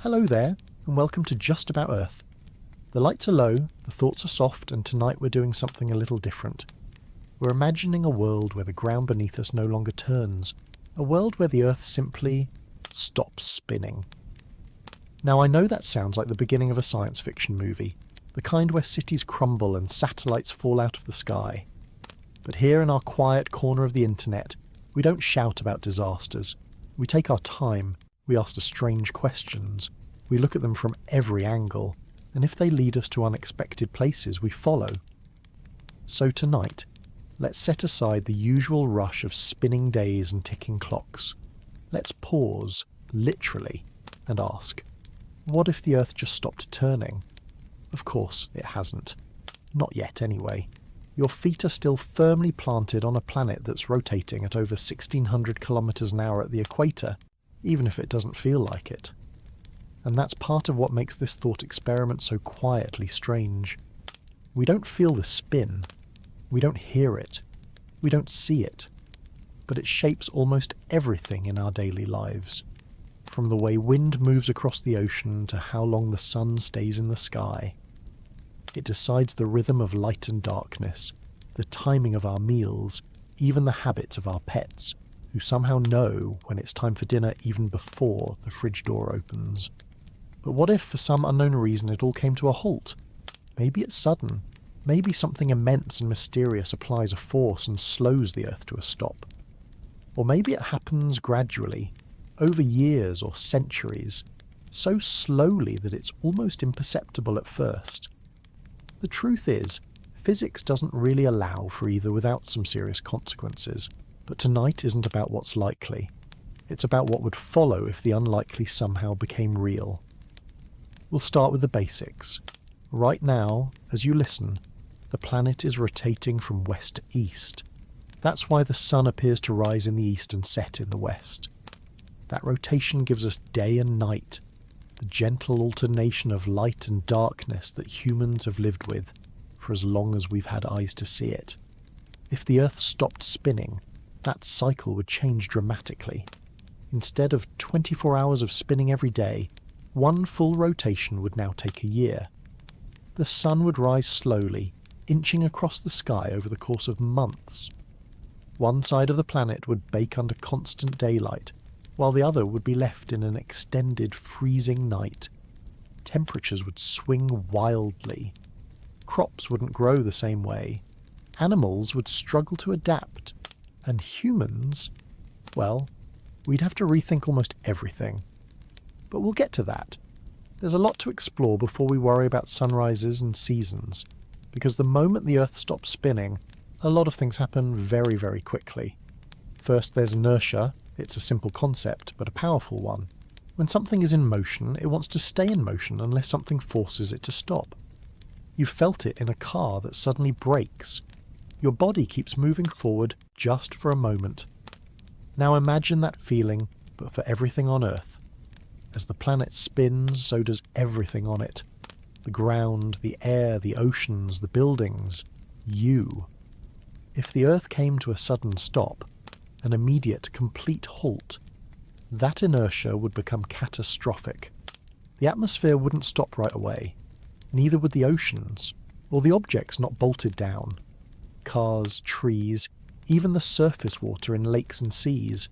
Hello there, and welcome to Just About Earth. The lights are low, the thoughts are soft, and tonight we're doing something a little different. We're imagining a world where the ground beneath us no longer turns, a world where the Earth simply stops spinning. Now I know that sounds like the beginning of a science fiction movie, the kind where cities crumble and satellites fall out of the sky. But here in our quiet corner of the internet, we don't shout about disasters. We take our time, we ask the strange questions, we look at them from every angle, and if they lead us to unexpected places, we follow. So tonight, let's set aside the usual rush of spinning days and ticking clocks. Let's pause, literally, and ask, what if the Earth just stopped turning? Of course, it hasn't. Not yet, anyway. Your feet are still firmly planted on a planet that's rotating at over 1600 kilometers an hour at the equator, even if it doesn't feel like it. And that's part of what makes this thought experiment so quietly strange. We don't feel the spin. We don't hear it. We don't see it. But it shapes almost everything in our daily lives. From the way wind moves across the ocean to how long the sun stays in the sky. It decides the rhythm of light and darkness, the timing of our meals, even the habits of our pets, who somehow know when it's time for dinner even before the fridge door opens. But what if, for some unknown reason, it all came to a halt? Maybe it's sudden. Maybe something immense and mysterious applies a force and slows the Earth to a stop. Or maybe it happens gradually, over years or centuries, so slowly that it's almost imperceptible at first. The truth is, physics doesn't really allow for either without some serious consequences, but tonight isn't about what's likely. It's about what would follow if the unlikely somehow became real. We'll start with the basics. Right now, as you listen, the planet is rotating from west to east. That's why the sun appears to rise in the east and set in the west. That rotation gives us day and night, the gentle alternation of light and darkness that humans have lived with for as long as we've had eyes to see it. If the Earth stopped spinning, that cycle would change dramatically. Instead of 24 hours of spinning every day, one full rotation would now take a year. The sun would rise slowly, inching across the sky over the course of months. One side of the planet would bake under constant daylight, while the other would be left in an extended freezing night. Temperatures would swing wildly. Crops wouldn't grow the same way. Animals would struggle to adapt. And humans, well, we'd have to rethink almost everything. But we'll get to that. There's a lot to explore before we worry about sunrises and seasons, because the moment the Earth stops spinning, a lot of things happen very, very quickly. First, there's inertia. It's a simple concept, but a powerful one. When something is in motion, it wants to stay in motion unless something forces it to stop. You've felt it in a car that suddenly brakes. Your body keeps moving forward just for a moment. Now imagine that feeling, but for everything on Earth. As the planet spins, so does everything on it. The ground, the air, the oceans, the buildings. You. If the Earth came to a sudden stop, an immediate, complete halt, that inertia would become catastrophic. The atmosphere wouldn't stop right away. Neither would the oceans, or the objects not bolted down. Cars, trees, even the surface water in lakes and seas,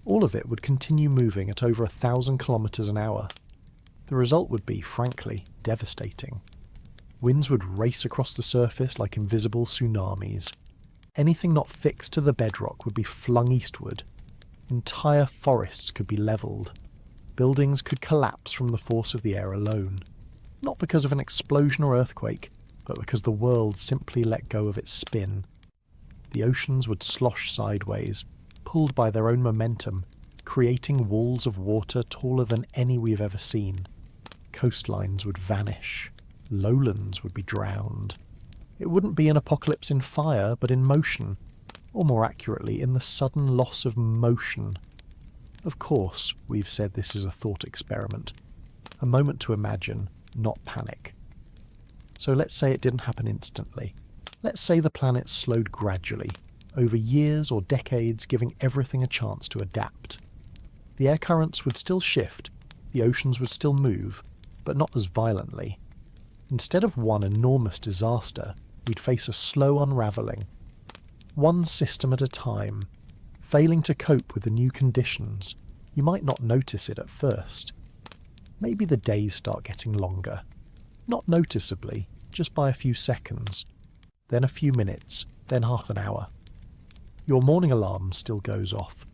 all of it would continue moving at over 1,000 kilometers an hour. The result would be, frankly, devastating. Winds would race across the surface like invisible tsunamis. Anything not fixed to the bedrock would be flung eastward. Entire forests could be levelled. Buildings could collapse from the force of the air alone. Not because of an explosion or earthquake, but because the world simply let go of its spin. The oceans would slosh sideways, pulled by their own momentum, creating walls of water taller than any we've ever seen. Coastlines would vanish. Lowlands would be drowned. It wouldn't be an apocalypse in fire, but in motion, or more accurately, in the sudden loss of motion. Of course, we've said this is a thought experiment, a moment to imagine, not panic. So let's say it didn't happen instantly. Let's say the planet slowed gradually, over years or decades, giving everything a chance to adapt. The air currents would still shift, the oceans would still move, but not as violently. Instead of one enormous disaster, we'd face a slow unravelling, one system at a time, failing to cope with the new conditions. You might not notice it at first. Maybe the days start getting longer. Not noticeably, just by a few seconds. Then a few minutes, then half an hour. Your morning alarm still goes off.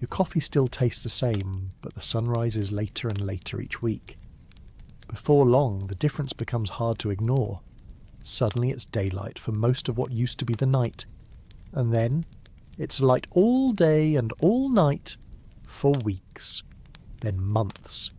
Your coffee still tastes the same, but the sunrise is later and later each week. Before long, the difference becomes hard to ignore. Suddenly it's daylight for most of what used to be the night. And then, it's light all day and all night for weeks, then months.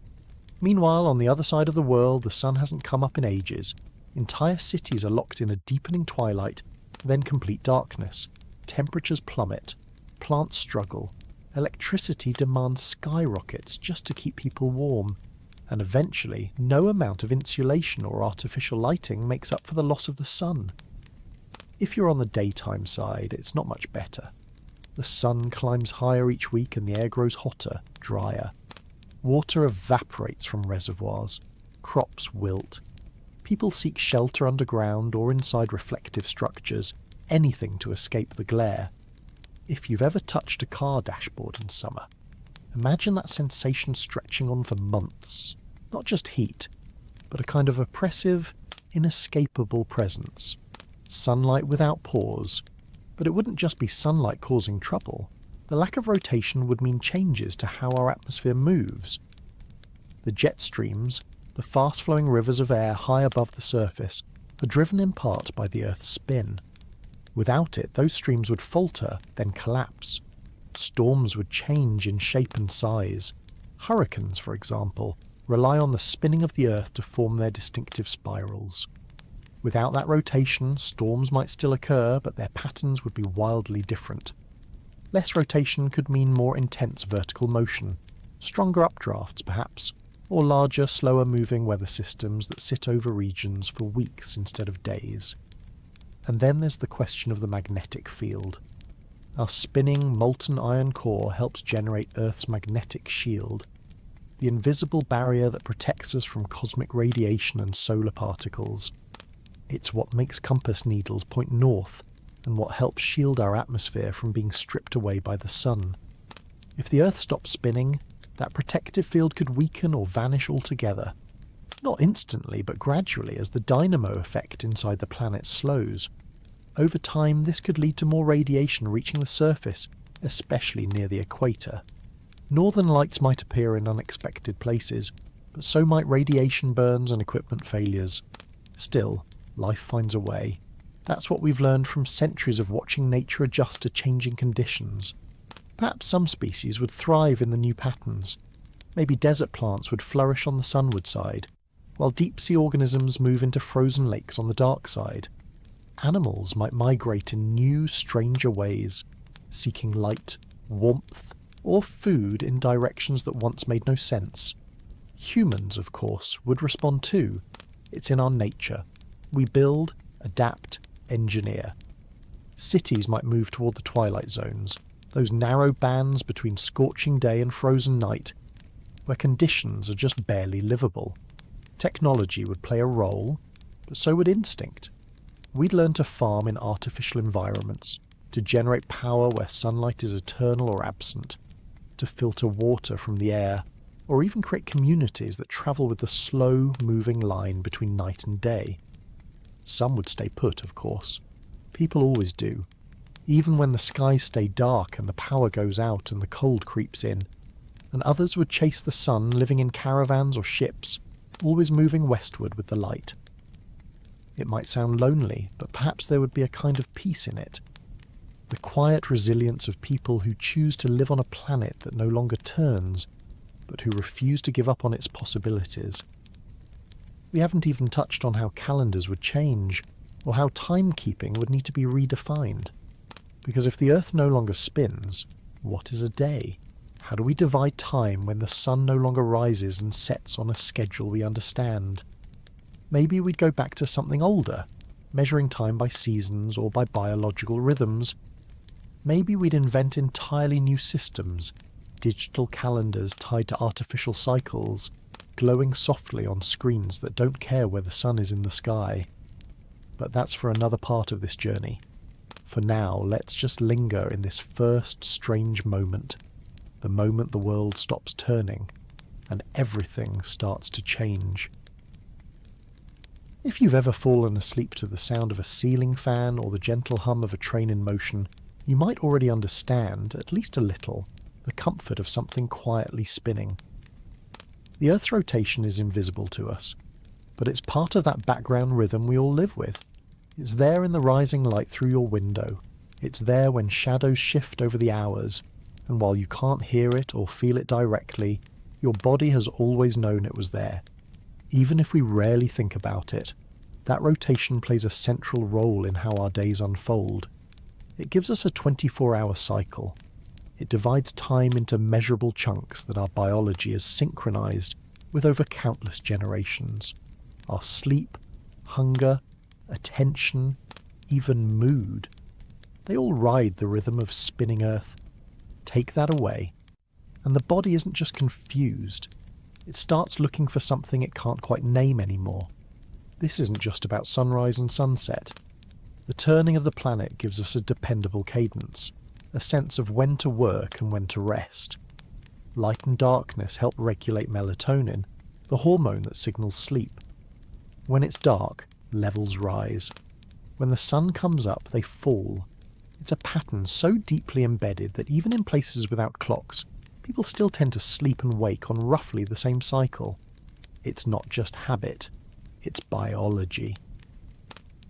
Meanwhile, on the other side of the world, the sun hasn't come up in ages. Entire cities are locked in a deepening twilight, then complete darkness. Temperatures plummet, plants struggle, electricity demand skyrockets just to keep people warm, and eventually no amount of insulation or artificial lighting makes up for the loss of the sun. If you're on the daytime side, it's not much better. The sun climbs higher each week and the air grows hotter, drier. Water evaporates from reservoirs, crops wilt. People seek shelter underground or inside reflective structures, anything to escape the glare. If you've ever touched a car dashboard in summer, imagine that sensation stretching on for months. Not just heat, but a kind of oppressive, inescapable presence. Sunlight without pause. But it wouldn't just be sunlight causing trouble. The lack of rotation would mean changes to how our atmosphere moves. The jet streams, the fast-flowing rivers of air high above the surface, are driven in part by the Earth's spin. Without it, those streams would falter, then collapse. Storms would change in shape and size. Hurricanes, for example, rely on the spinning of the Earth to form their distinctive spirals. Without that rotation, storms might still occur, but their patterns would be wildly different. Less rotation could mean more intense vertical motion, stronger updrafts perhaps, or larger, slower-moving weather systems that sit over regions for weeks instead of days. And then there's the question of the magnetic field. Our spinning, molten iron core helps generate Earth's magnetic shield, the invisible barrier that protects us from cosmic radiation and solar particles. It's what makes compass needles point north, and what helps shield our atmosphere from being stripped away by the sun. If the Earth stops spinning, that protective field could weaken or vanish altogether. Not instantly, but gradually as the dynamo effect inside the planet slows. Over time, this could lead to more radiation reaching the surface, especially near the equator. Northern lights might appear in unexpected places, but so might radiation burns and equipment failures. Still, life finds a way. That's what we've learned from centuries of watching nature adjust to changing conditions. Perhaps some species would thrive in the new patterns. Maybe desert plants would flourish on the sunward side, while deep-sea organisms move into frozen lakes on the dark side. Animals might migrate in new, stranger ways, seeking light, warmth, or food in directions that once made no sense. Humans, of course, would respond too. It's in our nature. We build, adapt, engineer. Cities might move toward the twilight zones, those narrow bands between scorching day and frozen night, where conditions are just barely livable. Technology would play a role, but so would instinct. We'd learn to farm in artificial environments, to generate power where sunlight is eternal or absent, to filter water from the air, or even create communities that travel with the slow-moving line between night and day. Some would stay put, of course. People always do. Even when the skies stay dark and the power goes out and the cold creeps in. And others would chase the sun, living in caravans or ships, always moving westward with the light. It might sound lonely, but perhaps there would be a kind of peace in it. The quiet resilience of people who choose to live on a planet that no longer turns, but who refuse to give up on its possibilities. We haven't even touched on how calendars would change, or how timekeeping would need to be redefined. Because if the Earth no longer spins, what is a day? How do we divide time when the sun no longer rises and sets on a schedule we understand? Maybe we'd go back to something older, measuring time by seasons or by biological rhythms. Maybe we'd invent entirely new systems, digital calendars tied to artificial cycles, glowing softly on screens that don't care where the sun is in the sky. But that's for another part of this journey. For now, let's just linger in this first strange moment, the moment the world stops turning and everything starts to change. If you've ever fallen asleep to the sound of a ceiling fan or the gentle hum of a train in motion, you might already understand, at least a little, the comfort of something quietly spinning. The Earth's rotation is invisible to us, but it's part of that background rhythm we all live with. It's there in the rising light through your window. It's there when shadows shift over the hours, and while you can't hear it or feel it directly, your body has always known it was there. Even if we rarely think about it, that rotation plays a central role in how our days unfold. It gives us a 24-hour cycle. It divides time into measurable chunks that our biology has synchronized with over countless generations. Our sleep, hunger, attention, even mood. They all ride the rhythm of spinning Earth. Take that away, and the body isn't just confused. It starts looking for something it can't quite name anymore. This isn't just about sunrise and sunset. The turning of the planet gives us a dependable cadence, a sense of when to work and when to rest. Light and darkness help regulate melatonin, the hormone that signals sleep. When it's dark, levels rise. When the sun comes up, they fall. It's a pattern so deeply embedded that even in places without clocks, people still tend to sleep and wake on roughly the same cycle. It's not just habit, it's biology.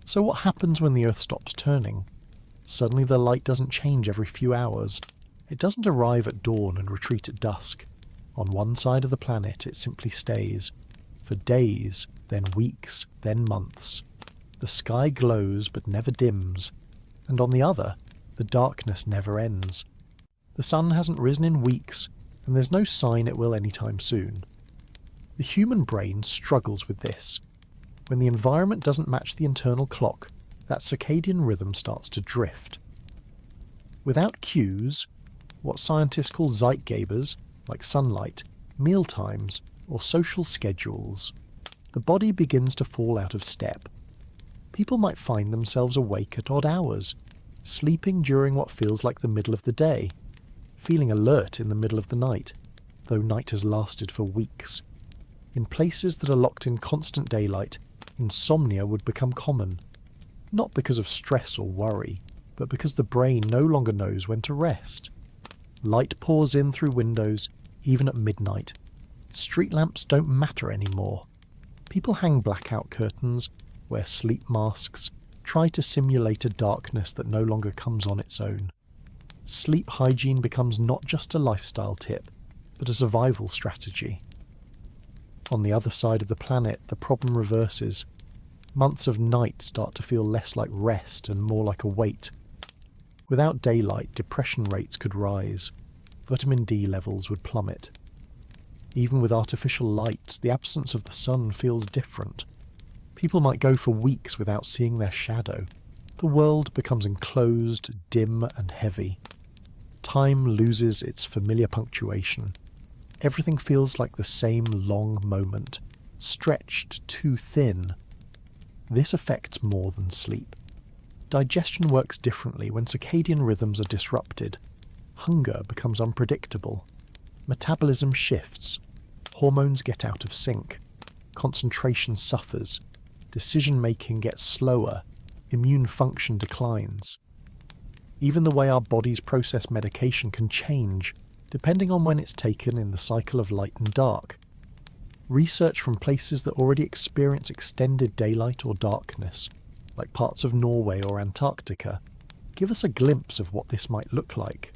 So what happens when the Earth stops turning? Suddenly the light doesn't change every few hours. It doesn't arrive at dawn and retreat at dusk. On one side of the planet it simply stays. For days, then weeks, then months. The sky glows but never dims. And on the other, the darkness never ends. The sun hasn't risen in weeks, and there's no sign it will anytime soon. The human brain struggles with this. When the environment doesn't match the internal clock, that circadian rhythm starts to drift. Without cues, what scientists call Zeitgebers, like sunlight, mealtimes, or social schedules, the body begins to fall out of step. People might find themselves awake at odd hours, sleeping during what feels like the middle of the day, feeling alert in the middle of the night, though night has lasted for weeks. In places that are locked in constant daylight, insomnia would become common, not because of stress or worry, but because the brain no longer knows when to rest. Light pours in through windows, even at midnight. Street lamps don't matter anymore. People hang blackout curtains, wear sleep masks, try to simulate a darkness that no longer comes on its own. Sleep hygiene becomes not just a lifestyle tip, but a survival strategy. On the other side of the planet, the problem reverses. Months of night start to feel less like rest and more like a weight. Without daylight, depression rates could rise. Vitamin D levels would plummet. Even with artificial lights, the absence of the sun feels different. People might go for weeks without seeing their shadow. The world becomes enclosed, dim and heavy. Time loses its familiar punctuation. Everything feels like the same long moment, stretched too thin. This affects more than sleep. Digestion works differently when circadian rhythms are disrupted. Hunger becomes unpredictable. Metabolism shifts. Hormones get out of sync. Concentration suffers. Decision-making gets slower. Immune function declines. Even the way our bodies process medication can change, depending on when it's taken in the cycle of light and dark. Research from places that already experience extended daylight or darkness, like parts of Norway or Antarctica, give us a glimpse of what this might look like.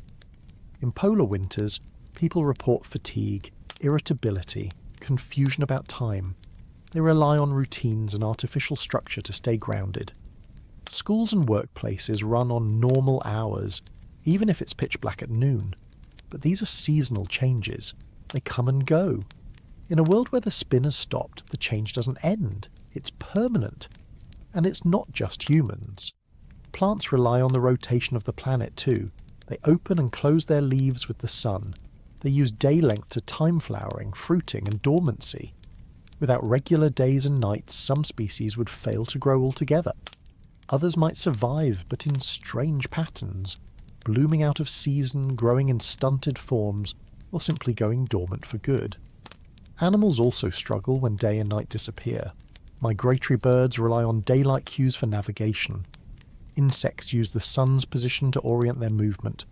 In polar winters, people report fatigue, irritability, confusion about time. They rely on routines and artificial structure to stay grounded. Schools and workplaces run on normal hours, even if it's pitch black at noon. But these are seasonal changes. They come and go. In a world where the spin has stopped, the change doesn't end. It's permanent. And it's not just humans. Plants rely on the rotation of the planet too. They open and close their leaves with the sun. They use day length to time flowering, fruiting and dormancy. Without regular days and nights, some species would fail to grow altogether. Others might survive, but in strange patterns, blooming out of season, growing in stunted forms, or simply going dormant for good. Animals also struggle when day and night disappear. Migratory birds rely on daylight cues for navigation. Insects use the sun's position to orient their movement.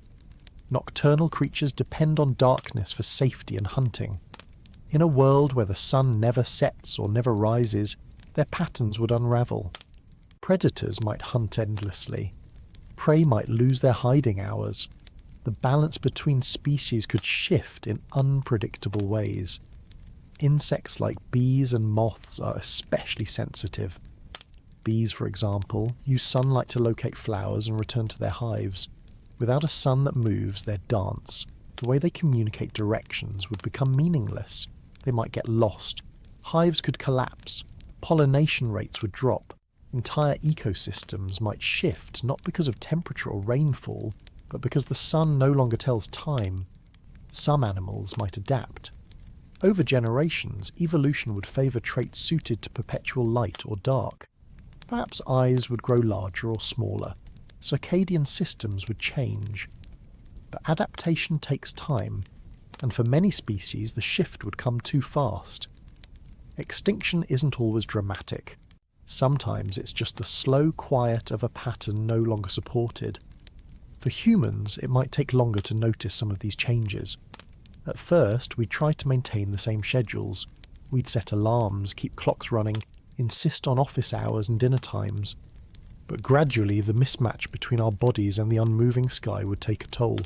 Nocturnal creatures depend on darkness for safety and hunting. In a world where the sun never sets or never rises, their patterns would unravel. Predators might hunt endlessly. Prey might lose their hiding hours. The balance between species could shift in unpredictable ways. Insects like bees and moths are especially sensitive. Bees, for example, use sunlight to locate flowers and return to their hives. Without a sun that moves their dance, the way they communicate directions would become meaningless. They might get lost. Hives could collapse. Pollination rates would drop. Entire ecosystems might shift, not because of temperature or rainfall, but because the sun no longer tells time. Some animals might adapt. Over generations, evolution would favour traits suited to perpetual light or dark. Perhaps eyes would grow larger or smaller. Circadian systems would change. But adaptation takes time, and for many species the shift would come too fast. Extinction isn't always dramatic. Sometimes it's just the slow quiet of a pattern no longer supported. For humans, it might take longer to notice some of these changes. At first, we'd try to maintain the same schedules. We'd set alarms, keep clocks running, insist on office hours and dinner times. But gradually, the mismatch between our bodies and the unmoving sky would take a toll.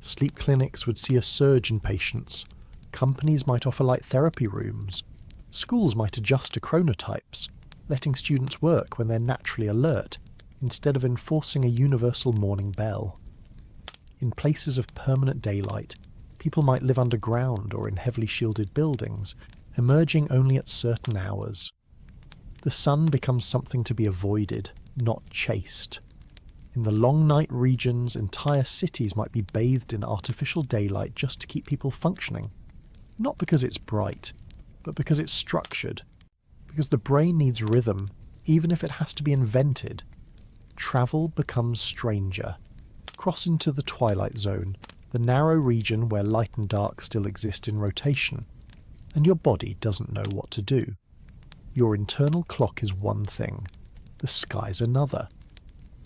Sleep clinics would see a surge in patients. Companies might offer light therapy rooms. Schools might adjust to chronotypes, letting students work when they're naturally alert, instead of enforcing a universal morning bell. In places of permanent daylight, people might live underground or in heavily shielded buildings, emerging only at certain hours. The sun becomes something to be avoided, not chased. In the long night regions, entire cities might be bathed in artificial daylight just to keep people functioning. Not because it's bright, but because it's structured. Because the brain needs rhythm, even if it has to be invented. Travel becomes stranger. Cross into the twilight zone, the narrow region where light and dark still exist in rotation, and your body doesn't know what to do. Your internal clock is one thing, the sky's another.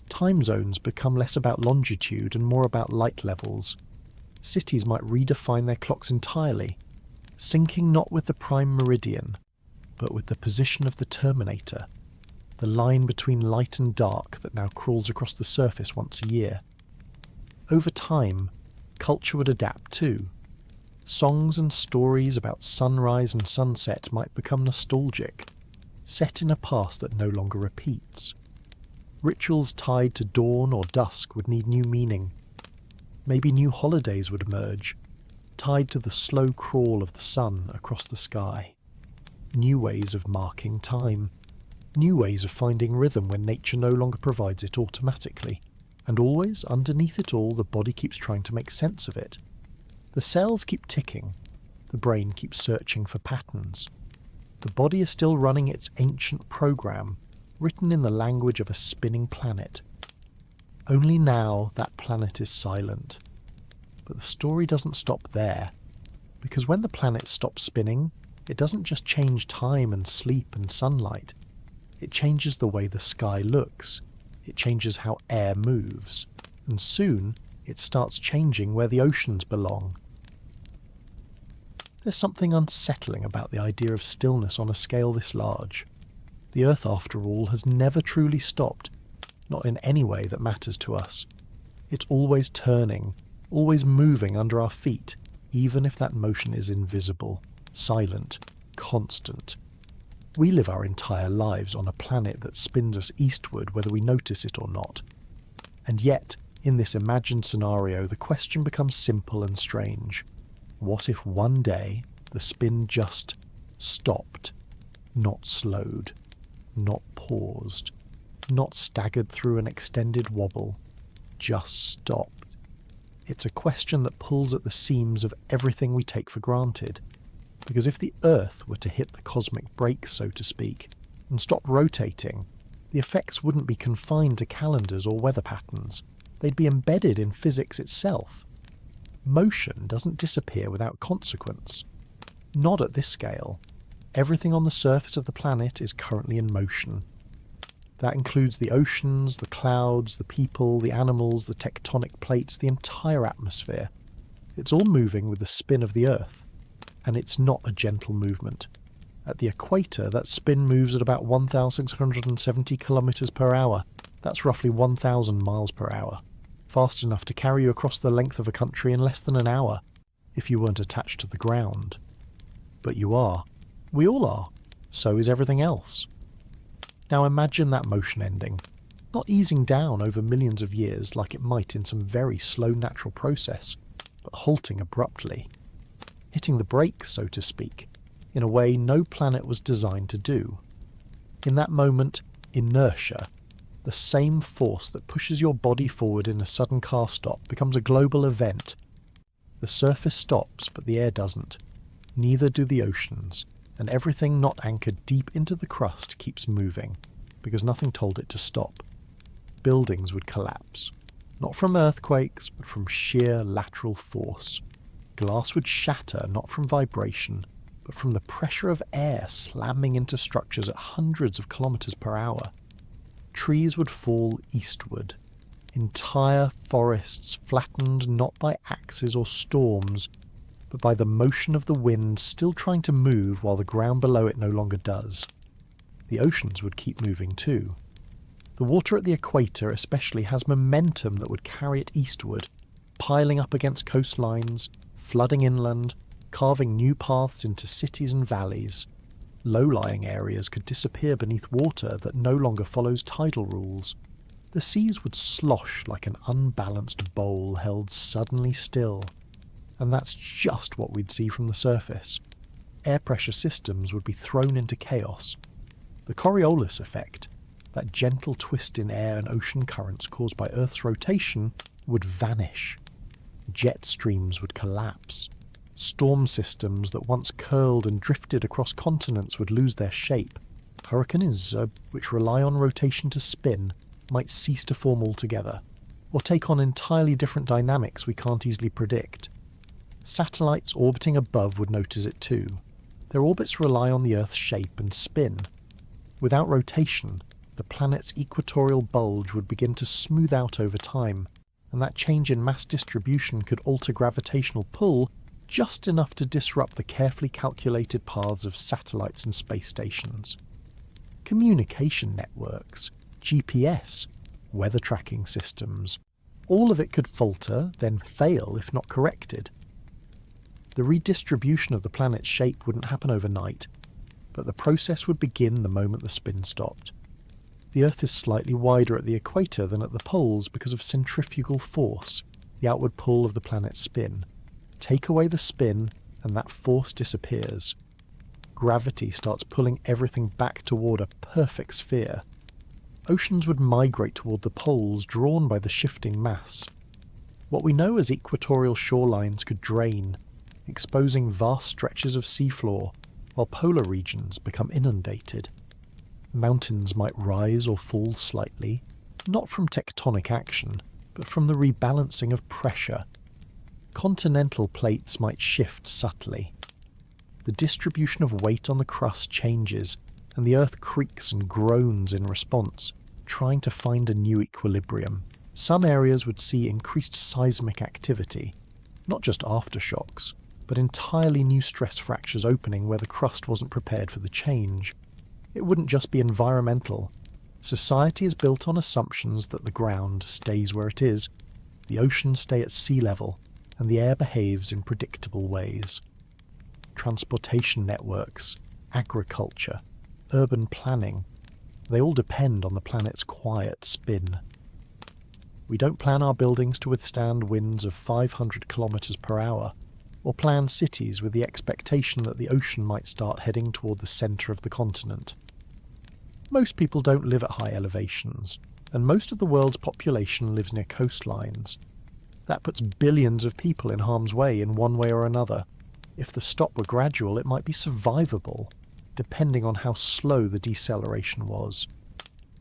Time zones become less about longitude and more about light levels. Cities might redefine their clocks entirely, syncing not with the prime meridian, but with the position of the terminator, the line between light and dark that now crawls across the surface once a year. Over time, culture would adapt too. Songs and stories about sunrise and sunset might become nostalgic, set in a past that no longer repeats. Rituals tied to dawn or dusk would need new meaning. Maybe new holidays would emerge, tied to the slow crawl of the sun across the sky. New ways of marking time. New ways of finding rhythm when nature no longer provides it automatically. And always, underneath it all, the body keeps trying to make sense of it. The cells keep ticking. The brain keeps searching for patterns. The body is still running its ancient program, written in the language of a spinning planet. Only now that planet is silent. But the story doesn't stop there, because when the planet stops spinning, it doesn't just change time and sleep and sunlight. It changes the way the sky looks. It changes how air moves. And soon, it starts changing where the oceans belong. There's something unsettling about the idea of stillness on a scale this large. The Earth, after all, has never truly stopped, not in any way that matters to us. It's always turning, always moving under our feet, even if that motion is invisible, silent, constant. We live our entire lives on a planet that spins us eastward whether we notice it or not. And yet, in this imagined scenario, the question becomes simple and strange. What if one day the spin just stopped, not slowed, not paused, not staggered through an extended wobble, just stopped? It's a question that pulls at the seams of everything we take for granted. because if the Earth were to hit the cosmic brakes, so to speak, and stop rotating, the effects wouldn't be confined to calendars or weather patterns. They'd be embedded in physics itself. Motion doesn't disappear without consequence. Not at this scale. Everything on the surface of the planet is currently in motion. That includes the oceans, the clouds, the people, the animals, the tectonic plates, the entire atmosphere. It's all moving with the spin of the Earth. And it's not a gentle movement. At the equator, that spin moves at about 1,670 kilometers per hour. That's roughly 1,000 miles per hour. Fast enough to carry you across the length of a country in less than an hour, if you weren't attached to the ground. But you are. We all are. So is everything else. Now imagine that motion ending. Not easing down over millions of years like it might in some very slow natural process, but halting abruptly. Hitting the brakes, so to speak, in a way no planet was designed to do. In that moment, inertia, the same force that pushes your body forward in a sudden car stop, becomes a global event. The surface stops, but the air doesn't. Neither do the oceans, and everything not anchored deep into the crust keeps moving, because nothing told it to stop. Buildings would collapse, not from earthquakes, but from sheer lateral force. Glass would shatter not from vibration, but from the pressure of air slamming into structures at hundreds of kilometers per hour. Trees would fall eastward. Entire forests flattened not by axes or storms, but by the motion of the wind still trying to move while the ground below it no longer does. The oceans would keep moving too. The water at the equator especially has momentum that would carry it eastward, piling up against coastlines, flooding inland, carving new paths into cities and valleys. Low-lying areas could disappear beneath water that no longer follows tidal rules. The seas would slosh like an unbalanced bowl held suddenly still. And that's just what we'd see from the surface. Air pressure systems would be thrown into chaos. The Coriolis effect, that gentle twist in air and ocean currents caused by Earth's rotation, would vanish. Jet streams would collapse. Storm systems that once curled and drifted across continents would lose their shape. Hurricanes, which rely on rotation to spin, might cease to form altogether, or take on entirely different dynamics we can't easily predict. Satellites orbiting above would notice it too. Their orbits rely on the Earth's shape and spin. Without rotation, the planet's equatorial bulge would begin to smooth out over time, and that change in mass distribution could alter gravitational pull just enough to disrupt the carefully calculated paths of satellites and space stations. Communication networks, GPS, weather tracking systems, all of it could falter, then fail if not corrected. The redistribution of the planet's shape wouldn't happen overnight, but the process would begin the moment the spin stopped. The Earth is slightly wider at the equator than at the poles because of centrifugal force, the outward pull of the planet's spin. Take away the spin, and that force disappears. Gravity starts pulling everything back toward a perfect sphere. Oceans would migrate toward the poles, drawn by the shifting mass. What we know as equatorial shorelines could drain, exposing vast stretches of seafloor, while polar regions become inundated. Mountains might rise or fall slightly, not from tectonic action, but from the rebalancing of pressure. Continental plates might shift subtly. The distribution of weight on the crust changes, and the Earth creaks and groans in response, trying to find a new equilibrium. Some areas would see increased seismic activity, not just aftershocks, but entirely new stress fractures opening where the crust wasn't prepared for the change. It wouldn't just be environmental. Society is built on assumptions that the ground stays where it is, the oceans stay at sea level, and the air behaves in predictable ways. Transportation networks, agriculture, urban planning, they all depend on the planet's quiet spin. We don't plan our buildings to withstand winds of 500 kilometers per hour, or plan cities with the expectation that the ocean might start heading toward the center of the continent. Most people don't live at high elevations, and most of the world's population lives near coastlines. That puts billions of people in harm's way in one way or another. If the stop were gradual, it might be survivable, depending on how slow the deceleration was.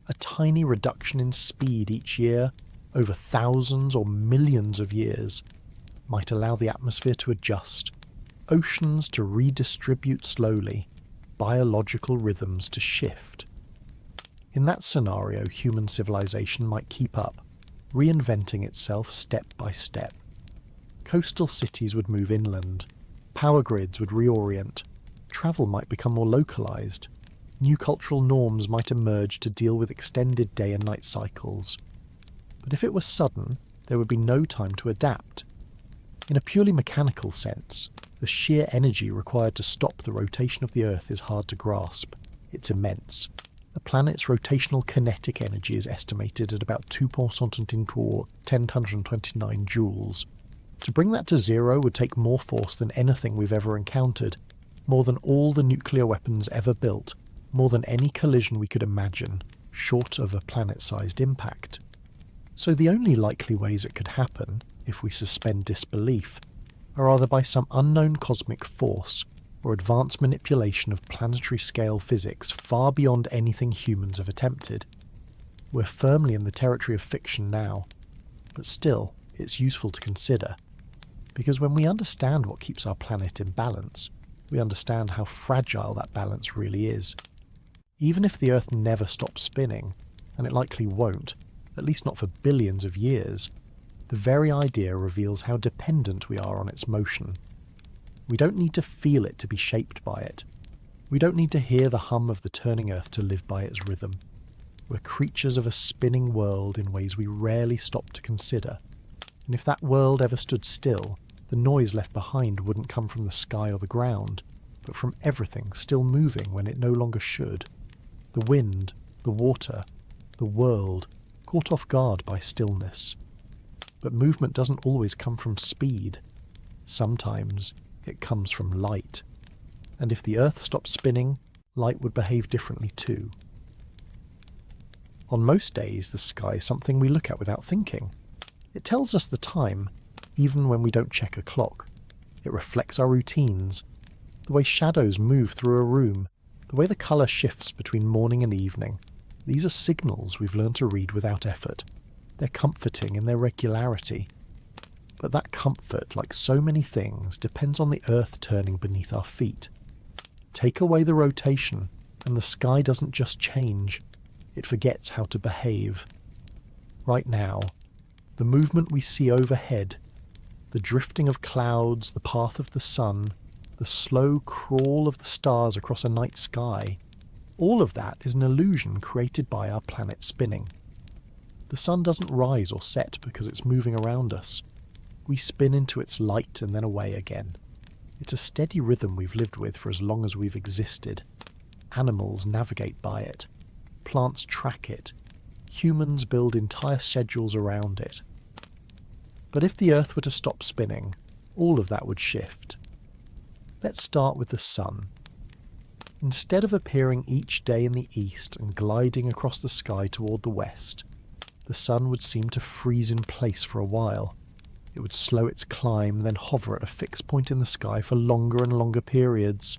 A tiny reduction in speed each year, over thousands or millions of years, might allow the atmosphere to adjust, oceans to redistribute slowly, biological rhythms to shift. In that scenario, human civilization might keep up, reinventing itself step by step. Coastal cities would move inland, power grids would reorient, travel might become more localized, new cultural norms might emerge to deal with extended day and night cycles. But if it were sudden, there would be no time to adapt. In a purely mechanical sense, the sheer energy required to stop the rotation of the Earth is hard to grasp. It's immense. The planet's rotational kinetic energy is estimated at about 2.10^1029 joules. To bring that to zero would take more force than anything we've ever encountered, more than all the nuclear weapons ever built, more than any collision we could imagine, short of a planet-sized impact. So the only likely ways it could happen, if we suspend disbelief, are either by some unknown cosmic force or advanced manipulation of planetary-scale physics far beyond anything humans have attempted. We're firmly in the territory of fiction now, but still, it's useful to consider, because when we understand what keeps our planet in balance, we understand how fragile that balance really is. Even if the Earth never stops spinning, and it likely won't, at least not for billions of years, the very idea reveals how dependent we are on its motion. We don't need to feel it to be shaped by it. We don't need to hear the hum of the turning Earth to live by its rhythm. We're creatures of a spinning world in ways we rarely stop to consider. And if that world ever stood still, the noise left behind wouldn't come from the sky or the ground, but from everything still moving when it no longer should. The wind, the water, the world, caught off guard by stillness. But movement doesn't always come from speed. Sometimes it comes from light. And if the Earth stopped spinning, light would behave differently too. On most days, the sky is something we look at without thinking. It tells us the time, even when we don't check a clock. It reflects our routines, the way shadows move through a room, the way the colour shifts between morning and evening. These are signals we've learned to read without effort. They're comforting in their regularity. But that comfort, like so many things, depends on the Earth turning beneath our feet. Take away the rotation, and the sky doesn't just change, it forgets how to behave. Right now, the movement we see overhead, the drifting of clouds, the path of the sun, the slow crawl of the stars across a night sky, all of that is an illusion created by our planet spinning. The sun doesn't rise or set because it's moving around us. We spin into its light and then away again. It's a steady rhythm we've lived with for as long as we've existed. Animals navigate by it. Plants track it. Humans build entire schedules around it. But if the Earth were to stop spinning, all of that would shift. Let's start with the sun. Instead of appearing each day in the east and gliding across the sky toward the west, the sun would seem to freeze in place for a while. It would slow its climb, then hover at a fixed point in the sky for longer and longer periods.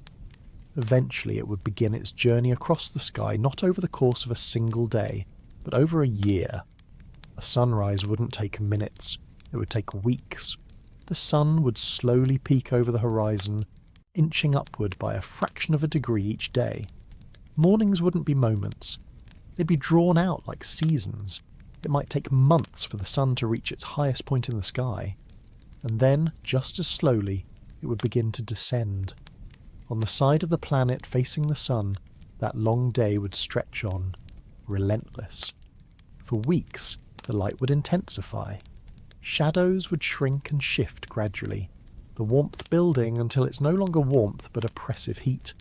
Eventually it would begin its journey across the sky, not over the course of a single day, but over a year. A sunrise wouldn't take minutes, it would take weeks. The sun would slowly peak over the horizon, inching upward by a fraction of a degree each day. Mornings wouldn't be moments. They'd be drawn out like seasons. It might take months for the sun to reach its highest point in the sky. And then, just as slowly, it would begin to descend. On the side of the planet facing the sun, that long day would stretch on, relentless. For weeks, the light would intensify. Shadows would shrink and shift gradually, the warmth building until it's no longer warmth but oppressive heat.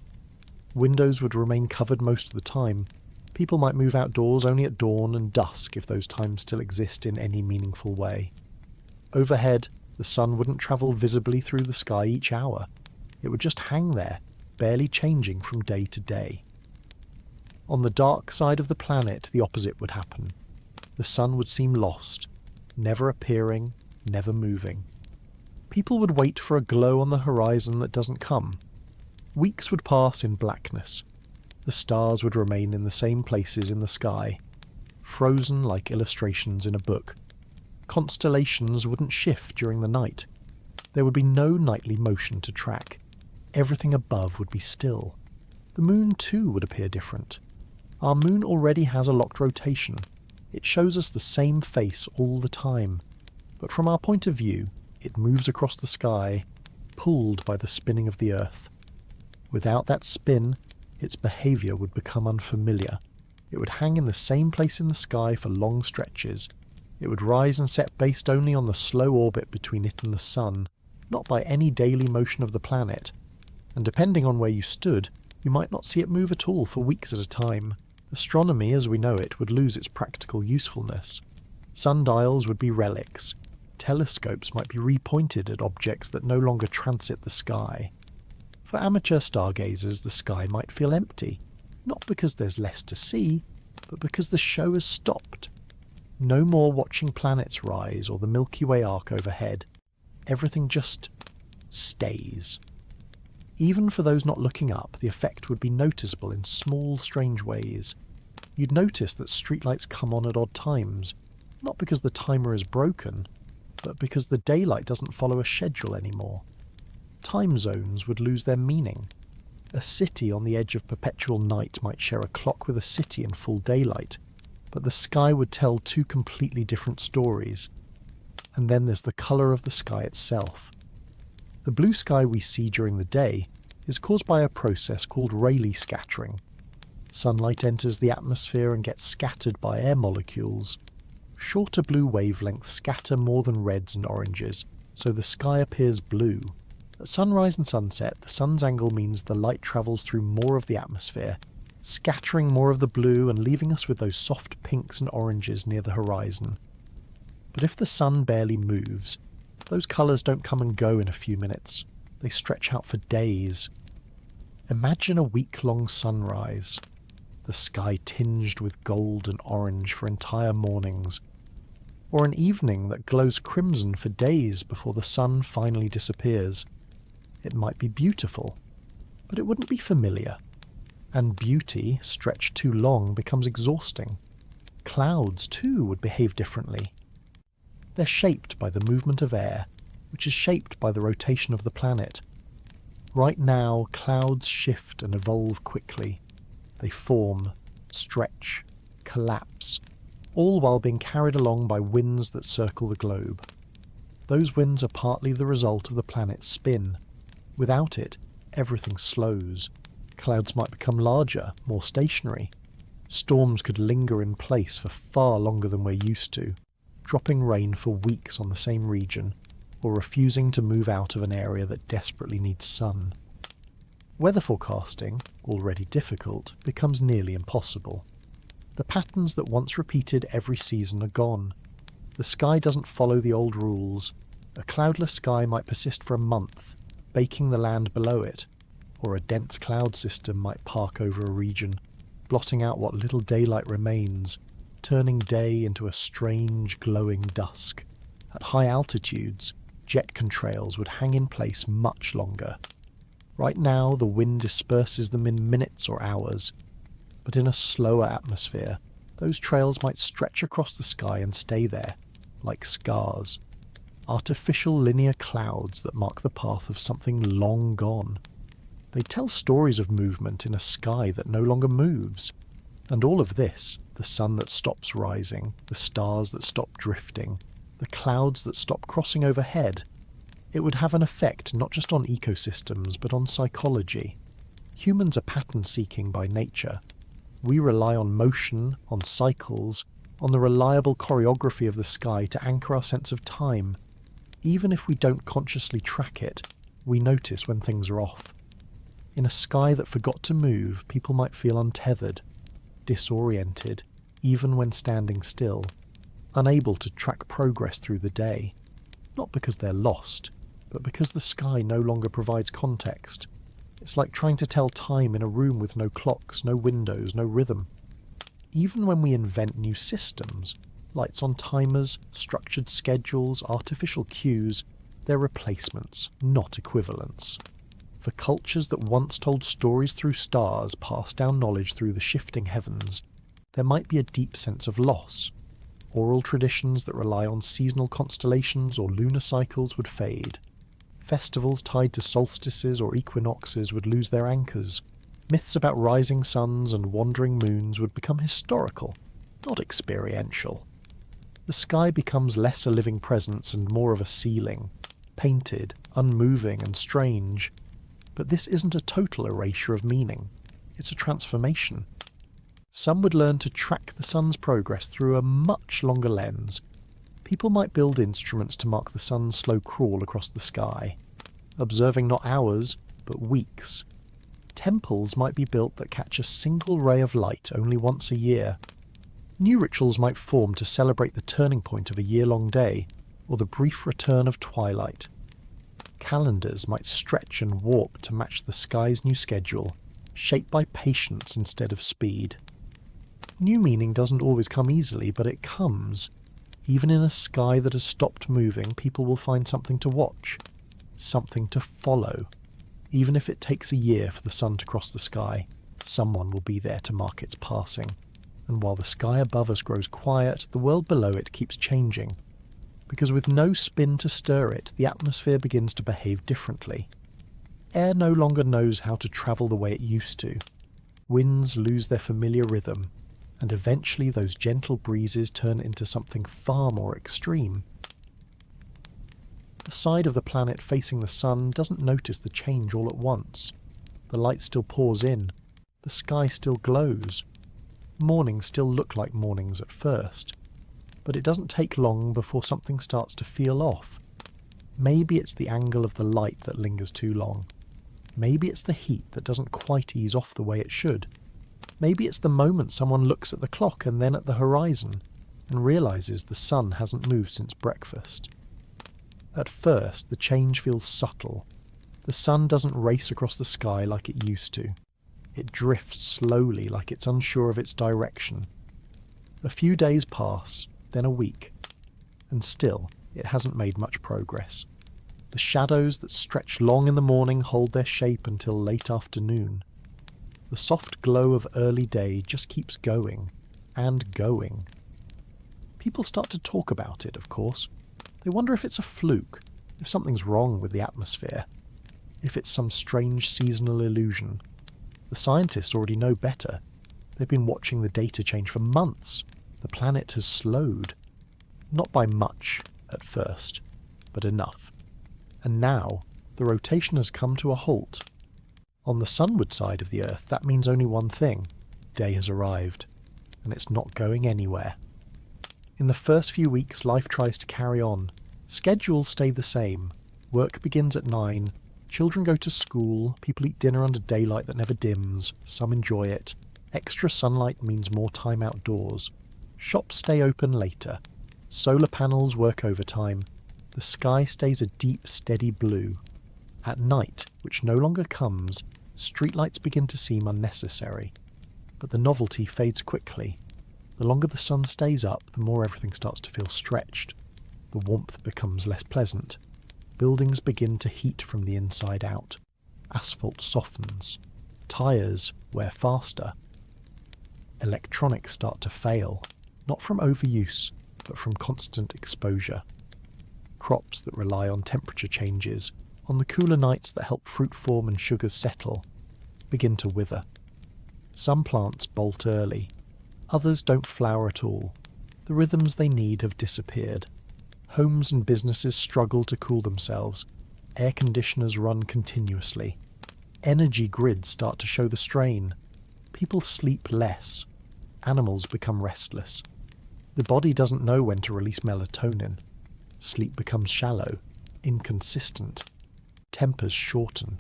Windows would remain covered most of the time. People might move outdoors only at dawn and dusk if those times still exist in any meaningful way. Overhead, the sun wouldn't travel visibly through the sky each hour. It would just hang there, barely changing from day to day. On the dark side of the planet, the opposite would happen. The sun would seem lost, never appearing, never moving. People would wait for a glow on the horizon that doesn't come. Weeks would pass in blackness. The stars would remain in the same places in the sky, frozen like illustrations in a book. Constellations wouldn't shift during the night. There would be no nightly motion to track. Everything above would be still. The moon too would appear different. Our moon already has a locked rotation. It shows us the same face all the time, but from our point of view, it moves across the sky, pulled by the spinning of the Earth. Without that spin, its behaviour would become unfamiliar. It would hang in the same place in the sky for long stretches. It would rise and set based only on the slow orbit between it and the Sun, not by any daily motion of the planet. And depending on where you stood, you might not see it move at all for weeks at a time. Astronomy as we know it would lose its practical usefulness. Sundials would be relics. Telescopes might be repointed at objects that no longer transit the sky. For amateur stargazers, the sky might feel empty, not because there's less to see, but because the show has stopped. No more watching planets rise or the Milky Way arc overhead. Everything just stays. Even for those not looking up, the effect would be noticeable in small, strange ways. You'd notice that streetlights come on at odd times, not because the timer is broken, but because the daylight doesn't follow a schedule anymore. Time zones would lose their meaning. A city on the edge of perpetual night might share a clock with a city in full daylight, but the sky would tell two completely different stories. And then there's the colour of the sky itself. The blue sky we see during the day is caused by a process called Rayleigh scattering. Sunlight enters the atmosphere and gets scattered by air molecules. Shorter blue wavelengths scatter more than reds and oranges, so the sky appears blue. At sunrise and sunset, the sun's angle means the light travels through more of the atmosphere, scattering more of the blue and leaving us with those soft pinks and oranges near the horizon. But if the sun barely moves, those colours don't come and go in a few minutes. They stretch out for days. Imagine a week-long sunrise, the sky tinged with gold and orange for entire mornings, or an evening that glows crimson for days before the sun finally disappears. It might be beautiful, but it wouldn't be familiar. And beauty, stretched too long, becomes exhausting. Clouds, too, would behave differently. They're shaped by the movement of air, which is shaped by the rotation of the planet. Right now, clouds shift and evolve quickly. They form, stretch, collapse, all while being carried along by winds that circle the globe. Those winds are partly the result of the planet's spin. Without it, everything slows. Clouds might become larger, more stationary. Storms could linger in place for far longer than we're used to, dropping rain for weeks on the same region, or refusing to move out of an area that desperately needs sun. Weather forecasting, already difficult, becomes nearly impossible. The patterns that once repeated every season are gone. The sky doesn't follow the old rules. A cloudless sky might persist for a month, baking the land below it, or a dense cloud system might park over a region, blotting out what little daylight remains, turning day into a strange glowing dusk. At high altitudes, jet contrails would hang in place much longer. Right now, the wind disperses them in minutes or hours, but in a slower atmosphere, those trails might stretch across the sky and stay there, like scars. Artificial linear clouds that mark the path of something long gone. They tell stories of movement in a sky that no longer moves. And all of this, the sun that stops rising, the stars that stop drifting, the clouds that stop crossing overhead, it would have an effect not just on ecosystems but on psychology. Humans are pattern-seeking by nature. We rely on motion, on cycles, on the reliable choreography of the sky to anchor our sense of time. Even if we don't consciously track it, we notice when things are off. In a sky that forgot to move, people might feel untethered, disoriented, even when standing still, unable to track progress through the day. Not because they're lost, but because the sky no longer provides context. It's like trying to tell time in a room with no clocks, no windows, no rhythm. Even when we invent new systems, lights on timers, structured schedules, artificial cues, They're replacements, not equivalents. For cultures that once told stories through stars, passed down knowledge through the shifting heavens, there might be a deep sense of loss. Oral traditions that rely on seasonal constellations or lunar cycles would fade. Festivals tied to solstices or equinoxes would lose their anchors. Myths about rising suns and wandering moons would become historical, not experiential. The sky becomes less a living presence and more of a ceiling, painted, unmoving and strange. But this isn't a total erasure of meaning. It's a transformation. Some would learn to track the sun's progress through a much longer lens. People might build instruments to mark the sun's slow crawl across the sky, observing not hours, but weeks. Temples might be built that catch a single ray of light only once a year. New rituals might form to celebrate the turning point of a year-long day, or the brief return of twilight. Calendars might stretch and warp to match the sky's new schedule, shaped by patience instead of speed. New meaning doesn't always come easily, but it comes. Even in a sky that has stopped moving, people will find something to watch, something to follow. Even if it takes a year for the sun to cross the sky, someone will be there to mark its passing. And while the sky above us grows quiet, the world below it keeps changing. Because with no spin to stir it, the atmosphere begins to behave differently. Air no longer knows how to travel the way it used to. Winds lose their familiar rhythm, and eventually those gentle breezes turn into something far more extreme. The side of the planet facing the sun doesn't notice the change all at once. The light still pours in. The sky still glows. Mornings still look like mornings at first. But it doesn't take long before something starts to feel off. Maybe it's the angle of the light that lingers too long. Maybe it's the heat that doesn't quite ease off the way it should. Maybe it's the moment someone looks at the clock and then at the horizon and realises the sun hasn't moved since breakfast. At first, the change feels subtle. The sun doesn't race across the sky like it used to. It drifts slowly like it's unsure of its direction. A few days pass, then a week, and still it hasn't made much progress. The shadows that stretch long in the morning hold their shape until late afternoon. The soft glow of early day just keeps going, and going. People start to talk about it, of course. They wonder if it's a fluke, if something's wrong with the atmosphere, if it's some strange seasonal illusion. The scientists already know better. They've been watching the data change for months. The planet has slowed. Not by much, at first, but enough. And now, the rotation has come to a halt. On the sunward side of the Earth, that means only one thing. Day has arrived, and it's not going anywhere. In the first few weeks, life tries to carry on. Schedules stay the same. Work begins at 9. Children go to school. People eat dinner under daylight that never dims. Some enjoy it. Extra sunlight means more time outdoors. Shops stay open later. Solar panels work overtime. The sky stays a deep, steady blue. At night, which no longer comes, streetlights begin to seem unnecessary. But the novelty fades quickly. The longer the sun stays up, the more everything starts to feel stretched. The warmth becomes less pleasant. Buildings begin to heat from the inside out. Asphalt softens. Tyres wear faster. Electronics start to fail, not from overuse, but from constant exposure. Crops that rely on temperature changes, on the cooler nights that help fruit form and sugars settle, begin to wither. Some plants bolt early. Others don't flower at all. The rhythms they need have disappeared. Homes and businesses struggle to cool themselves. Air conditioners run continuously. Energy grids start to show the strain. People sleep less. Animals become restless. The body doesn't know when to release melatonin. Sleep becomes shallow, inconsistent. Tempers shorten.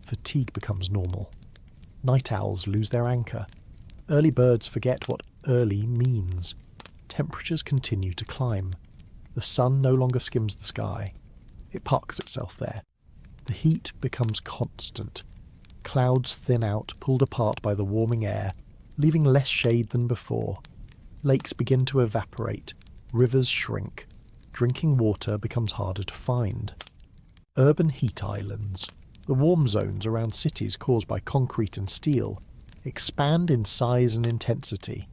Fatigue becomes normal. Night owls lose their anchor. Early birds forget what early means. Temperatures continue to climb. The sun no longer skims the sky. It parks itself there. The heat becomes constant. Clouds thin out, pulled apart by the warming air, leaving less shade than before. Lakes begin to evaporate. Rivers shrink. Drinking water becomes harder to find. Urban heat islands, the warm zones around cities caused by concrete and steel, expand in size and intensity.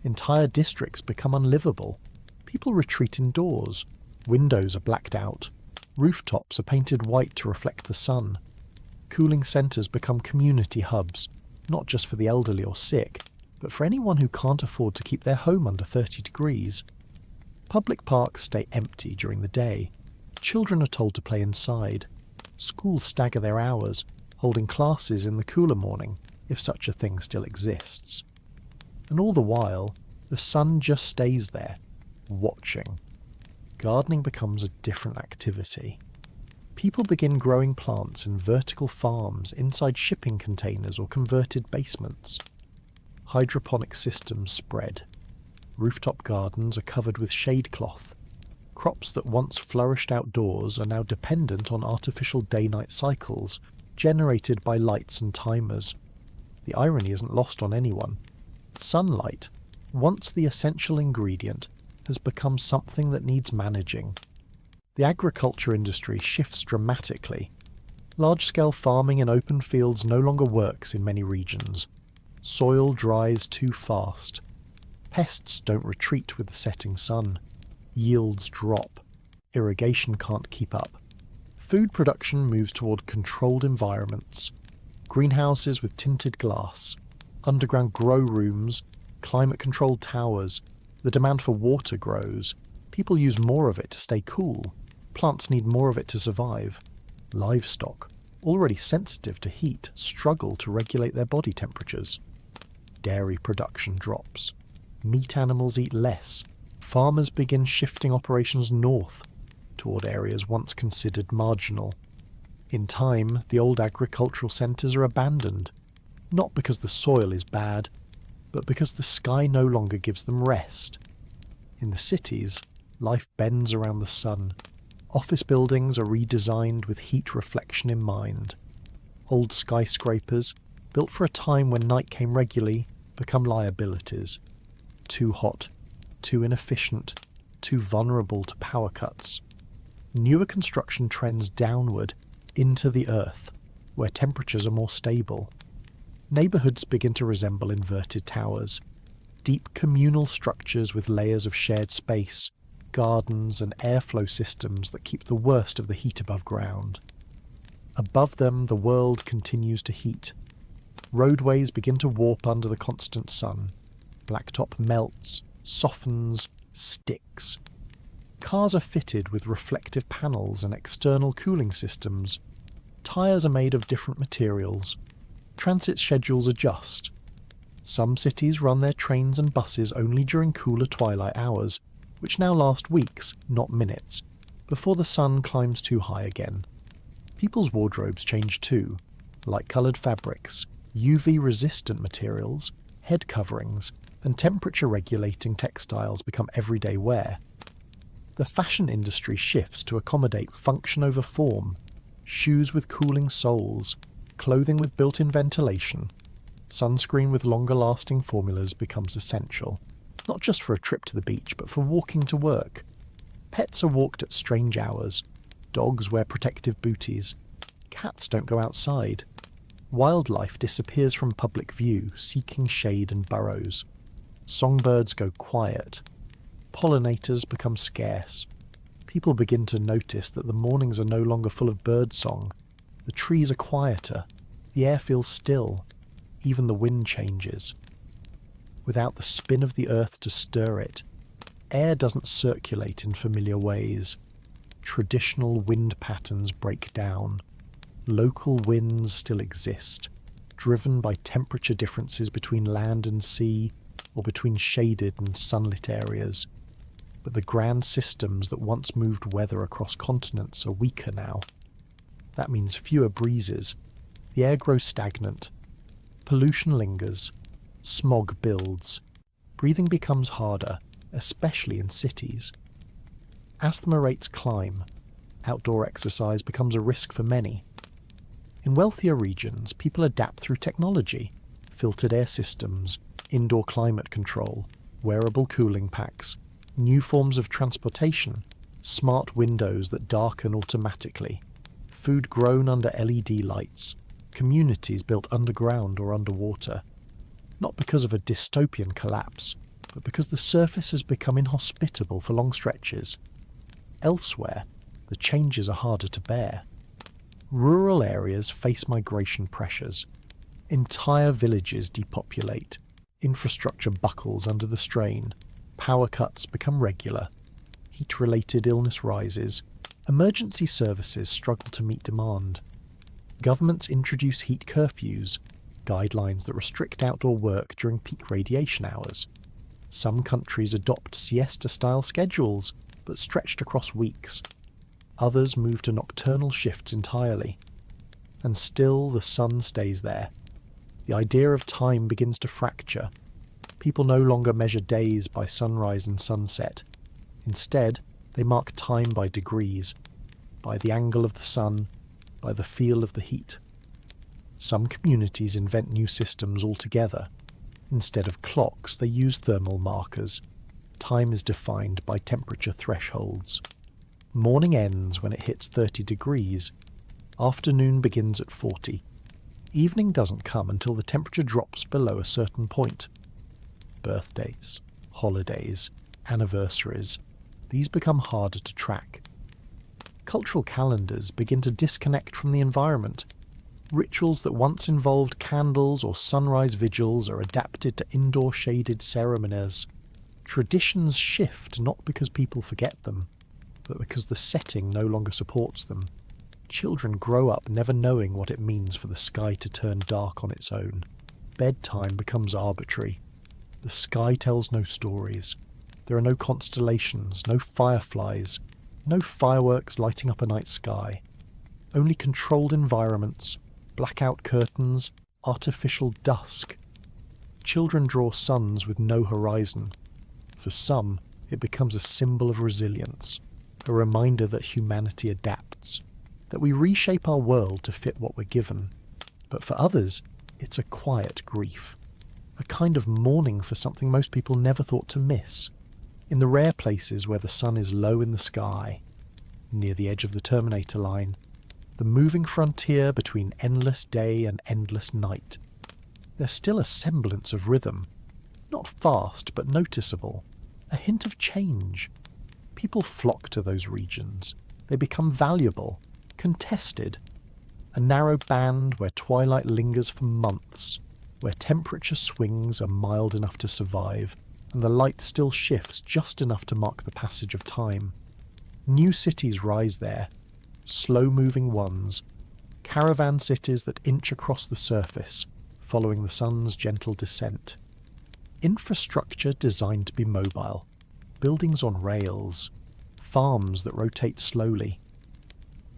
Entire districts become unlivable. People retreat indoors. Windows are blacked out. Rooftops are painted white to reflect the sun. Cooling centres become community hubs, not just for the elderly or sick, but for anyone who can't afford to keep their home under 30 degrees. Public parks stay empty during the day. Children are told to play inside. Schools stagger their hours, holding classes in the cooler morning, if such a thing still exists. And all the while, the sun just stays there, watching. Gardening becomes a different activity. People begin growing plants in vertical farms inside shipping containers or converted basements. Hydroponic systems spread. Rooftop gardens are covered with shade cloth. Crops that once flourished outdoors are now dependent on artificial day-night cycles, generated by lights and timers. The irony isn't lost on anyone. Sunlight, once the essential ingredient, has become something that needs managing. The agriculture industry shifts dramatically. Large-scale farming in open fields no longer works in many regions. Soil dries too fast. Pests don't retreat with the setting sun. Yields drop. Irrigation can't keep up. Food production moves toward controlled environments. Greenhouses with tinted glass. Underground grow rooms. Climate-controlled towers. The demand for water grows. People use more of it to stay cool. Plants need more of it to survive. Livestock, already sensitive to heat, struggle to regulate their body temperatures. Dairy production drops. Meat animals eat less. Farmers begin shifting operations north, toward areas once considered marginal. In time, the old agricultural centres are abandoned, not because the soil is bad, but because the sky no longer gives them rest. In the cities, life bends around the sun. Office buildings are redesigned with heat reflection in mind. Old skyscrapers, built for a time when night came regularly, become liabilities. Too hot, too inefficient, too vulnerable to power cuts. Newer construction trends downward, into the earth, where temperatures are more stable. Neighbourhoods begin to resemble inverted towers. Deep communal structures with layers of shared space, gardens and airflow systems that keep the worst of the heat above ground. Above them, the world continues to heat. Roadways begin to warp under the constant sun. Blacktop melts, softens, sticks. Cars are fitted with reflective panels and external cooling systems. Tyres are made of different materials. Transit schedules adjust. Some cities run their trains and buses only during cooler twilight hours, which now last weeks, not minutes, before the sun climbs too high again. People's wardrobes change too. Light-coloured fabrics, UV-resistant materials, head coverings, and temperature-regulating textiles become everyday wear. The fashion industry shifts to accommodate function over form. Shoes with cooling soles, clothing with built-in ventilation, sunscreen with longer-lasting formulas becomes essential, not just for a trip to the beach, but for walking to work. Pets are walked at strange hours. Dogs wear protective booties. Cats don't go outside. Wildlife disappears from public view, seeking shade and burrows. Songbirds go quiet. Pollinators become scarce. People begin to notice that the mornings are no longer full of birdsong. The trees are quieter. The air feels still. Even the wind changes. Without the spin of the earth to stir it, air doesn't circulate in familiar ways. Traditional wind patterns break down. Local winds still exist, driven by temperature differences between land and sea, or between shaded and sunlit areas. But the grand systems that once moved weather across continents are weaker now. That means fewer breezes. The air grows stagnant. Pollution lingers. Smog builds. Breathing becomes harder, especially in cities. Asthma rates climb. Outdoor exercise becomes a risk for many. In wealthier regions, people adapt through technology, filtered air systems, indoor climate control, wearable cooling packs, new forms of transportation, smart windows that darken automatically. food grown under LED lights, communities built underground or underwater, not because of a dystopian collapse, but because the surface has become inhospitable for long stretches. Elsewhere, the changes are harder to bear. Rural areas face migration pressures. Entire villages depopulate. Infrastructure buckles under the strain. Power cuts become regular. Heat-related illness rises. Emergency services struggle to meet demand. Governments introduce heat curfews, guidelines that restrict outdoor work during peak radiation hours. Some countries adopt siesta-style schedules, but stretched across weeks. Others move to nocturnal shifts entirely. And still the sun stays there. The idea of time begins to fracture. People no longer measure days by sunrise and sunset. Instead, they mark time by degrees, by the angle of the sun, by the feel of the heat. Some communities invent new systems altogether. Instead of clocks, they use thermal markers. Time is defined by temperature thresholds. Morning ends when it hits 30 degrees. Afternoon begins at 40. Evening doesn't come until the temperature drops below a certain point. Birthdays, holidays, anniversaries, these become harder to track. Cultural calendars begin to disconnect from the environment. Rituals that once involved candles or sunrise vigils are adapted to indoor shaded ceremonies. Traditions shift not because people forget them, but because the setting no longer supports them. Children grow up never knowing what it means for the sky to turn dark on its own. Bedtime becomes arbitrary. The sky tells no stories. There are no constellations, no fireflies, no fireworks lighting up a night sky. Only controlled environments, blackout curtains, artificial dusk. Children draw suns with no horizon. For some, it becomes a symbol of resilience, a reminder that humanity adapts, that we reshape our world to fit what we're given. But for others, it's a quiet grief, a kind of mourning for something most people never thought to miss. In the rare places where the sun is low in the sky, near the edge of the Terminator line, the moving frontier between endless day and endless night, there's still a semblance of rhythm, not fast but noticeable, a hint of change. People flock to those regions. They become valuable, contested. A narrow band where twilight lingers for months, where temperature swings are mild enough to survive, and the light still shifts just enough to mark the passage of time. New cities rise there, slow-moving ones, caravan cities that inch across the surface, following the sun's gentle descent. Infrastructure designed to be mobile, buildings on rails, farms that rotate slowly.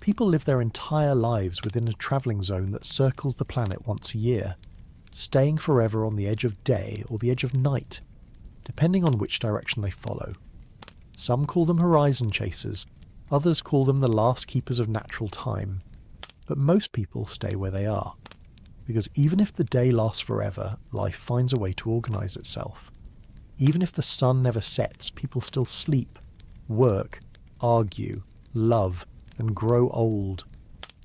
People live their entire lives within a travelling zone that circles the planet once a year, staying forever on the edge of day or the edge of night, depending on which direction they follow. Some call them horizon chasers, others call them the last keepers of natural time, but most people stay where they are, because even if the day lasts forever, life finds a way to organise itself. Even if the sun never sets, people still sleep, work, argue, love, and grow old.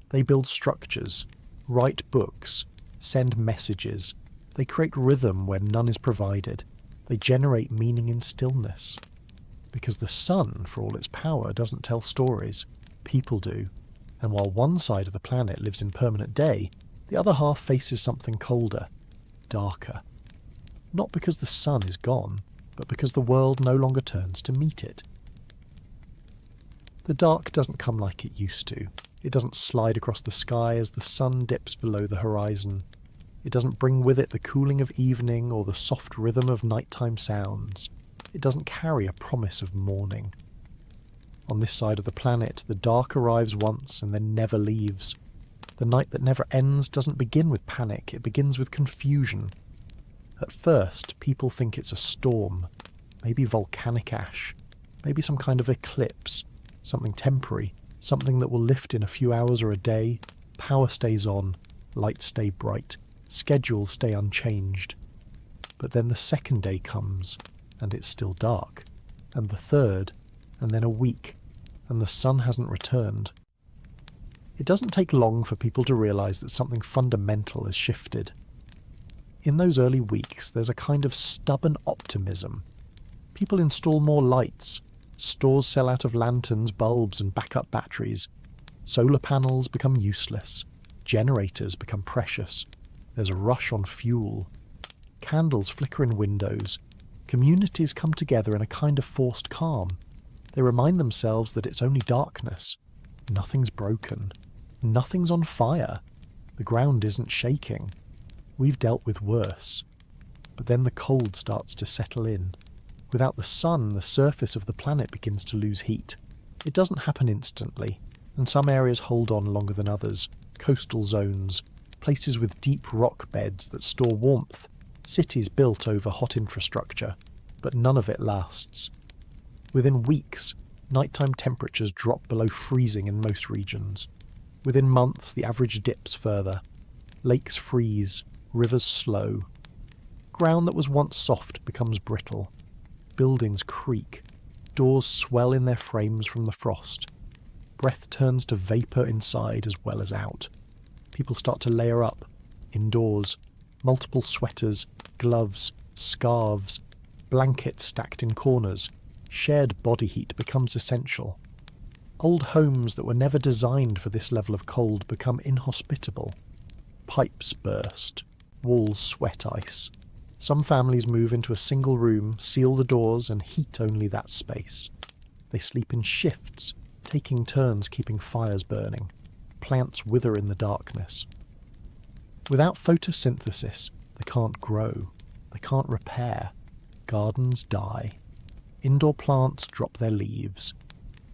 They build structures, write books, send messages. They create rhythm where none is provided. They generate meaning in stillness. Because the sun, for all its power, doesn't tell stories. People do. And while one side of the planet lives in permanent day, the other half faces something colder, darker. Not because the sun is gone, but because the world no longer turns to meet it. The dark doesn't come like it used to. It doesn't slide across the sky as the sun dips below the horizon. It doesn't bring with it the cooling of evening or the soft rhythm of nighttime sounds. It doesn't carry a promise of morning. On this side of the planet, the dark arrives once and then never leaves. The night that never ends doesn't begin with panic, it begins with confusion. At first, people think it's a storm, maybe volcanic ash, maybe some kind of eclipse, something temporary, something that will lift in a few hours or a day. Power stays on, lights stay bright, schedules stay unchanged. But then the second day comes, and it's still dark, and the third, and then a week, and the sun hasn't returned. It doesn't take long for people to realise that something fundamental has shifted. In those early weeks, there's a kind of stubborn optimism. People install more lights, stores sell out of lanterns, bulbs and backup batteries, solar panels become useless, generators become precious, there's a rush on fuel, candles flicker in windows, communities come together in a kind of forced calm. They remind themselves that it's only darkness. Nothing's broken. Nothing's on fire. The ground isn't shaking. We've dealt with worse. But then the cold starts to settle in. Without the sun, the surface of the planet begins to lose heat. It doesn't happen instantly, and some areas hold on longer than others. Coastal zones, places with deep rock beds that store warmth, cities built over hot infrastructure, but none of it lasts. Within weeks, nighttime temperatures drop below freezing in most regions. Within months, the average dips further. Lakes freeze, rivers slow. Ground that was once soft becomes brittle. Buildings creak. Doors swell in their frames from the frost. Breath turns to vapour inside as well as out. People start to layer up, indoors. Multiple sweaters, gloves, scarves, blankets stacked in corners. Shared body heat becomes essential. Old homes that were never designed for this level of cold become inhospitable. Pipes burst. Walls sweat ice. Some families move into a single room, seal the doors and heat only that space. They sleep in shifts, taking turns keeping fires burning. Plants wither in the darkness. Without photosynthesis, they can't grow. They can't repair. Gardens die. Indoor plants drop their leaves.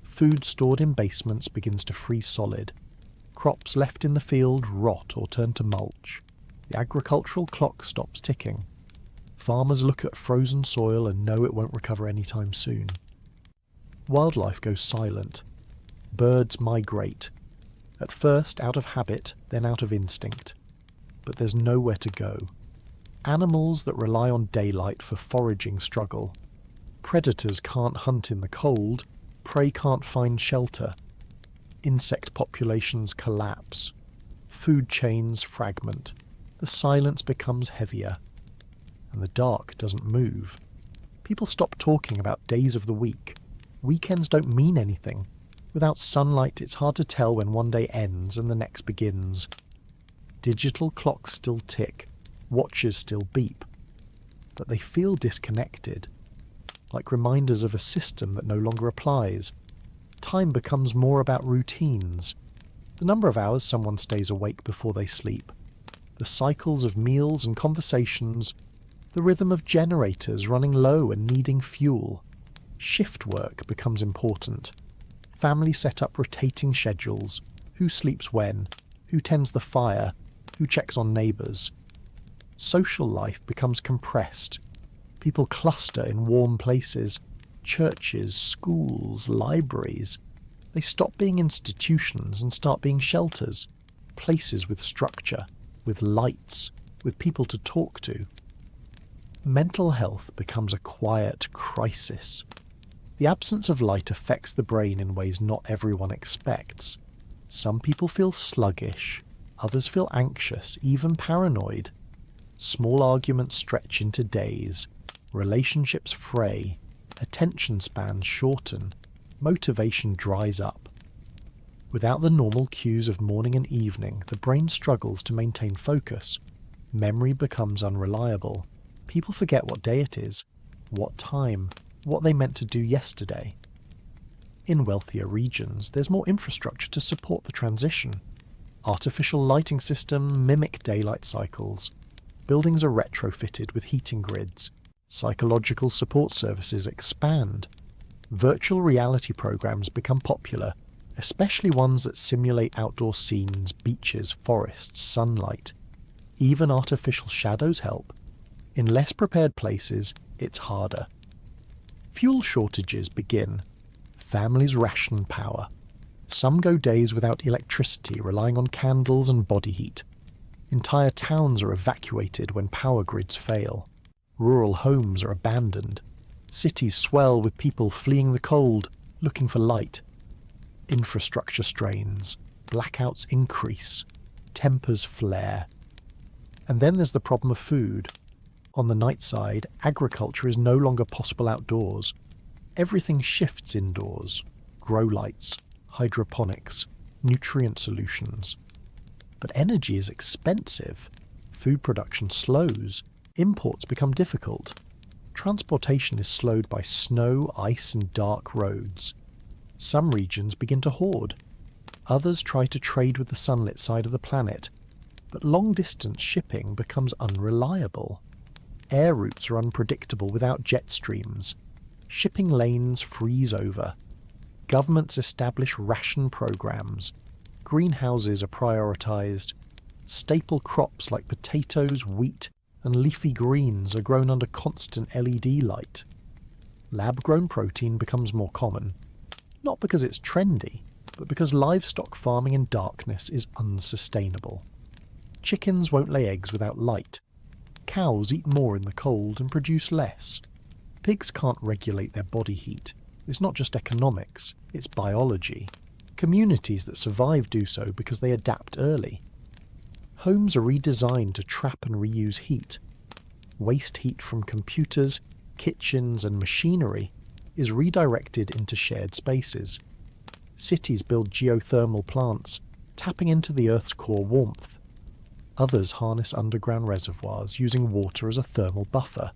Food stored in basements begins to freeze solid. Crops left in the field rot or turn to mulch. The agricultural clock stops ticking. Farmers look at frozen soil and know it won't recover anytime soon. Wildlife goes silent. Birds migrate. At first out of habit, then out of instinct. But there's nowhere to go. Animals that rely on daylight for foraging struggle. Predators can't hunt in the cold. Prey can't find shelter. Insect populations collapse. Food chains fragment. The silence becomes heavier. And the dark doesn't move. People stop talking about days of the week. Weekends don't mean anything. Without sunlight, it's hard to tell when one day ends and the next begins. Digital clocks still tick. Watches still beep. But they feel disconnected. Like reminders of a system that no longer applies. Time becomes more about routines. The number of hours someone stays awake before they sleep. The cycles of meals and conversations. The rhythm of generators running low and needing fuel. Shift work becomes important. Families set up rotating schedules. Who sleeps when? Who tends the fire? Who checks on neighbours? Social life becomes compressed. People cluster in warm places. Churches, schools, libraries. They stop being institutions and start being shelters. Places with structure, with lights, with people to talk to. Mental health becomes a quiet crisis. The absence of light affects the brain in ways not everyone expects. Some people feel sluggish, others feel anxious, even paranoid. Small arguments stretch into days, relationships fray, attention spans shorten, motivation dries up. Without the normal cues of morning and evening, the brain struggles to maintain focus. Memory becomes unreliable. People forget what day it is, what time, what they meant to do yesterday. In wealthier regions, there's more infrastructure to support the transition. Artificial lighting systems mimic daylight cycles. Buildings are retrofitted with heating grids. Psychological support services expand. Virtual reality programs become popular, especially ones that simulate outdoor scenes, beaches, forests, sunlight. Even artificial shadows help. In less prepared places, it's harder. Fuel shortages begin. Families ration power. Some go days without electricity, relying on candles and body heat. Entire towns are evacuated when power grids fail. Rural homes are abandoned. Cities swell with people fleeing the cold, looking for light. Infrastructure strains. blackouts increase, tempers flare. And then there's the problem of food. On the night side, agriculture is no longer possible outdoors. Everything shifts indoors. Grow lights, hydroponics, nutrient solutions. But energy is expensive. Food production slows. Imports become difficult. Transportation is slowed by snow, ice and dark roads. Some regions begin to hoard. Others try to trade with the sunlit side of the planet. But long-distance shipping becomes unreliable. Air routes are unpredictable without jet streams. Shipping lanes freeze over. Governments establish ration programs. Greenhouses are prioritised. Staple crops like potatoes, wheat, and leafy greens are grown under constant LED light. Lab-grown protein becomes more common, not because it's trendy, but because livestock farming in darkness is unsustainable. Chickens won't lay eggs without light. Cows eat more in the cold and produce less. Pigs can't regulate their body heat. It's not just economics, it's biology. Communities that survive do so because they adapt early. Homes are redesigned to trap and reuse heat. Waste heat from computers, kitchens and machinery is redirected into shared spaces. Cities build geothermal plants, tapping into the Earth's core warmth. Others harness underground reservoirs using water as a thermal buffer.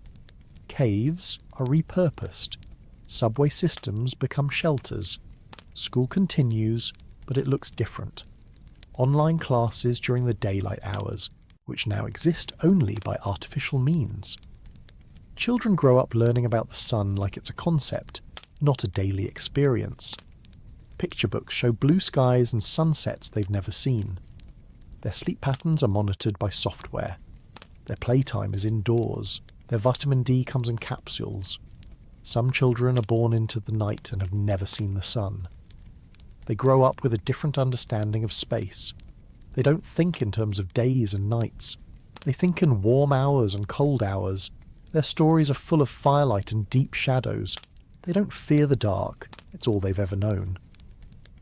Caves are repurposed. Subway systems become shelters. School continues, but it looks different. Online classes during the daylight hours, which now exist only by artificial means. Children grow up learning about the sun like it's a concept, not a daily experience. Picture books show blue skies and sunsets they've never seen. Their sleep patterns are monitored by software. Their playtime is indoors. Their vitamin D comes in capsules. Some children are born into the night and have never seen the sun. They grow up with a different understanding of space. They don't think in terms of days and nights. They think in warm hours and cold hours. Their stories are full of firelight and deep shadows. They don't fear the dark. It's all they've ever known.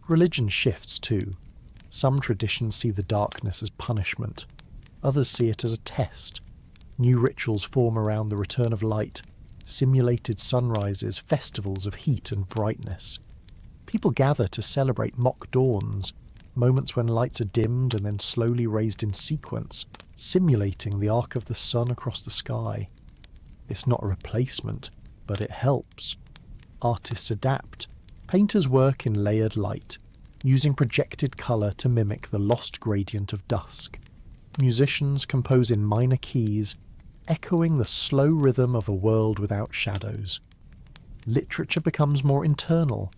Religion shifts too. Some traditions see the darkness as punishment. Others see it as a test. New rituals form around the return of light. Simulated sunrises, festivals of heat and brightness. People gather to celebrate mock dawns, moments when lights are dimmed and then slowly raised in sequence, simulating the arc of the sun across the sky. It's not a replacement, but it helps. Artists adapt. Painters work in layered light, using projected colour to mimic the lost gradient of dusk. Musicians compose in minor keys, echoing the slow rhythm of a world without shadows. Literature becomes more internal,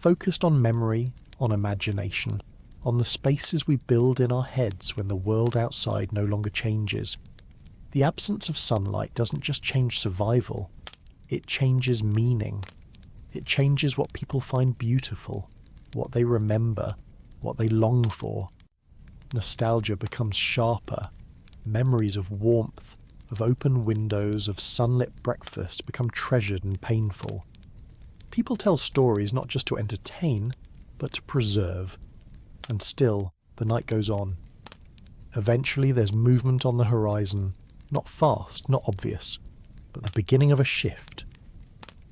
focused on memory, on imagination, on the spaces we build in our heads when the world outside no longer changes. The absence of sunlight doesn't just change survival, it changes meaning. It changes what people find beautiful, what they remember, what they long for. Nostalgia becomes sharper. Memories of warmth, of open windows, of sunlit breakfast become treasured and painful. People tell stories not just to entertain, but to preserve. And still, the night goes on. Eventually there's movement on the horizon, not fast, not obvious, but the beginning of a shift.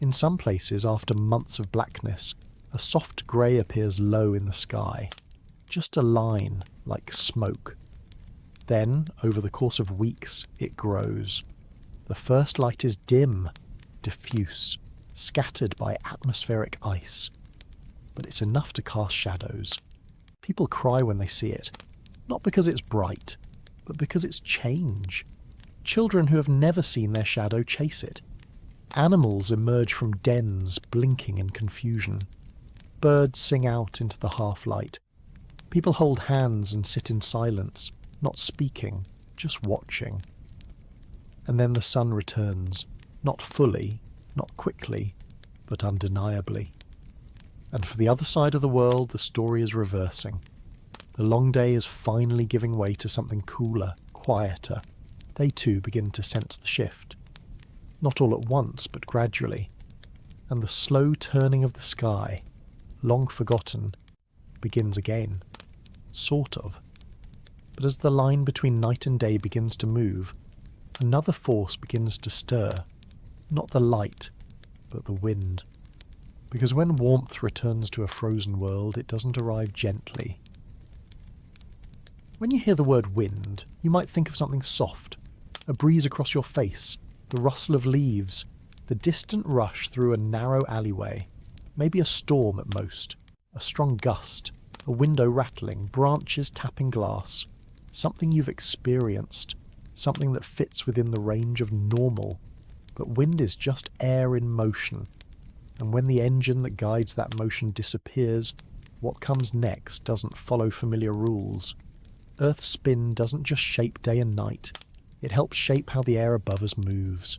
In some places, after months of blackness, a soft grey appears low in the sky. Just a line, like smoke. Then, over the course of weeks, it grows. The first light is dim, diffuse, scattered by atmospheric ice. But it's enough to cast shadows. People cry when they see it, not because it's bright, but because it's change. Children who have never seen their shadow chase it. Animals emerge from dens, blinking in confusion. Birds sing out into the half-light. People hold hands and sit in silence, not speaking, just watching. And then the sun returns, not fully, not quickly, but undeniably. And for the other side of the world, the story is reversing. The long day is finally giving way to something cooler, quieter. They too begin to sense the shift. Not all at once, but gradually. And the slow turning of the sky, long forgotten, begins again. Sort of. But as the line between night and day begins to move, another force begins to stir. Not the light, but the wind. Because when warmth returns to a frozen world, it doesn't arrive gently. When you hear the word wind, you might think of something soft, a breeze across your face, the rustle of leaves, the distant rush through a narrow alleyway, maybe a storm at most, a strong gust, a window rattling, branches tapping glass, something you've experienced, something that fits within the range of normal. But wind is just air in motion, and when the engine that guides that motion disappears, what comes next doesn't follow familiar rules. Earth's spin doesn't just shape day and night, it helps shape how the air above us moves.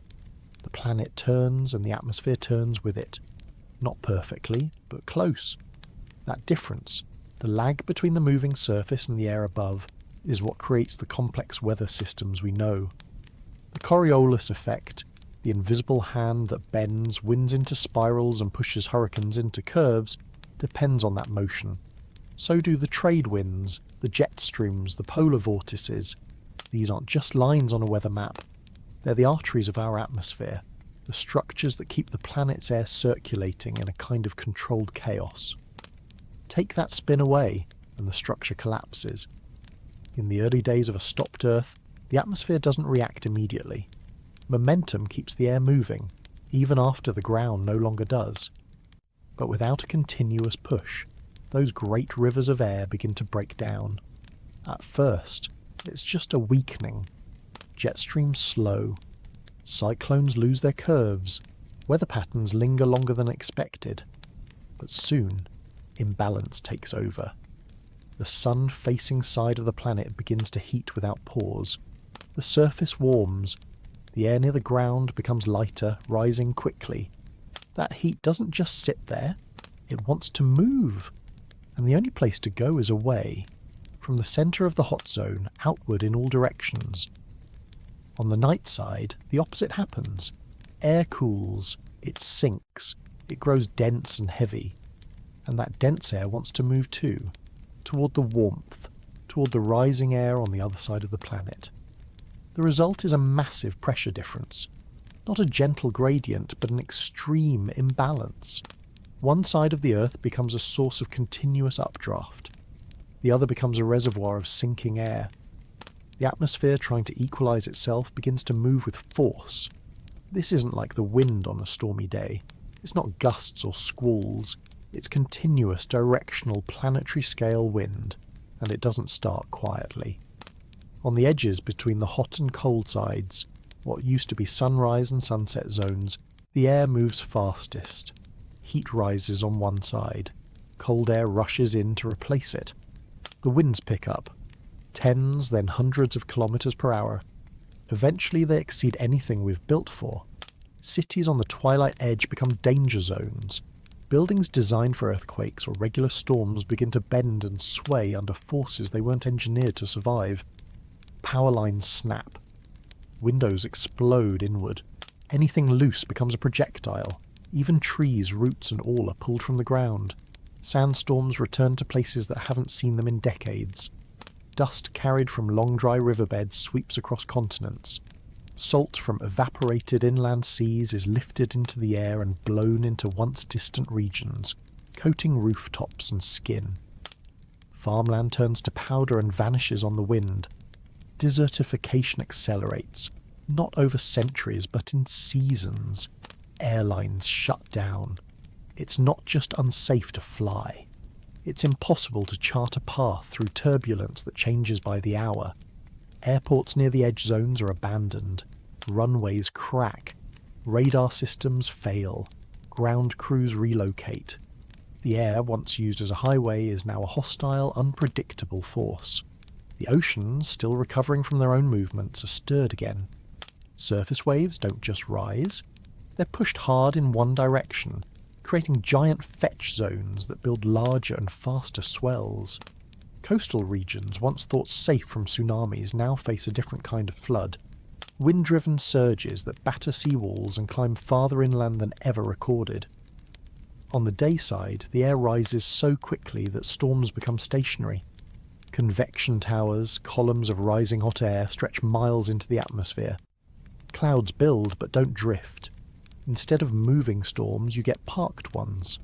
The planet turns and the atmosphere turns with it. Not perfectly, but close. That difference, the lag between the moving surface and the air above, is what creates the complex weather systems we know. The Coriolis effect, the invisible hand that bends winds into spirals and pushes hurricanes into curves, depends on that motion. So do the trade winds, the jet streams, the polar vortices. These aren't just lines on a weather map. They're the arteries of our atmosphere, the structures that keep the planet's air circulating in a kind of controlled chaos. Take that spin away, and the structure collapses. In the early days of a stopped Earth, the atmosphere doesn't react immediately. Momentum keeps the air moving, even after the ground no longer does. But without a continuous push, those great rivers of air begin to break down. At first, it's just a weakening. Jet streams slow. Cyclones lose their curves. Weather patterns linger longer than expected. But soon, imbalance takes over. The sun-facing side of the planet begins to heat without pause. The surface warms. The air near the ground becomes lighter, rising quickly. That heat doesn't just sit there. It wants to move. And the only place to go is away, from the centre of the hot zone, outward in all directions. On the night side, the opposite happens. Air cools, it sinks, it grows dense and heavy. And that dense air wants to move too, toward the warmth, toward the rising air on the other side of the planet. The result is a massive pressure difference. Not a gentle gradient, but an extreme imbalance. One side of the Earth becomes a source of continuous updraft. The other becomes a reservoir of sinking air. The atmosphere, trying to equalize itself, begins to move with force. This isn't like the wind on a stormy day. It's not gusts or squalls. It's continuous, directional, planetary-scale wind, and it doesn't start quietly. On the edges between the hot and cold sides, what used to be sunrise and sunset zones, the air moves fastest. Heat rises on one side. Cold air rushes in to replace it. The winds pick up. Tens, then hundreds of kilometers per hour. Eventually they exceed anything we've built for. Cities on the twilight edge become danger zones. Buildings designed for earthquakes or regular storms begin to bend and sway under forces they weren't engineered to survive. Power lines snap. Windows explode inward. Anything loose becomes a projectile. Even trees, roots and all are pulled from the ground. Sandstorms return to places that haven't seen them in decades. Dust carried from long dry riverbeds sweeps across continents. Salt from evaporated inland seas is lifted into the air and blown into once distant regions, coating rooftops and skin. Farmland turns to powder and vanishes on the wind. Desertification accelerates, not over centuries but in seasons. Airlines shut down. It's not just unsafe to fly. It's impossible to chart a path through turbulence that changes by the hour. Airports near the edge zones are abandoned. Runways crack. Radar systems fail. Ground crews relocate. The air, once used as a highway, is now a hostile, unpredictable force. The oceans, still recovering from their own movements, are stirred again. Surface waves don't just rise. They're pushed hard in one direction, creating giant fetch zones that build larger and faster swells. Coastal regions, once thought safe from tsunamis, now face a different kind of flood. Wind-driven surges that batter seawalls and climb farther inland than ever recorded. On the day side, the air rises so quickly that storms become stationary. Convection towers, columns of rising hot air, stretch miles into the atmosphere. Clouds build but don't drift. Instead of moving storms, you get parked ones.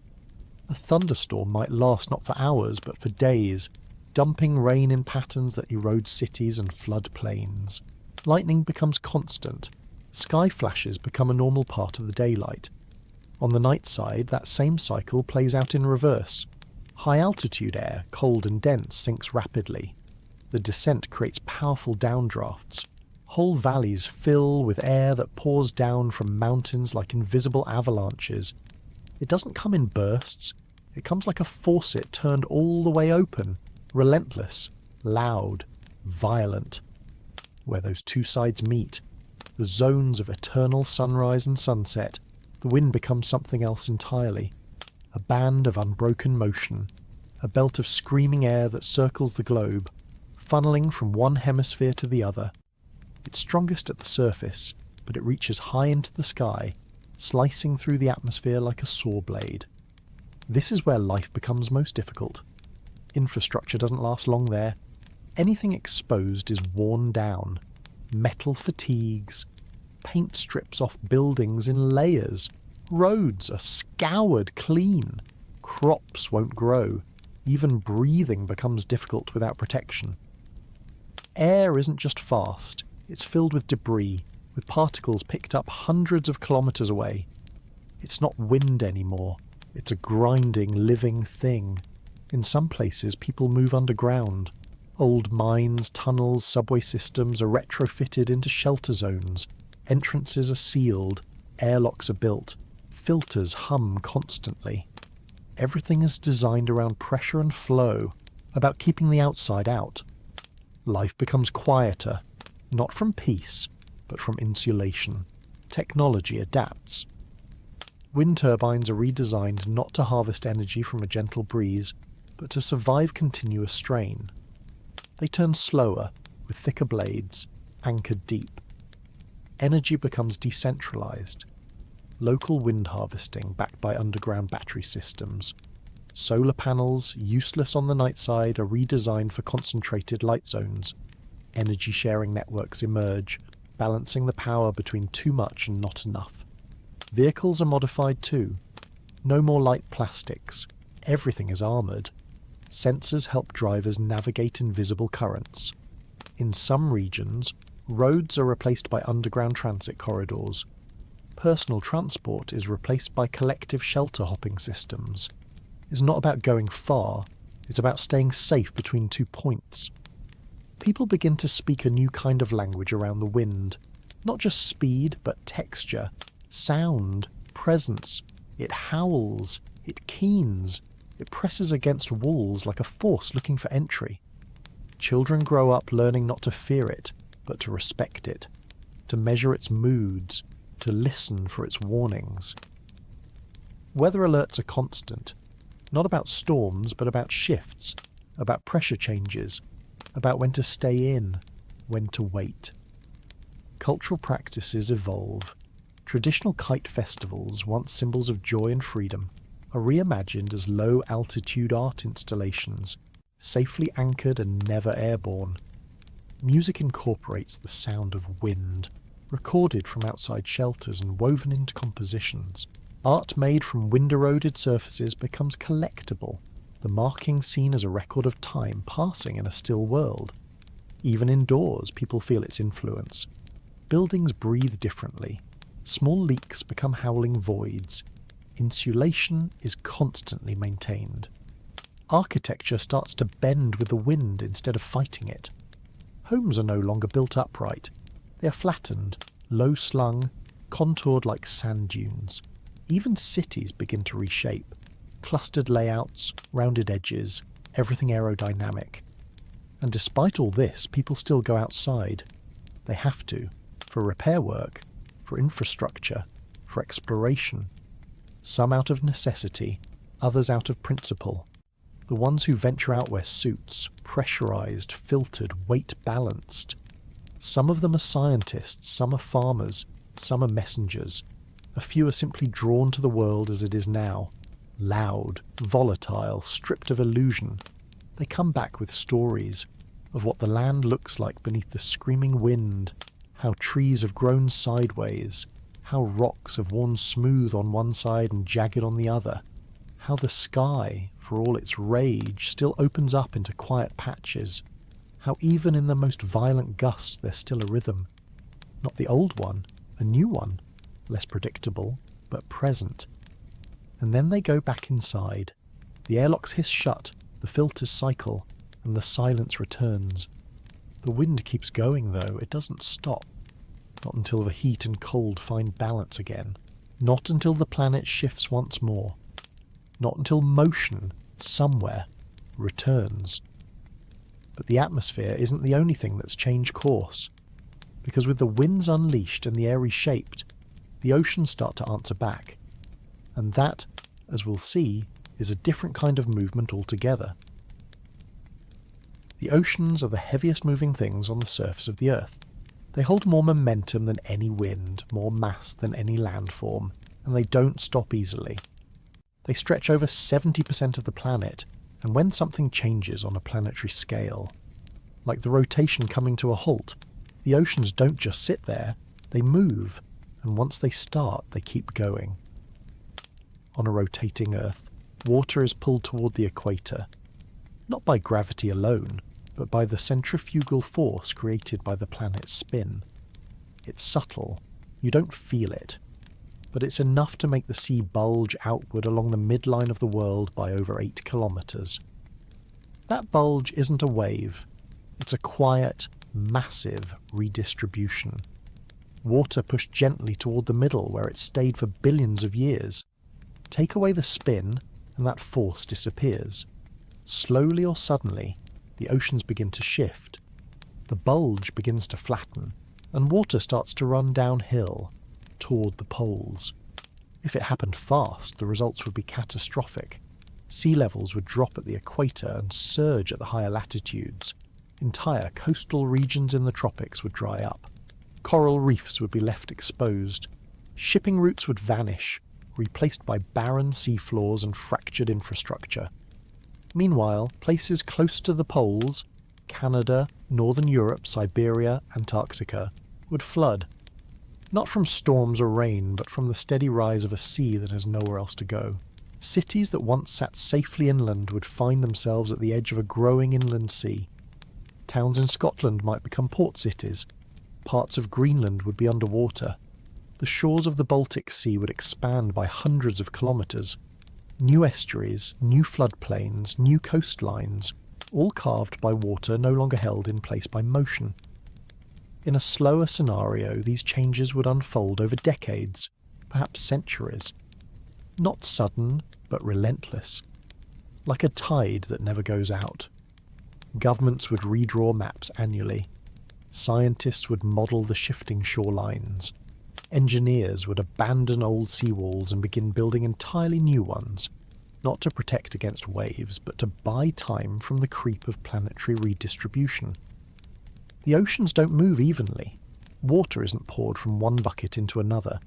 A thunderstorm might last not for hours but for days, dumping rain in patterns that erode cities and flood plains. Lightning becomes constant. Sky flashes become a normal part of the daylight. On the night side, that same cycle plays out in reverse. High-altitude air, cold and dense, sinks rapidly. The descent creates powerful downdrafts. Whole valleys fill with air that pours down from mountains like invisible avalanches. It doesn't come in bursts. It comes like a faucet turned all the way open, relentless, loud, violent. Where those two sides meet, the zones of eternal sunrise and sunset, the wind becomes something else entirely. A band of unbroken motion, a belt of screaming air that circles the globe, funneling from one hemisphere to the other. It's strongest at the surface, but it reaches high into the sky, slicing through the atmosphere like a saw blade. This is where life becomes most difficult. Infrastructure doesn't last long there. Anything exposed is worn down. Metal fatigues. Paint strips off buildings in layers. Roads are scoured clean. Crops won't grow. Even breathing becomes difficult without protection. Air isn't just fast. It's filled with debris, with particles picked up hundreds of kilometres away. It's not wind anymore. It's a grinding, living thing. In some places, people move underground. Old mines, tunnels, subway systems are retrofitted into shelter zones. Entrances are sealed. Airlocks are built. Filters hum constantly. Everything is designed around pressure and flow, about keeping the outside out. Life becomes quieter, not from peace, but from insulation. Technology adapts. Wind turbines are redesigned not to harvest energy from a gentle breeze, but to survive continuous strain. They turn slower, with thicker blades, anchored deep. Energy becomes decentralized. Local wind harvesting backed by underground battery systems. Solar panels, useless on the night side, are redesigned for concentrated light zones. Energy-sharing networks emerge, balancing the power between too much and not enough. Vehicles are modified too. No more light plastics. Everything is armoured. Sensors help drivers navigate invisible currents. In some regions, roads are replaced by underground transit corridors. Personal transport is replaced by collective shelter-hopping systems. It's not about going far, it's about staying safe between 2 points. People begin to speak a new kind of language around the wind. Not just speed, but texture, sound, presence. It howls, it keens, it presses against walls like a force looking for entry. Children grow up learning not to fear it, but to respect it, to measure its moods, to listen for its warnings. Weather alerts are constant, not about storms, but about shifts, about pressure changes, about when to stay in, when to wait. Cultural practices evolve. Traditional kite festivals, once symbols of joy and freedom, are reimagined as low-altitude art installations, safely anchored and never airborne. Music incorporates the sound of wind, recorded from outside shelters and woven into compositions. Art made from wind-eroded surfaces becomes collectible, the marking seen as a record of time passing in a still world. Even indoors, people feel its influence. Buildings breathe differently. Small leaks become howling voids. Insulation is constantly maintained. Architecture starts to bend with the wind instead of fighting it. Homes are no longer built upright. They are flattened, low-slung, contoured like sand dunes. Even cities begin to reshape. Clustered layouts, rounded edges, everything aerodynamic. And despite all this, people still go outside. They have to, for repair work, for infrastructure, for exploration. Some out of necessity, others out of principle. The ones who venture out wear suits, pressurized, filtered, weight-balanced. Some of them are scientists, some are farmers, some are messengers. A few are simply drawn to the world as it is now. Loud, volatile, stripped of illusion. They come back with stories of what the land looks like beneath the screaming wind, how trees have grown sideways, how rocks have worn smooth on one side and jagged on the other, how the sky, for all its rage, still opens up into quiet patches, how even in the most violent gusts there's still a rhythm. Not the old one, a new one, less predictable, but present. And then they go back inside. The airlocks hiss shut, the filters cycle, and the silence returns. The wind keeps going, though. It doesn't stop. Not until the heat and cold find balance again. Not until the planet shifts once more. Not until motion, somewhere, returns. But the atmosphere isn't the only thing that's changed course. Because with the winds unleashed and the air reshaped, the oceans start to answer back. And that, as we'll see, is a different kind of movement altogether. The oceans are the heaviest moving things on the surface of the Earth. They hold more momentum than any wind, more mass than any landform, and they don't stop easily. They stretch over 70% of the planet, and when something changes on a planetary scale, like the rotation coming to a halt, the oceans don't just sit there, they move, and once they start, they keep going. On a rotating Earth, water is pulled toward the equator, not by gravity alone, but by the centrifugal force created by the planet's spin. It's subtle, you don't feel it, but it's enough to make the sea bulge outward along the midline of the world by over 8 kilometres. That bulge isn't a wave, it's a quiet, massive redistribution. Water pushed gently toward the middle where it stayed for billions of years. Take away the spin, and that force disappears. Slowly or suddenly, the oceans begin to shift. The bulge begins to flatten, and water starts to run downhill, toward the poles. If it happened fast, the results would be catastrophic. Sea levels would drop at the equator and surge at the higher latitudes. Entire coastal regions in the tropics would dry up. Coral reefs would be left exposed. Shipping routes would vanish, replaced by barren seafloors and fractured infrastructure. Meanwhile, places close to the poles, Canada, Northern Europe, Siberia, Antarctica, would flood. Not from storms or rain, but from the steady rise of a sea that has nowhere else to go. Cities that once sat safely inland would find themselves at the edge of a growing inland sea. Towns in Scotland might become port cities. Parts of Greenland would be underwater. The shores of the Baltic Sea would expand by hundreds of kilometres. New estuaries, new floodplains, new coastlines, all carved by water no longer held in place by motion. In a slower scenario, these changes would unfold over decades, perhaps centuries. Not sudden, but relentless. Like a tide that never goes out. Governments would redraw maps annually. Scientists would model the shifting shorelines. Engineers would abandon old seawalls and begin building entirely new ones, not to protect against waves, but to buy time from the creep of planetary redistribution. The oceans don't move evenly. Water isn't poured from one bucket into another.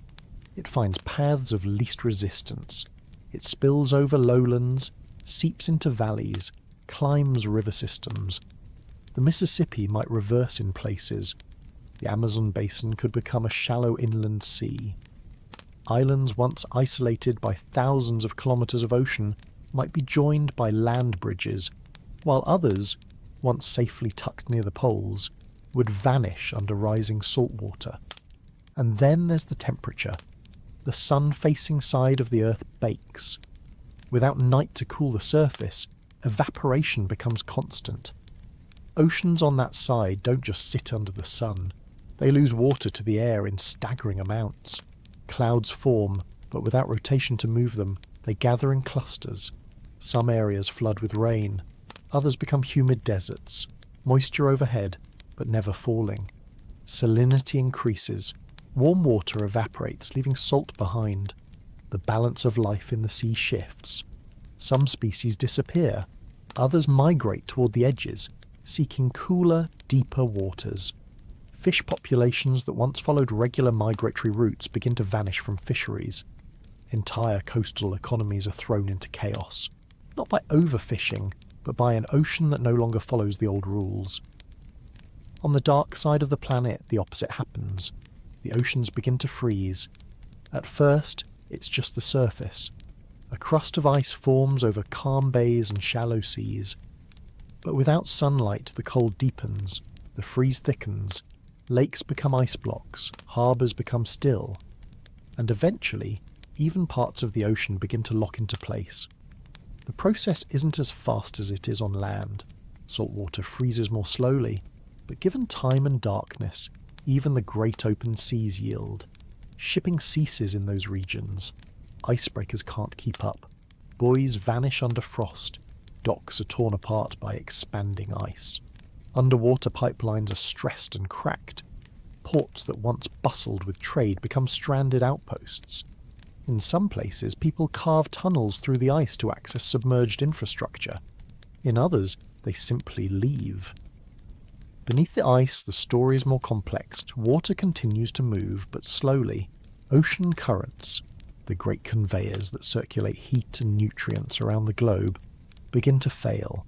It finds paths of least resistance. It spills over lowlands, seeps into valleys, climbs river systems. The Mississippi might reverse in places. The Amazon basin could become a shallow inland sea. Islands once isolated by thousands of kilometres of ocean might be joined by land bridges, while others, once safely tucked near the poles, would vanish under rising salt water. And then there's the temperature. The sun-facing side of the Earth bakes. Without night to cool the surface, evaporation becomes constant. Oceans on that side don't just sit under the sun. They lose water to the air in staggering amounts. Clouds form, but without rotation to move them, they gather in clusters. Some areas flood with rain. Others become humid deserts. Moisture overhead, but never falling. Salinity increases. Warm water evaporates, leaving salt behind. The balance of life in the sea shifts. Some species disappear. Others migrate toward the edges, seeking cooler, deeper waters. Fish populations that once followed regular migratory routes begin to vanish from fisheries. Entire coastal economies are thrown into chaos. Not by overfishing, but by an ocean that no longer follows the old rules. On the dark side of the planet, the opposite happens. The oceans begin to freeze. At first, it's just the surface. A crust of ice forms over calm bays and shallow seas. But without sunlight, the cold deepens, the freeze thickens, lakes become ice blocks, harbours become still, and eventually, even parts of the ocean begin to lock into place. The process isn't as fast as it is on land. Salt water freezes more slowly, but given time and darkness, even the great open seas yield. Shipping ceases in those regions. Icebreakers can't keep up. Buoys vanish under frost. Docks are torn apart by expanding ice. Underwater pipelines are stressed and cracked. Ports that once bustled with trade become stranded outposts. In some places, people carve tunnels through the ice to access submerged infrastructure. In others, they simply leave. Beneath the ice, the story is more complex. Water continues to move, but slowly. Ocean currents, the great conveyors that circulate heat and nutrients around the globe, begin to fail.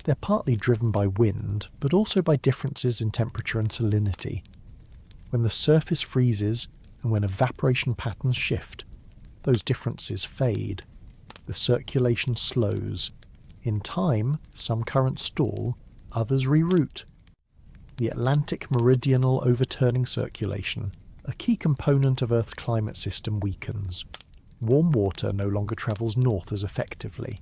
They're partly driven by wind, but also by differences in temperature and salinity. When the surface freezes and when evaporation patterns shift, those differences fade. The circulation slows. In time, some currents stall, others reroute. The Atlantic meridional overturning circulation, a key component of Earth's climate system, weakens. Warm water no longer travels north as effectively.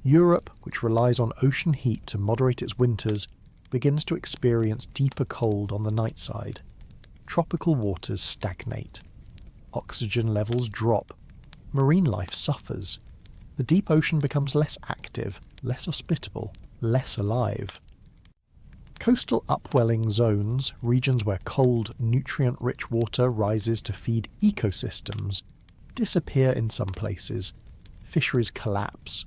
Europe, which relies on ocean heat to moderate its winters, begins to experience deeper cold on the night side. Tropical waters stagnate. Oxygen levels drop. Marine life suffers. The deep ocean becomes less active, less hospitable, less alive. Coastal upwelling zones, regions where cold, nutrient-rich water rises to feed ecosystems, disappear in some places. Fisheries collapse.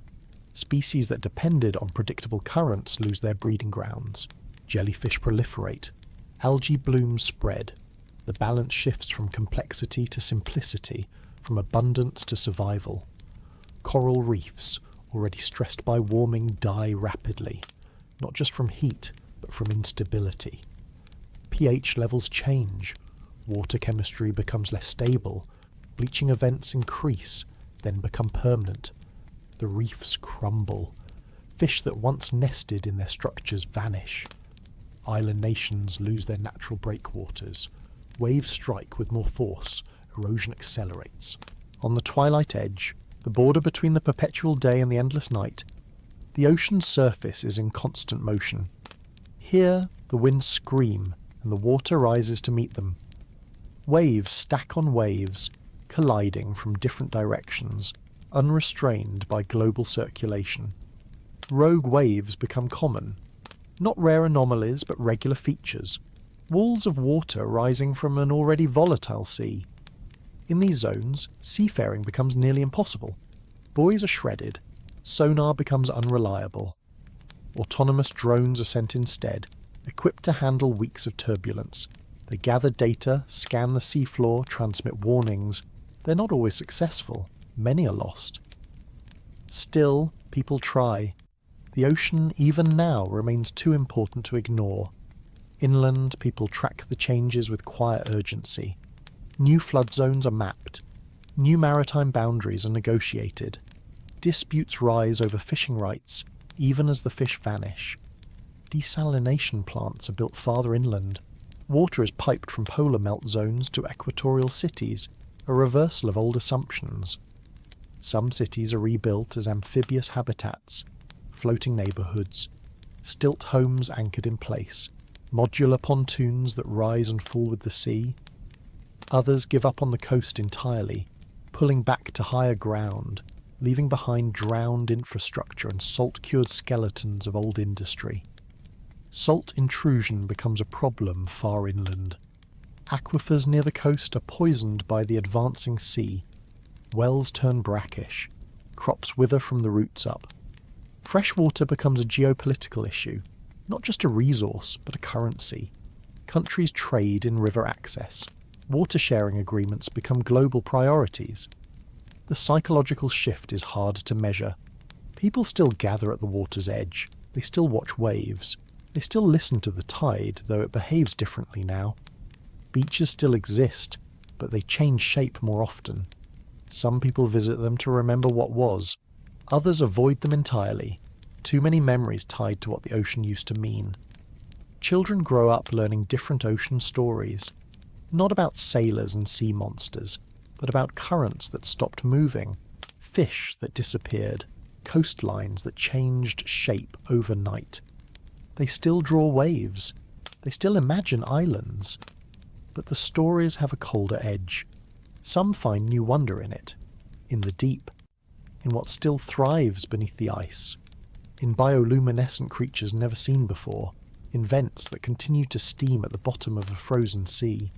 Species that depended on predictable currents lose their breeding grounds. Jellyfish proliferate. Algae blooms spread. The balance shifts from complexity to simplicity, from abundance to survival. Coral reefs, already stressed by warming, die rapidly, not just from heat, but from instability. pH levels change. Water chemistry becomes less stable. Bleaching events increase, then become permanent. The reefs crumble. Fish that once nested in their structures vanish. Island nations lose their natural breakwaters. Waves strike with more force. Erosion accelerates. On the twilight edge, the border between the perpetual day and the endless night, the ocean's surface is in constant motion. Here, the winds scream, and the water rises to meet them. Waves stack on waves, colliding from different directions, unrestrained by global circulation. Rogue waves become common. Not rare anomalies, but regular features. Walls of water rising from an already volatile sea. In these zones, seafaring becomes nearly impossible. Buoys are shredded. Sonar becomes unreliable. Autonomous drones are sent instead, equipped to handle weeks of turbulence. They gather data, scan the seafloor, transmit warnings. They're not always successful. Many are lost. Still, people try. The ocean, even now, remains too important to ignore. Inland, people track the changes with quiet urgency. New flood zones are mapped. New maritime boundaries are negotiated. Disputes rise over fishing rights, even as the fish vanish. Desalination plants are built farther inland. Water is piped from polar melt zones to equatorial cities, a reversal of old assumptions. Some cities are rebuilt as amphibious habitats, floating neighbourhoods, stilt homes anchored in place, modular pontoons that rise and fall with the sea. Others give up on the coast entirely, pulling back to higher ground, leaving behind drowned infrastructure and salt-cured skeletons of old industry. Salt intrusion becomes a problem far inland. Aquifers near the coast are poisoned by the advancing sea. Wells turn brackish. Crops wither from the roots up. Fresh water becomes a geopolitical issue, not just a resource, but a currency. Countries trade in river access. Water-sharing agreements become global priorities. The psychological shift is hard to measure. People still gather at the water's edge, they still watch waves, they still listen to the tide, though it behaves differently now. Beaches still exist, but they change shape more often. Some people visit them to remember what was, others avoid them entirely. Too many memories tied to what the ocean used to mean. Children grow up learning different ocean stories, not about sailors and sea monsters, but about currents that stopped moving, fish that disappeared, coastlines that changed shape overnight. They still draw waves, they still imagine islands, but the stories have a colder edge. Some find new wonder in it, in the deep, in what still thrives beneath the ice, in bioluminescent creatures never seen before, in vents that continue to steam at the bottom of a frozen sea,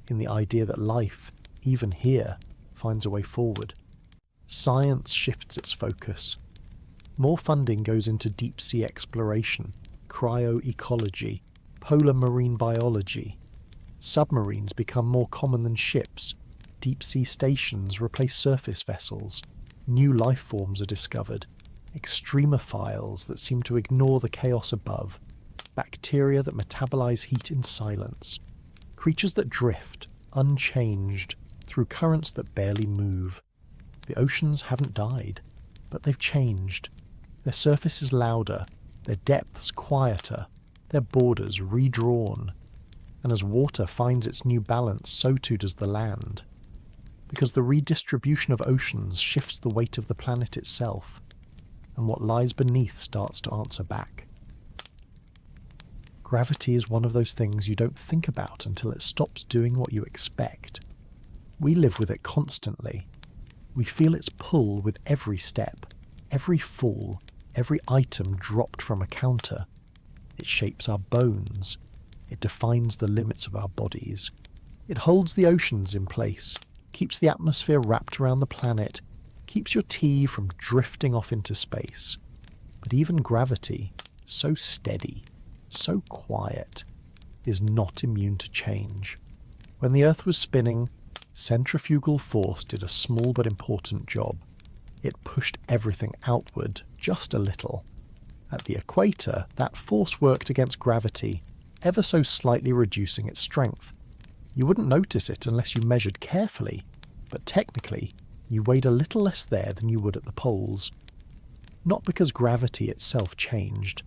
in the idea that life, even here, finds a way forward. Science shifts its focus. More funding goes into deep-sea exploration, cryoecology, polar marine biology. Submarines become more common than ships. Deep-sea stations replace surface vessels. New life forms are discovered. Extremophiles that seem to ignore the chaos above. Bacteria that metabolize heat in silence. Creatures that drift, unchanged, through currents that barely move. The oceans haven't died, but they've changed. Their surface is louder, their depths quieter, their borders redrawn. And as water finds its new balance, so too does the land. Because the redistribution of oceans shifts the weight of the planet itself, and what lies beneath starts to answer back. Gravity is one of those things you don't think about until it stops doing what you expect. We live with it constantly. We feel its pull with every step, every fall, every item dropped from a counter. It shapes our bones. It defines the limits of our bodies. It holds the oceans in place, keeps the atmosphere wrapped around the planet, keeps your tea from drifting off into space. But even gravity, so steady, so quiet, is not immune to change. When the Earth was spinning, centrifugal force did a small but important job. It pushed everything outward just a little. At the equator, that force worked against gravity, ever so slightly reducing its strength. You wouldn't notice it unless you measured carefully, but technically, you weighed a little less there than you would at the poles. Not because gravity itself changed,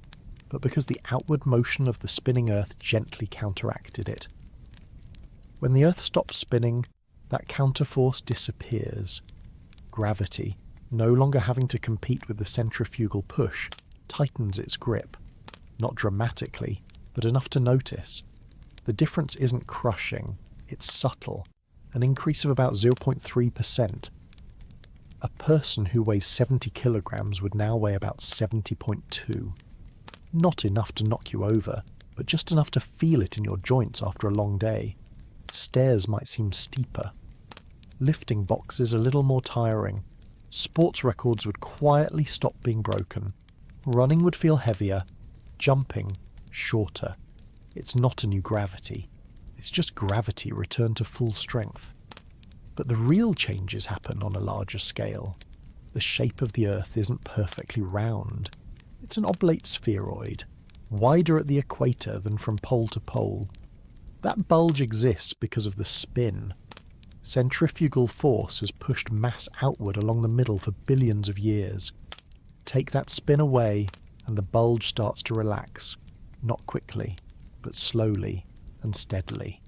but because the outward motion of the spinning Earth gently counteracted it. When the Earth stops spinning, that counterforce disappears. Gravity, no longer having to compete with the centrifugal push, tightens its grip. Not dramatically, but enough to notice. The difference isn't crushing, it's subtle, an increase of about 0.3%. A person who weighs 70 kilograms would now weigh about 70.2. Not enough to knock you over, but just enough to feel it in your joints after a long day. Stairs might seem steeper. Lifting boxes a little more tiring. Sports records would quietly stop being broken. Running would feel heavier. Jumping, shorter. It's not a new gravity. It's just gravity returned to full strength. But the real changes happen on a larger scale. The shape of the Earth isn't perfectly round. It's an oblate spheroid, wider at the equator than from pole to pole. That bulge exists because of the spin. Centrifugal force has pushed mass outward along the middle for billions of years. Take that spin away, and the bulge starts to relax, not quickly, but slowly and steadily.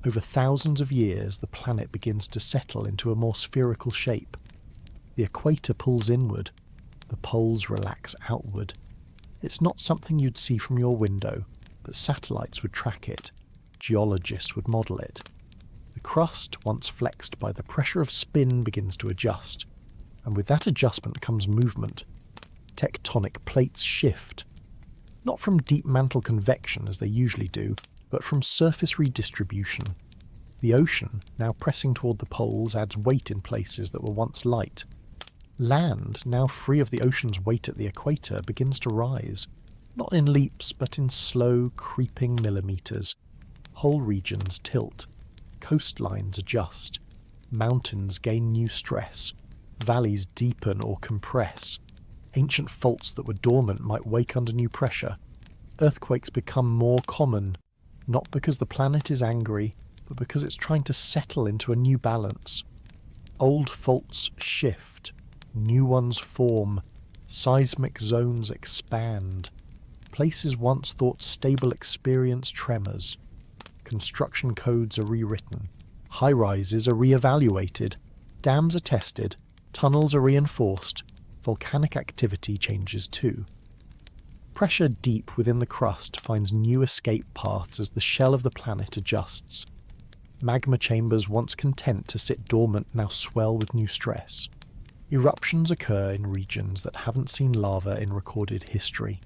Over thousands of years, the planet begins to settle into a more spherical shape. The equator pulls inward, the poles relax outward. It's not something you'd see from your window, but satellites would track it. Geologists would model it. The crust, once flexed by the pressure of spin, begins to adjust. And with that adjustment comes movement. Tectonic plates shift. Not from deep mantle convection as they usually do, but from surface redistribution. The ocean, now pressing toward the poles, adds weight in places that were once light. Land, now free of the ocean's weight at the equator, begins to rise. Not in leaps, but in slow, creeping millimeters. Whole regions tilt. Coastlines adjust. Mountains gain new stress. Valleys deepen or compress. Ancient faults that were dormant might wake under new pressure. Earthquakes become more common, not because the planet is angry, but because it's trying to settle into a new balance. Old faults shift, new ones form, seismic zones expand. Places once thought stable experience tremors. Construction codes are rewritten. High-rises are re-evaluated. Dams are tested. Tunnels are reinforced. Volcanic activity changes too. Pressure deep within the crust finds new escape paths as the shell of the planet adjusts. Magma chambers once content to sit dormant now swell with new stress. Eruptions occur in regions that haven't seen lava in recorded history.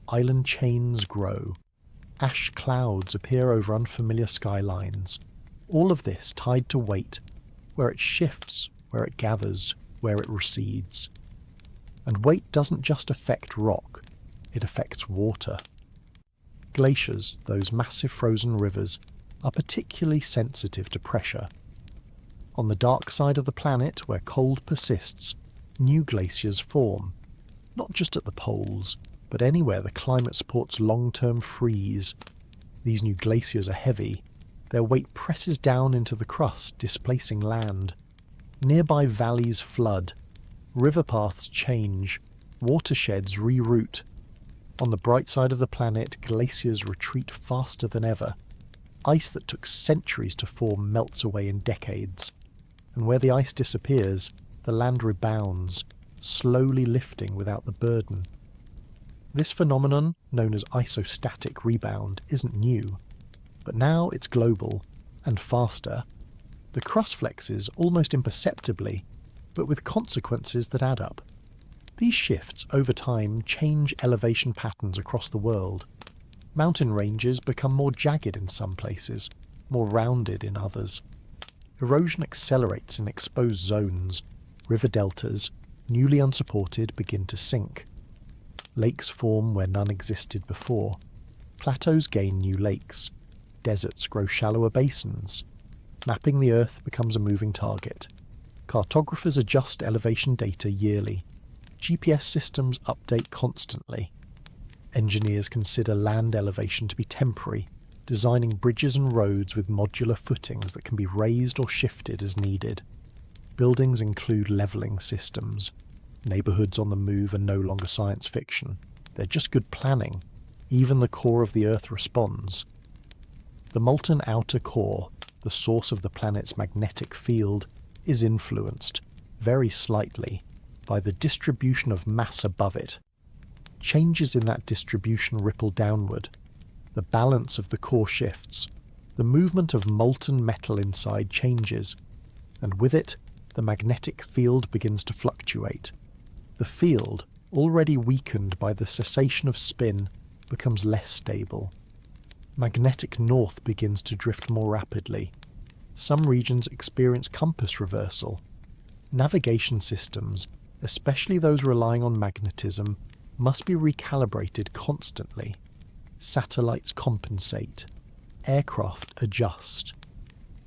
Island chains grow. Ash clouds appear over unfamiliar skylines. All of this tied to weight, where it shifts, where it gathers, where it recedes. And weight doesn't just affect rock, it affects water. Glaciers, those massive frozen rivers, are particularly sensitive to pressure. On the dark side of the planet, where cold persists, new glaciers form, not just at the poles, but anywhere the climate supports long-term freeze. These new glaciers are heavy. Their weight presses down into the crust, displacing land. Nearby valleys flood. River paths change. Watersheds reroute. On the bright side of the planet, glaciers retreat faster than ever. Ice that took centuries to form melts away in decades. And where the ice disappears, the land rebounds, slowly lifting without the burden. This phenomenon, known as isostatic rebound, isn't new. But now it's global, and faster. The crust flexes almost imperceptibly, but with consequences that add up. These shifts over time change elevation patterns across the world. Mountain ranges become more jagged in some places, more rounded in others. Erosion accelerates in exposed zones. River deltas, newly unsupported, begin to sink. Lakes form where none existed before. Plateaus gain new lakes. Deserts grow shallower basins. Mapping the Earth becomes a moving target. Cartographers adjust elevation data yearly. GPS systems update constantly. Engineers consider land elevation to be temporary, designing bridges and roads with modular footings that can be raised or shifted as needed. Buildings include levelling systems. Neighbourhoods on the move are no longer science fiction. They're just good planning. Even the core of the Earth responds. The molten outer core, the source of the planet's magnetic field, is influenced, very slightly, by the distribution of mass above it. Changes in that distribution ripple downward. The balance of the core shifts. The movement of molten metal inside changes, and with it, the magnetic field begins to fluctuate. The field, already weakened by the cessation of spin, becomes less stable. Magnetic north begins to drift more rapidly. Some regions experience compass reversal. Navigation systems, especially those relying on magnetism, must be recalibrated constantly. Satellites compensate. Aircraft adjust.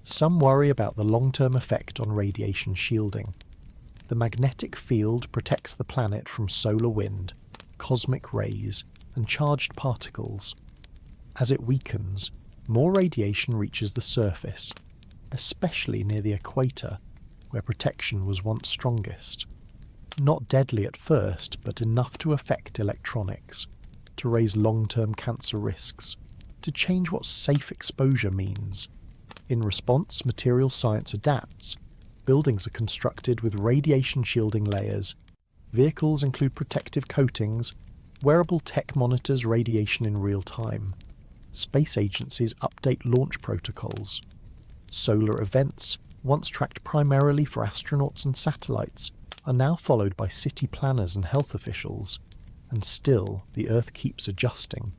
Some worry about the long-term effect on radiation shielding. The magnetic field protects the planet from solar wind, cosmic rays, and charged particles. As it weakens, more radiation reaches the surface, especially near the equator, where protection was once strongest. Not deadly at first, but enough to affect electronics, to raise long-term cancer risks, to change what safe exposure means. In response, material science adapts. Buildings are constructed with radiation shielding layers. Vehicles include protective coatings. Wearable tech monitors radiation in real time. Space agencies update launch protocols. Solar events, once tracked primarily for astronauts and satellites, are now followed by city planners and health officials. And still, the Earth keeps adjusting.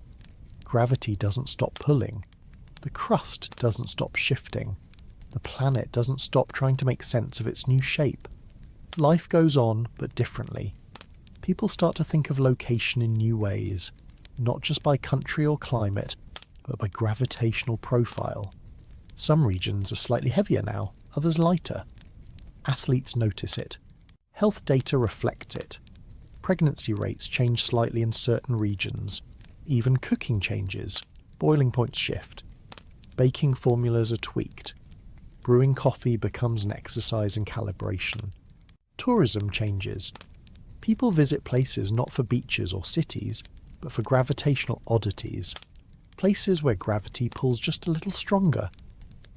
Gravity doesn't stop pulling. The crust doesn't stop shifting. The planet doesn't stop trying to make sense of its new shape. Life goes on, but differently. People start to think of location in new ways, not just by country or climate, but by gravitational profile. Some regions are slightly heavier now, others lighter. Athletes notice it. Health data reflects it. Pregnancy rates change slightly in certain regions. Even cooking changes. Boiling points shift. Baking formulas are tweaked. Brewing coffee becomes an exercise in calibration. Tourism changes. People visit places not for beaches or cities, but for gravitational oddities. Places where gravity pulls just a little stronger.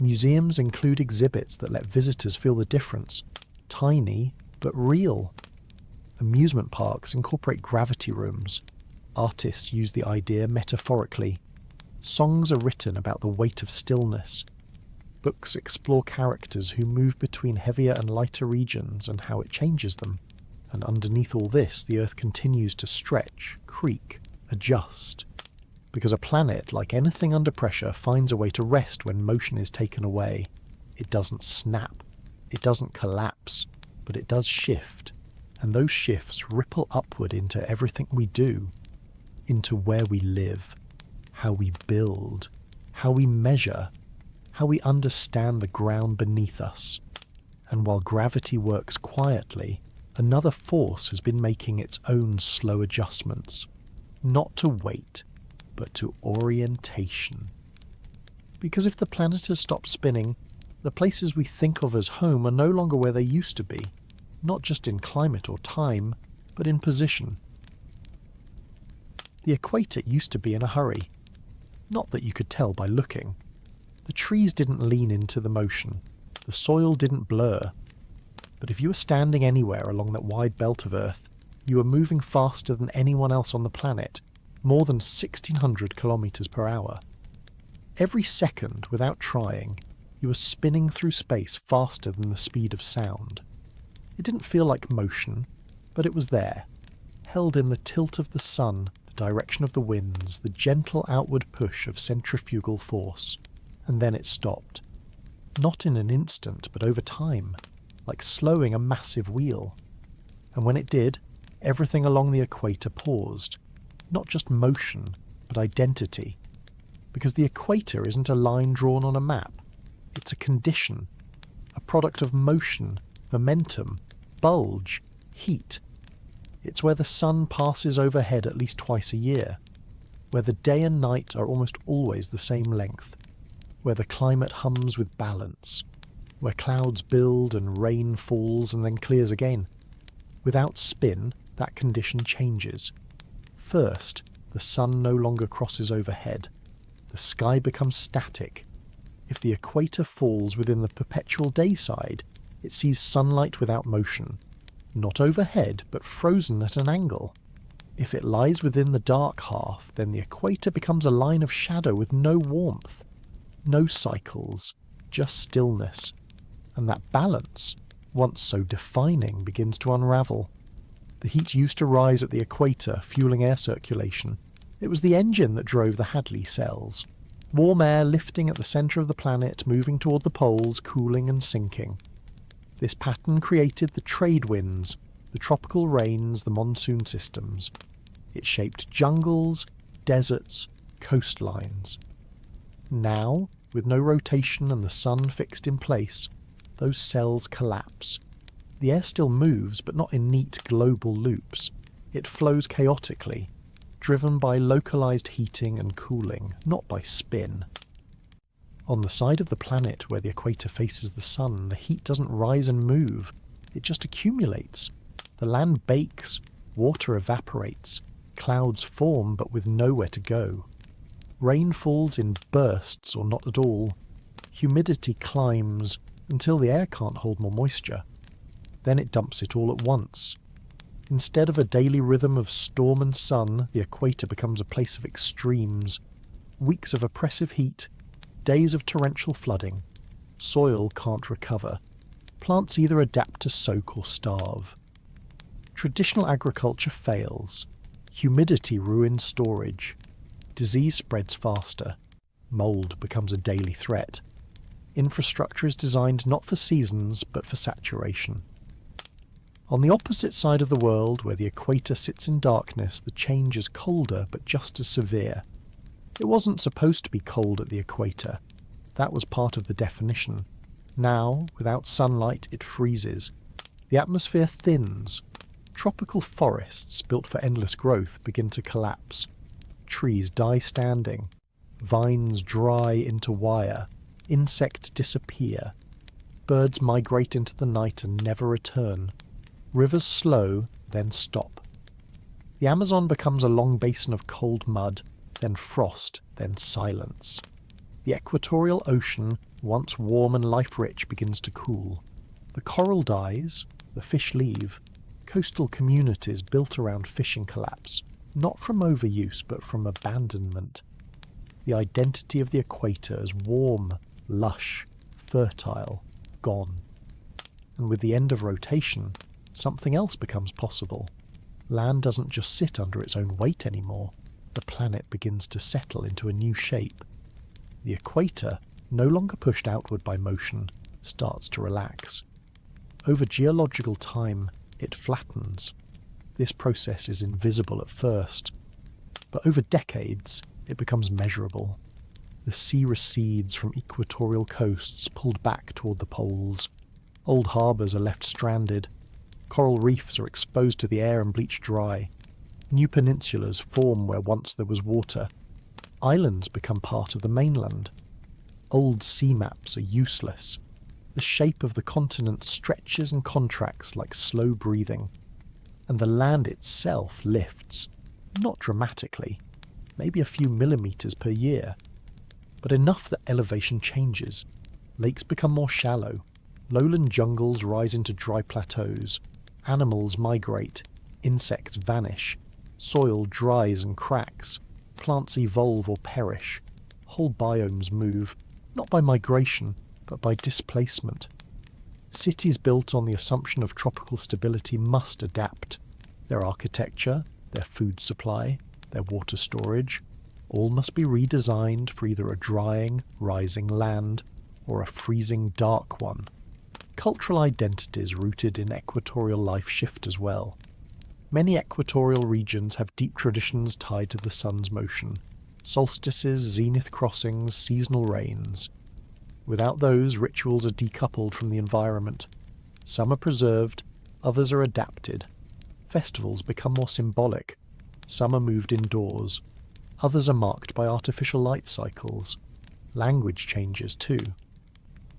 Museums include exhibits that let visitors feel the difference. Tiny, but real. Amusement parks incorporate gravity rooms. Artists use the idea metaphorically. Songs are written about the weight of stillness. Books explore characters who move between heavier and lighter regions and how it changes them. And underneath all this, the Earth continues to stretch, creak, adjust. Because a planet, like anything under pressure, finds a way to rest when motion is taken away. It doesn't snap. It doesn't collapse. But it does shift. And those shifts ripple upward into everything we do. Into where we live. How we build. How we measure. How we understand the ground beneath us. And while gravity works quietly, another force has been making its own slow adjustments. Not to weight, but to orientation. Because if the planet has stopped spinning, the places we think of as home are no longer where they used to be, not just in climate or time, but in position. The equator used to be in a hurry. Not that you could tell by looking. The trees didn't lean into the motion. The soil didn't blur. But if you were standing anywhere along that wide belt of Earth, you were moving faster than anyone else on the planet, more than 1,600 kilometers per hour. Every second, without trying, you were spinning through space faster than the speed of sound. It didn't feel like motion, but it was there, held in the tilt of the sun, the direction of the winds, the gentle outward push of centrifugal force. And then it stopped. Not in an instant, but over time, like slowing a massive wheel. And when it did, everything along the equator paused. Not just motion, but identity. Because the equator isn't a line drawn on a map. It's a condition, a product of motion, momentum, bulge, heat. It's where the sun passes overhead at least twice a year, where the day and night are almost always the same length, where the climate hums with balance, where clouds build and rain falls and then clears again. Without spin, that condition changes. First, the sun no longer crosses overhead. The sky becomes static. If the equator falls within the perpetual day side, it sees sunlight without motion, not overhead, but frozen at an angle. If it lies within the dark half, then the equator becomes a line of shadow with no warmth, no cycles, just stillness. And that balance, once so defining, begins to unravel. The heat used to rise at the equator, fueling air circulation. It was the engine that drove the Hadley cells. Warm air lifting at the centre of the planet, moving toward the poles, cooling and sinking. This pattern created the trade winds, the tropical rains, the monsoon systems. It shaped jungles, deserts, coastlines. Now, with no rotation and the sun fixed in place, those cells collapse. The air still moves, but not in neat global loops. It flows chaotically, driven by localized heating and cooling, not by spin. On the side of the planet where the equator faces the sun, the heat doesn't rise and move. It just accumulates. The land bakes, water evaporates, clouds form but with nowhere to go. Rain falls in bursts or not at all. Humidity climbs until the air can't hold more moisture. Then it dumps it all at once. Instead of a daily rhythm of storm and sun, the equator becomes a place of extremes. Weeks of oppressive heat, days of torrential flooding. Soil can't recover. Plants either adapt to soak or starve. Traditional agriculture fails. Humidity ruins storage. Disease spreads faster. Mold becomes a daily threat. Infrastructure is designed not for seasons, but for saturation. On the opposite side of the world, where the equator sits in darkness, the change is colder, but just as severe. It wasn't supposed to be cold at the equator. That was part of the definition. Now, without sunlight, it freezes. The atmosphere thins. Tropical forests built for endless growth begin to collapse. Trees die standing. Vines dry into wire. Insects disappear. Birds migrate into the night and never return. Rivers slow, then stop. The Amazon becomes a long basin of cold mud, then frost, then silence. The equatorial ocean, once warm and life-rich, begins to cool. The coral dies, the fish leave. Coastal communities built around fishing collapse, not from overuse but from abandonment. The identity of the equator as warm, lush, fertile, gone. And with the end of rotation, something else becomes possible. Land doesn't just sit under its own weight anymore. The planet begins to settle into a new shape. The equator, no longer pushed outward by motion, starts to relax. Over geological time, it flattens. This process is invisible at first, but over decades, it becomes measurable. The sea recedes from equatorial coasts pulled back toward the poles. Old harbours are left stranded. Coral reefs are exposed to the air and bleached dry. New peninsulas form where once there was water. Islands become part of the mainland. Old sea maps are useless. The shape of the continent stretches and contracts like slow breathing. And the land itself lifts, not dramatically, maybe a few millimetres per year, but enough that elevation changes. Lakes become more shallow. Lowland jungles rise into dry plateaus. Animals migrate. Insects vanish. Soil dries and cracks. Plants evolve or perish. Whole biomes move, not by migration, but by displacement. Cities built on the assumption of tropical stability must adapt. Their architecture, their food supply, their water storage, all must be redesigned for either a drying, rising land or a freezing, dark one. Cultural identities rooted in equatorial life shift as well. Many equatorial regions have deep traditions tied to the sun's motion. Solstices, zenith crossings, seasonal rains. Without those, rituals are decoupled from the environment. Some are preserved, others are adapted. Festivals become more symbolic. Some are moved indoors. Others are marked by artificial light cycles. Language changes too.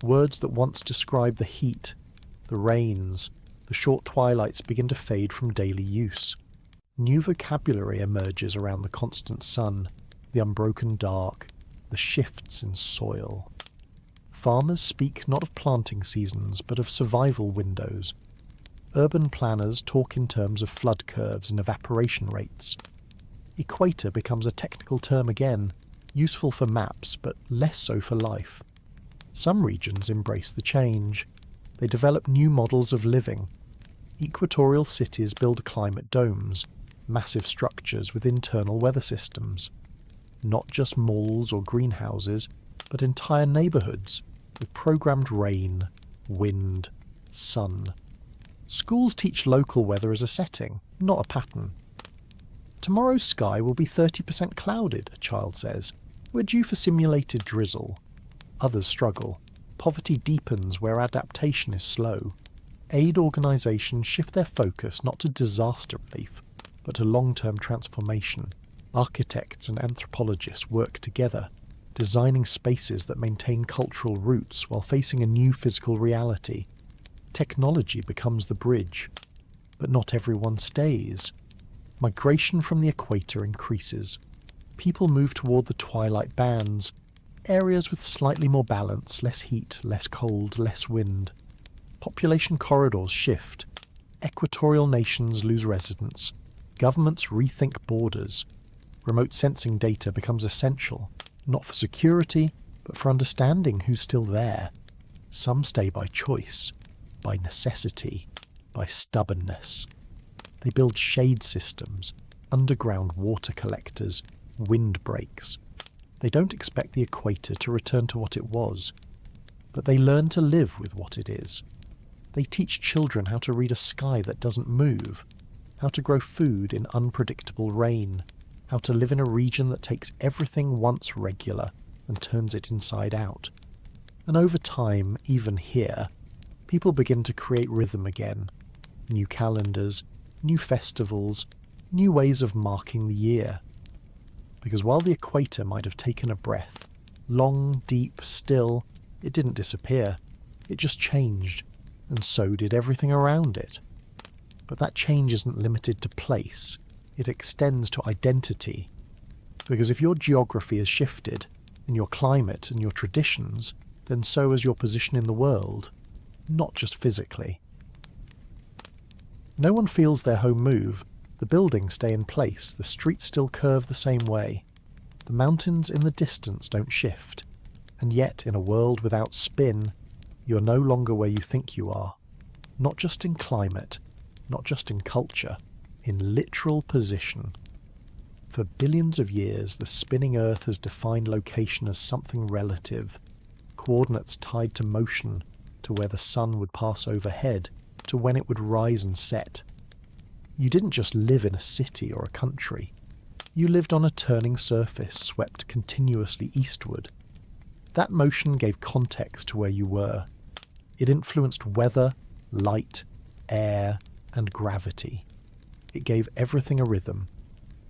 Words that once described the heat, the rains, the short twilights begin to fade from daily use. New vocabulary emerges around the constant sun, the unbroken dark, the shifts in soil. Farmers speak not of planting seasons, but of survival windows. Urban planners talk in terms of flood curves and evaporation rates. Equator becomes a technical term again, useful for maps, but less so for life. Some regions embrace the change. They develop new models of living. Equatorial cities build climate domes, massive structures with internal weather systems. Not just malls or greenhouses, but entire neighbourhoods with programmed rain, wind, sun. Schools teach local weather as a setting, not a pattern. Tomorrow's sky will be 30% clouded, a child says. We're due for simulated drizzle. Others struggle. Poverty deepens where adaptation is slow. Aid organisations shift their focus not to disaster relief, but to long-term transformation. Architects and anthropologists work together, designing spaces that maintain cultural roots while facing a new physical reality. Technology becomes the bridge, but not everyone stays. Migration from the equator increases. People move toward the twilight bands, areas with slightly more balance, less heat, less cold, less wind. Population corridors shift. Equatorial nations lose residents. Governments rethink borders. Remote sensing data becomes essential, not for security, but for understanding who's still there. Some stay by choice, by necessity, by stubbornness. They build shade systems, underground water collectors, windbreaks. They don't expect the equator to return to what it was, but they learn to live with what it is. They teach children how to read a sky that doesn't move, how to grow food in unpredictable rain, how to live in a region that takes everything once regular and turns it inside out. And over time, even here, people begin to create rhythm again. New calendars, new festivals, new ways of marking the year. Because while the equator might have taken a breath, long, deep, still, it didn't disappear. It just changed, and so did everything around it. But that change isn't limited to place, it extends to identity. Because if your geography has shifted, and your climate and your traditions, then so has your position in the world, not just physically. No one feels their home move. The buildings stay in place, the streets still curve the same way. The mountains in the distance don't shift. And yet, in a world without spin, you're no longer where you think you are. Not just in climate, not just in culture, in literal position. For billions of years, the spinning Earth has defined location as something relative, coordinates tied to motion, to where the sun would pass overhead, to when it would rise and set. You didn't just live in a city or a country. You lived on a turning surface swept continuously eastward. That motion gave context to where you were. It influenced weather, light, air, and gravity. It gave everything a rhythm.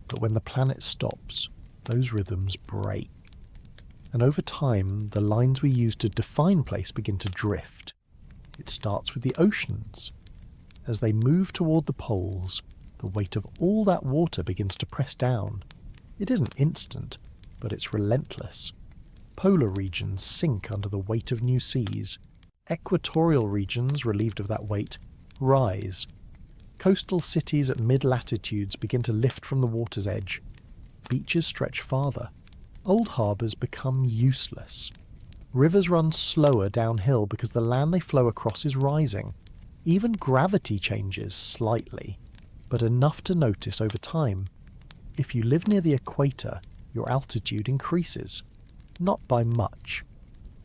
But when the planet stops, those rhythms break. And over time, the lines we use to define place begin to drift. It starts with the oceans. As they move toward the poles, the weight of all that water begins to press down. It isn't instant, but it's relentless. Polar regions sink under the weight of new seas. Equatorial regions, relieved of that weight, rise. Coastal cities at mid-latitudes begin to lift from the water's edge. Beaches stretch farther. Old harbours become useless. Rivers run slower downhill because the land they flow across is rising. Even gravity changes slightly, but enough to notice over time. If you live near the equator, your altitude increases. Not by much,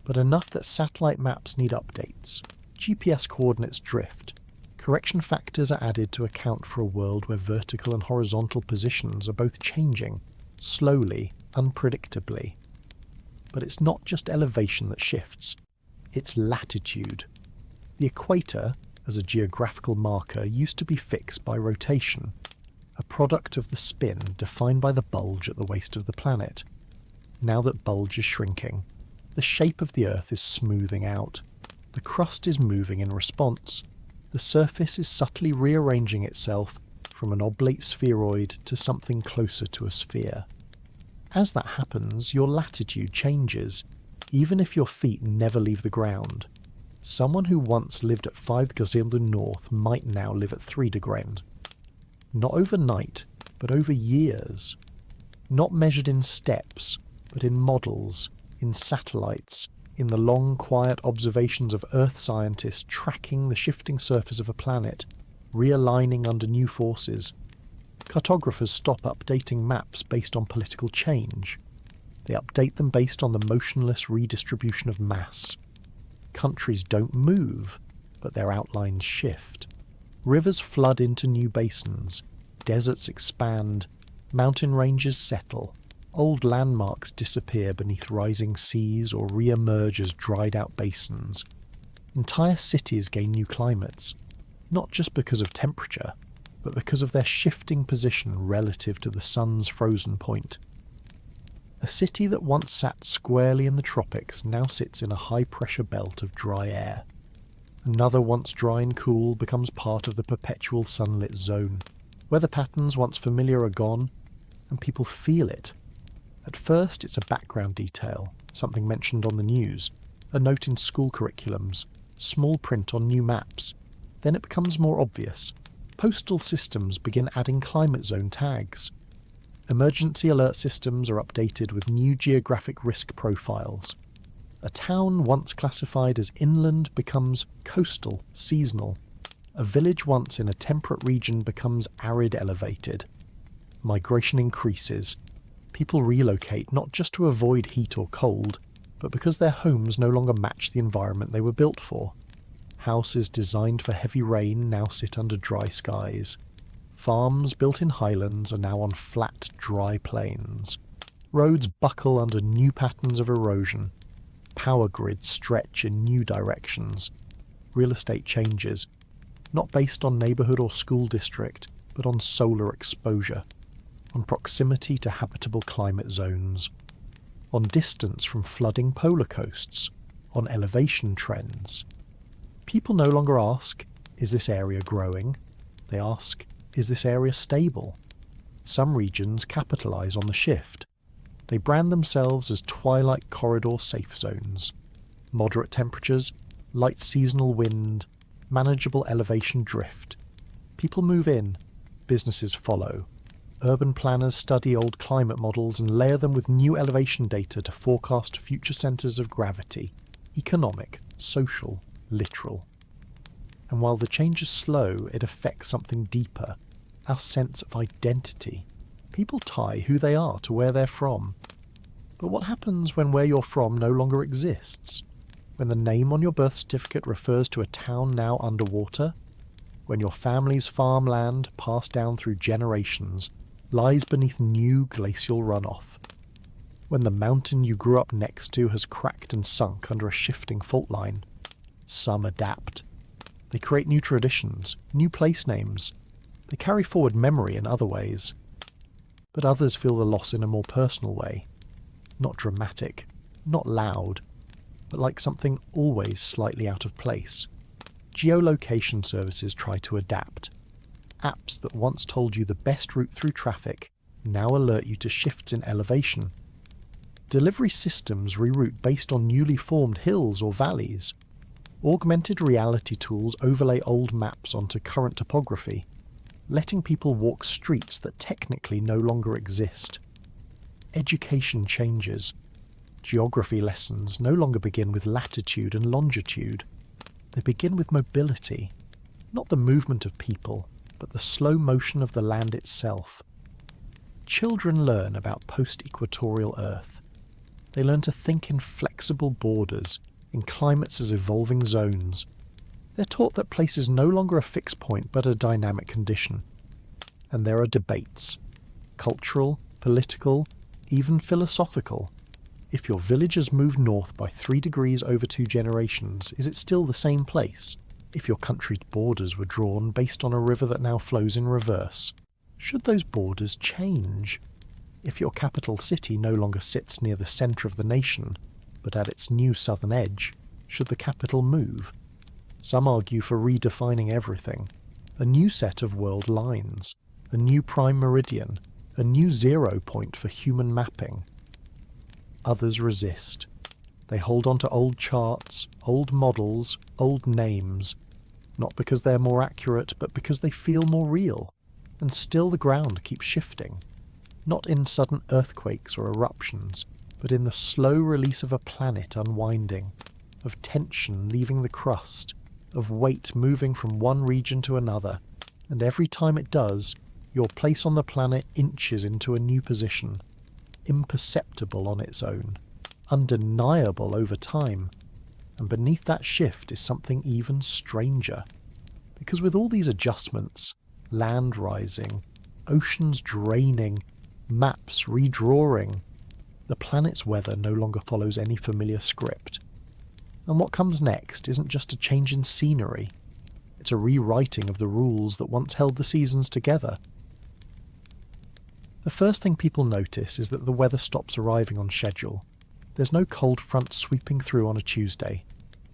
but enough that satellite maps need updates. GPS coordinates drift. Correction factors are added to account for a world where vertical and horizontal positions are both changing, slowly, unpredictably. But it's not just elevation that shifts, it's latitude. The equator, as a geographical marker, used to be fixed by rotation, a product of the spin defined by the bulge at the waist of the planet. Now that bulge is shrinking, the shape of the Earth is smoothing out. The crust is moving in response. The surface is subtly rearranging itself from an oblate spheroid to something closer to a sphere. As that happens, your latitude changes, even if your feet never leave the ground. Someone who once lived at 5 north might now live at 3 degrees. Not overnight, but over years. Not measured in steps, but in models, in satellites, in the long, quiet observations of Earth scientists tracking the shifting surface of a planet, realigning under new forces. Cartographers stop updating maps based on political change. They update them based on the motionless redistribution of mass. Countries don't move, but their outlines shift. Rivers flood into new basins. Deserts expand. Mountain ranges settle. Old landmarks disappear beneath rising seas or re-emerge as dried-out basins. Entire cities gain new climates, not just because of temperature, but because of their shifting position relative to the sun's frozen point. A city that once sat squarely in the tropics now sits in a high-pressure belt of dry air. Another once dry and cool becomes part of the perpetual sunlit zone. Weather patterns once familiar are gone, and people feel it. At first it's a background detail, something mentioned on the news, a note in school curriculums, small print on new maps. Then it becomes more obvious. Postal systems begin adding climate zone tags. Emergency alert systems are updated with new geographic risk profiles. A town once classified as inland becomes coastal, seasonal. A village once in a temperate region becomes arid elevated. Migration increases. People relocate not just to avoid heat or cold, but because their homes no longer match the environment they were built for. Houses designed for heavy rain now sit under dry skies. Farms built in highlands are now on flat, dry plains. Roads buckle under new patterns of erosion. Power grids stretch in new directions. Real estate changes, not based on neighbourhood or school district, but on solar exposure, on proximity to habitable climate zones, on distance from flooding polar coasts, on elevation trends. People no longer ask, is this area growing? They ask, is this area stable? Some regions capitalise on the shift. They brand themselves as twilight corridor safe zones. Moderate temperatures, light seasonal wind, manageable elevation drift. People move in, businesses follow. Urban planners study old climate models and layer them with new elevation data to forecast future centres of gravity, economic, social, literal. And while the change is slow, it affects something deeper, our sense of identity. People tie who they are to where they're from. But what happens when where you're from no longer exists? When the name on your birth certificate refers to a town now underwater? When your family's farmland, passed down through generations, lies beneath new glacial runoff? When the mountain you grew up next to has cracked and sunk under a shifting fault line? Some adapt. They create new traditions, new place names. They carry forward memory in other ways. But others feel the loss in a more personal way. Not dramatic, not loud, but like something always slightly out of place. Geolocation services try to adapt. Apps that once told you the best route through traffic now alert you to shifts in elevation. Delivery systems reroute based on newly formed hills or valleys. Augmented reality tools overlay old maps onto current topography, letting people walk streets that technically no longer exist. Education changes. Geography lessons no longer begin with latitude and longitude. They begin with mobility, not the movement of people, but the slow motion of the land itself. Children learn about post-equatorial Earth. They learn to think in flexible borders, in climates as evolving zones. They're taught that place is no longer a fixed point but a dynamic condition. And there are debates. Cultural, political, even philosophical. If your village has moved north by 3 degrees over 2 generations, is it still the same place? If your country's borders were drawn based on a river that now flows in reverse, should those borders change? If your capital city no longer sits near the centre of the nation, but at its new southern edge, should the capital move? Some argue for redefining everything. A new set of world lines, a new prime meridian, a new zero point for human mapping. Others resist. They hold on to old charts, old models, old names, not because they're more accurate, but because they feel more real. And still the ground keeps shifting, not in sudden earthquakes or eruptions, but in the slow release of a planet unwinding, of tension leaving the crust, of weight moving from one region to another, and every time it does, your place on the planet inches into a new position, imperceptible on its own, undeniable over time, and beneath that shift is something even stranger. Because with all these adjustments, land rising, oceans draining, maps redrawing, the planet's weather no longer follows any familiar script. And what comes next isn't just a change in scenery, it's a rewriting of the rules that once held the seasons together. The first thing people notice is that the weather stops arriving on schedule. There's no cold front sweeping through on a Tuesday,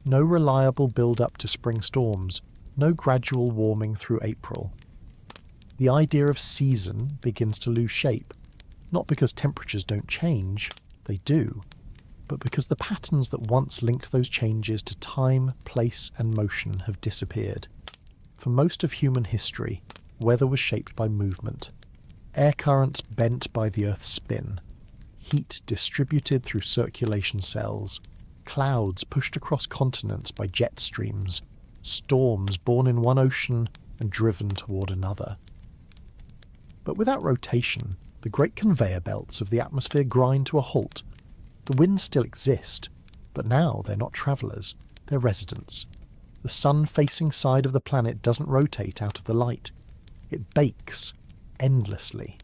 no reliable build-up to spring storms, no gradual warming through April. The idea of season begins to lose shape, not because temperatures don't change, they do, but because the patterns that once linked those changes to time, place and motion have disappeared. For most of human history, weather was shaped by movement. Air currents bent by the Earth's spin, heat distributed through circulation cells, clouds pushed across continents by jet streams, storms born in one ocean and driven toward another. But without rotation, the great conveyor belts of the atmosphere grind to a halt. The winds still exist, but now they're not travellers, they're residents. The sun-facing side of the planet doesn't rotate out of the light. It bakes endlessly.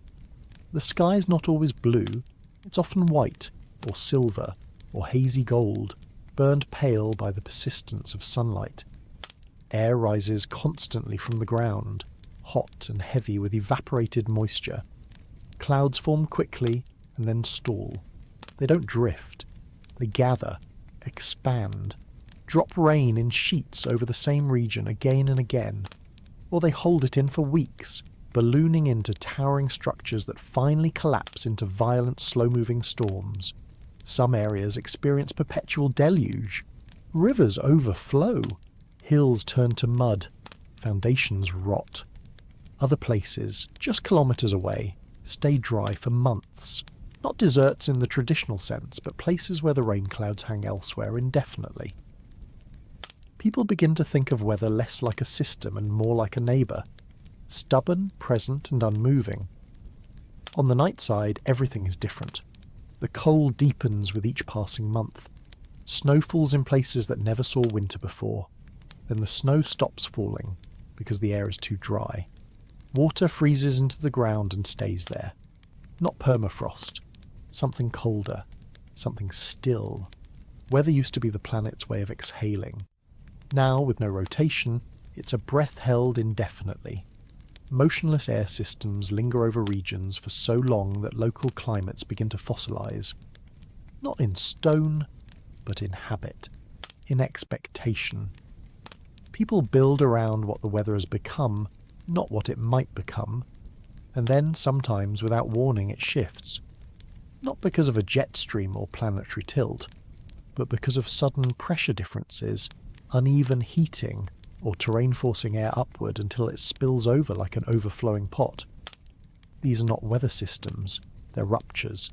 The sky is not always blue, it's often white, or silver, or hazy gold, burned pale by the persistence of sunlight. Air rises constantly from the ground. hot and heavy with evaporated moisture. Clouds form quickly and then stall. They don't drift. They gather, expand, drop rain in sheets over the same region again and again, or they hold it in for weeks, ballooning into towering structures that finally collapse into violent, slow-moving storms. Some areas experience perpetual deluge. Rivers overflow. Hills turn to mud. Foundations rot. Other places, just kilometres away, stay dry for months. Not deserts in the traditional sense, but places where the rain clouds hang elsewhere indefinitely. People begin to think of weather less like a system and more like a neighbour. Stubborn, present and unmoving. On the night side, everything is different. The cold deepens with each passing month. Snow falls in places that never saw winter before. Then the snow stops falling because the air is too dry. Water freezes into the ground and stays there. Not permafrost. Something colder. Something still. Weather used to be the planet's way of exhaling. Now, with no rotation, it's a breath held indefinitely. Motionless air systems linger over regions for so long that local climates begin to fossilise. Not in stone, but in habit, in expectation. People build around what the weather has become, not what it might become, and then, sometimes without warning, it shifts. Not because of a jet stream or planetary tilt, but because of sudden pressure differences, uneven heating, or terrain forcing air upward until it spills over like an overflowing pot. These are not weather systems, they're ruptures.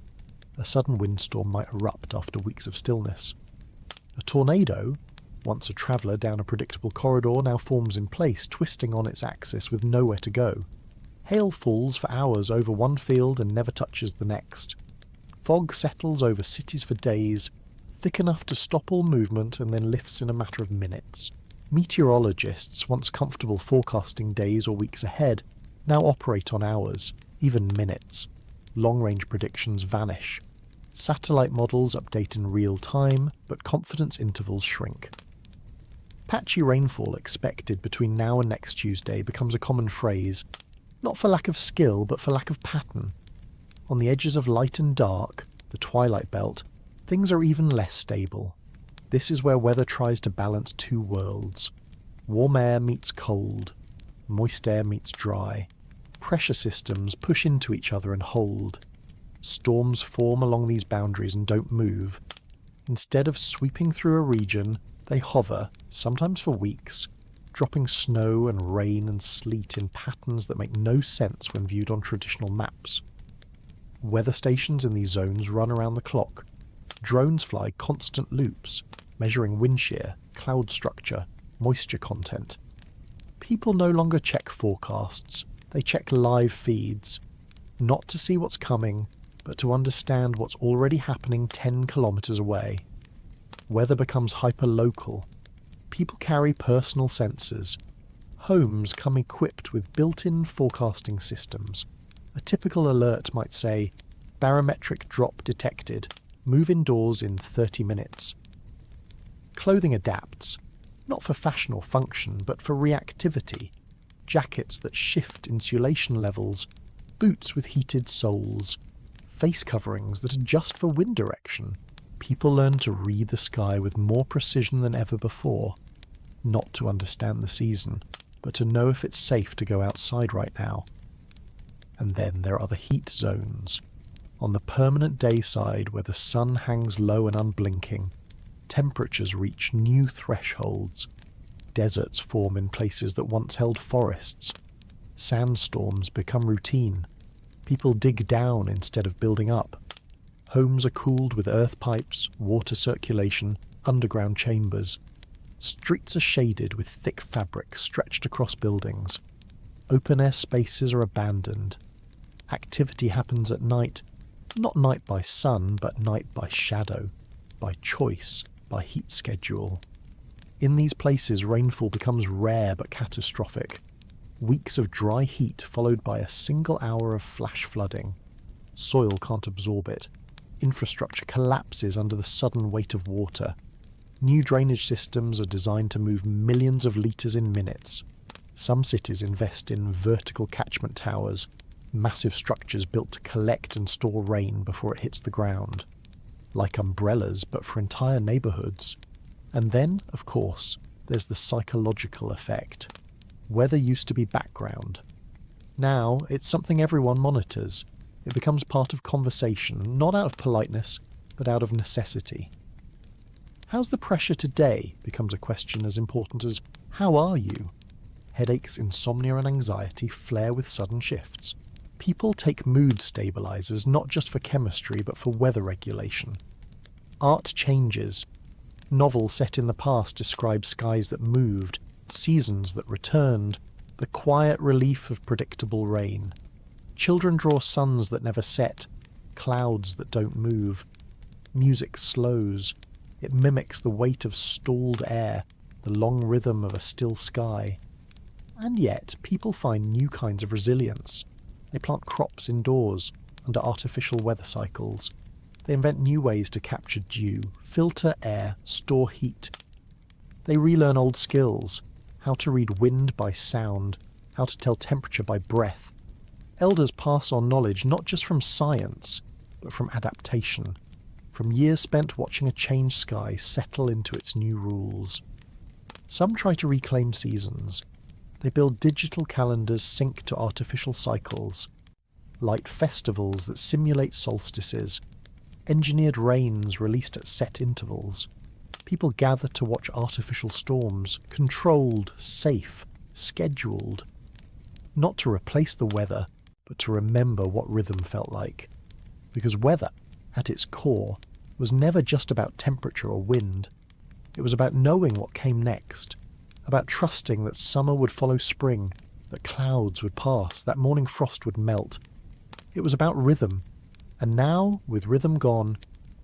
A sudden windstorm might erupt after weeks of stillness. A tornado, once a traveller down a predictable corridor, now forms in place, twisting on its axis with nowhere to go. Hail falls for hours over one field and never touches the next. Fog settles over cities for days, thick enough to stop all movement and then lifts in a matter of minutes. Meteorologists, once comfortable forecasting days or weeks ahead, now operate on hours, even minutes. Long-range predictions vanish. Satellite models update in real time, but confidence intervals shrink. Patchy rainfall expected between now and next Tuesday becomes a common phrase, not for lack of skill, but for lack of pattern. On the edges of light and dark, the twilight belt, things are even less stable. This is where weather tries to balance two worlds. Warm air meets cold. Moist air meets dry. Pressure systems push into each other and hold. Storms form along these boundaries and don't move. Instead of sweeping through a region, they hover, sometimes for weeks, dropping snow and rain and sleet in patterns that make no sense when viewed on traditional maps. Weather stations in these zones run around the clock. Drones fly constant loops, measuring wind shear, cloud structure, moisture content. People no longer check forecasts, they check live feeds, not to see what's coming, but to understand what's already happening 10 kilometres away. Weather becomes hyper-local. People carry personal sensors. Homes come equipped with built-in forecasting systems. A typical alert might say, barometric drop detected. Move indoors in 30 minutes. Clothing adapts, not for fashion or function, but for reactivity. Jackets that shift insulation levels, boots with heated soles, face coverings that adjust for wind direction. People learn to read the sky with more precision than ever before, not to understand the season, but to know if it's safe to go outside right now. And then there are the heat zones. On the permanent day side where the sun hangs low and unblinking, temperatures reach new thresholds. Deserts form in places that once held forests. Sandstorms become routine. People dig down instead of building up. Homes are cooled with earth pipes, water circulation, underground chambers. Streets are shaded with thick fabric stretched across buildings. Open-air spaces are abandoned. Activity happens at night. Not night by sun, but night by shadow, by choice, by heat schedule. In these places, rainfall becomes rare but catastrophic. Weeks of dry heat followed by a single hour of flash flooding. Soil can't absorb it. Infrastructure collapses under the sudden weight of water. New drainage systems are designed to move millions of litres in minutes. Some cities invest in vertical catchment towers, massive structures built to collect and store rain before it hits the ground, like umbrellas but for entire neighbourhoods. And then, of course, there's the psychological effect. Weather used to be background. Now it's something everyone monitors. It becomes part of conversation, not out of politeness, but out of necessity. How's the pressure today becomes a question as important as, how are you? Headaches, insomnia and anxiety flare with sudden shifts. People take mood stabilisers not just for chemistry but for weather regulation. Art changes. Novels set in the past describe skies that moved, seasons that returned, the quiet relief of predictable rain. Children draw suns that never set, clouds that don't move. Music slows. It mimics the weight of stalled air, the long rhythm of a still sky. And yet, people find new kinds of resilience. They plant crops indoors, under artificial weather cycles. They invent new ways to capture dew, filter air, store heat. They relearn old skills, how to read wind by sound, how to tell temperature by breath. Elders pass on knowledge not just from science, but from adaptation, from years spent watching a changed sky settle into its new rules. Some try to reclaim seasons. They build digital calendars synced to artificial cycles, light festivals that simulate solstices, engineered rains released at set intervals. People gather to watch artificial storms, controlled, safe, scheduled. Not to replace the weather, but to remember what rhythm felt like. Because weather, at its core, was never just about temperature or wind. It was about knowing what came next, about trusting that summer would follow spring, that clouds would pass, that morning frost would melt. It was about rhythm, and now, with rhythm gone,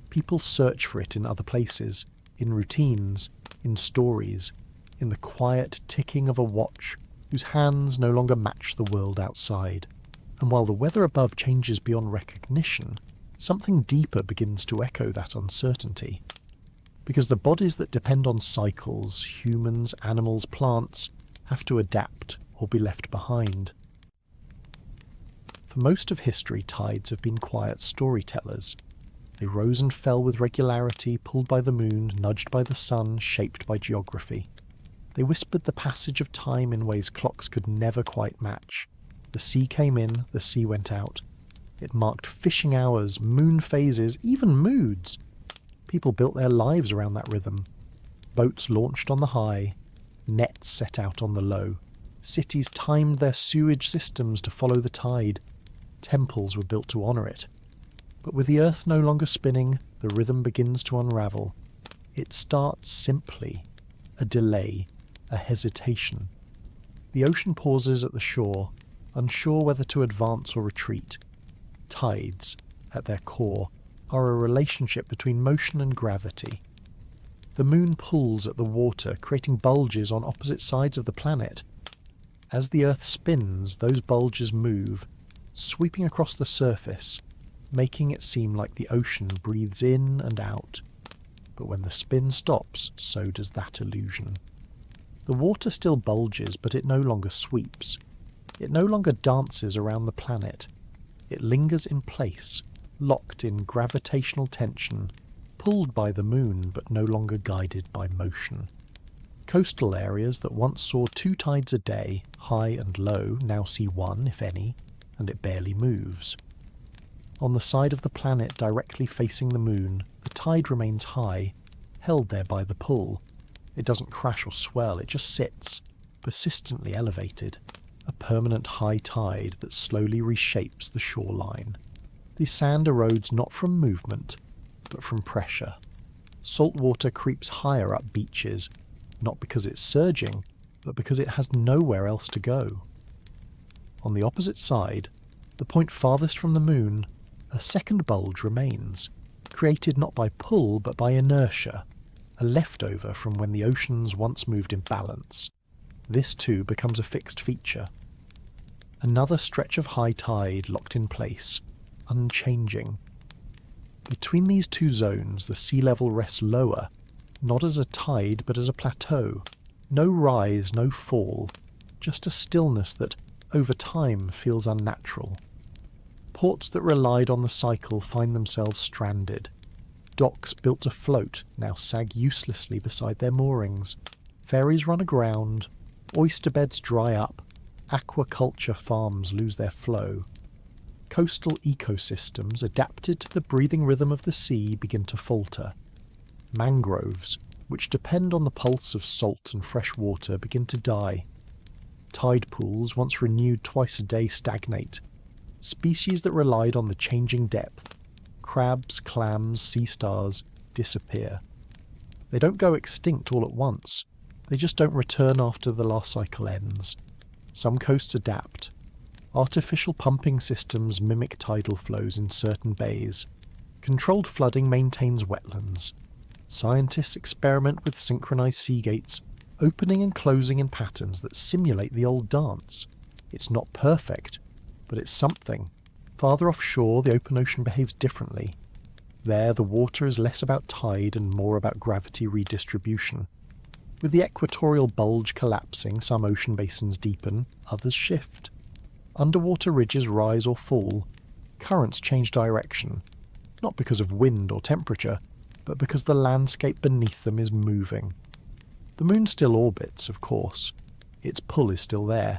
people search for it in other places, in routines, in stories, in the quiet ticking of a watch whose hands no longer match the world outside. And while the weather above changes beyond recognition, something deeper begins to echo that uncertainty. Because the bodies that depend on cycles, humans, animals, plants, have to adapt or be left behind. For most of history, tides have been quiet storytellers. They rose and fell with regularity, pulled by the moon, nudged by the sun, shaped by geography. They whispered the passage of time in ways clocks could never quite match. The sea came in, the sea went out. It marked fishing hours, moon phases, even moods. People built their lives around that rhythm. Boats launched on the high, nets set out on the low. Cities timed their sewage systems to follow the tide. Temples were built to honour it. But with the earth no longer spinning, the rhythm begins to unravel. It starts simply. A delay, a hesitation. The ocean pauses at the shore, unsure whether to advance or retreat. Tides, at their core, are a relationship between motion and gravity. The moon pulls at the water, creating bulges on opposite sides of the planet. As the Earth spins, those bulges move, sweeping across the surface, making it seem like the ocean breathes in and out. But when the spin stops, so does that illusion. The water still bulges, but it no longer sweeps. It no longer dances around the planet. It lingers in place, locked in gravitational tension, pulled by the moon but no longer guided by motion. Coastal areas that once saw 2 tides a day, high and low, now see 1, if any, and it barely moves. On the side of the planet directly facing the moon, the tide remains high, held there by the pull. It doesn't crash or swell, it just sits, persistently elevated, a permanent high tide that slowly reshapes the shoreline. The sand erodes not from movement, but from pressure. Salt water creeps higher up beaches, not because it's surging, but because it has nowhere else to go. On the opposite side, the point farthest from the moon, a second bulge remains, created not by pull but by inertia, a leftover from when the oceans once moved in balance. This too becomes a fixed feature. Another stretch of high tide locked in place, unchanging. Between these 2 zones, the sea level rests lower, not as a tide but as a plateau. No rise, no fall, just a stillness that, over time, feels unnatural. Ports that relied on the cycle find themselves stranded. Docks built to float now sag uselessly beside their moorings. Ferries run aground, oyster beds dry up, aquaculture farms lose their flow. Coastal ecosystems adapted to the breathing rhythm of the sea begin to falter. Mangroves, which depend on the pulse of salt and fresh water, begin to die. Tide pools, once renewed twice a day, stagnate. Species that relied on the changing depth, crabs, clams, sea stars, disappear. They don't go extinct all at once. They just don't return after the last cycle ends. Some coasts adapt. Artificial pumping systems mimic tidal flows in certain bays. Controlled flooding maintains wetlands. Scientists experiment with synchronized sea gates, opening and closing in patterns that simulate the old dance. It's not perfect, but it's something. Farther offshore, the open ocean behaves differently. There, the water is less about tide and more about gravity redistribution. With the equatorial bulge collapsing, some ocean basins deepen, others shift. Underwater ridges rise or fall. Currents change direction, not because of wind or temperature, but because the landscape beneath them is moving. The moon still orbits, of course. Its pull is still there,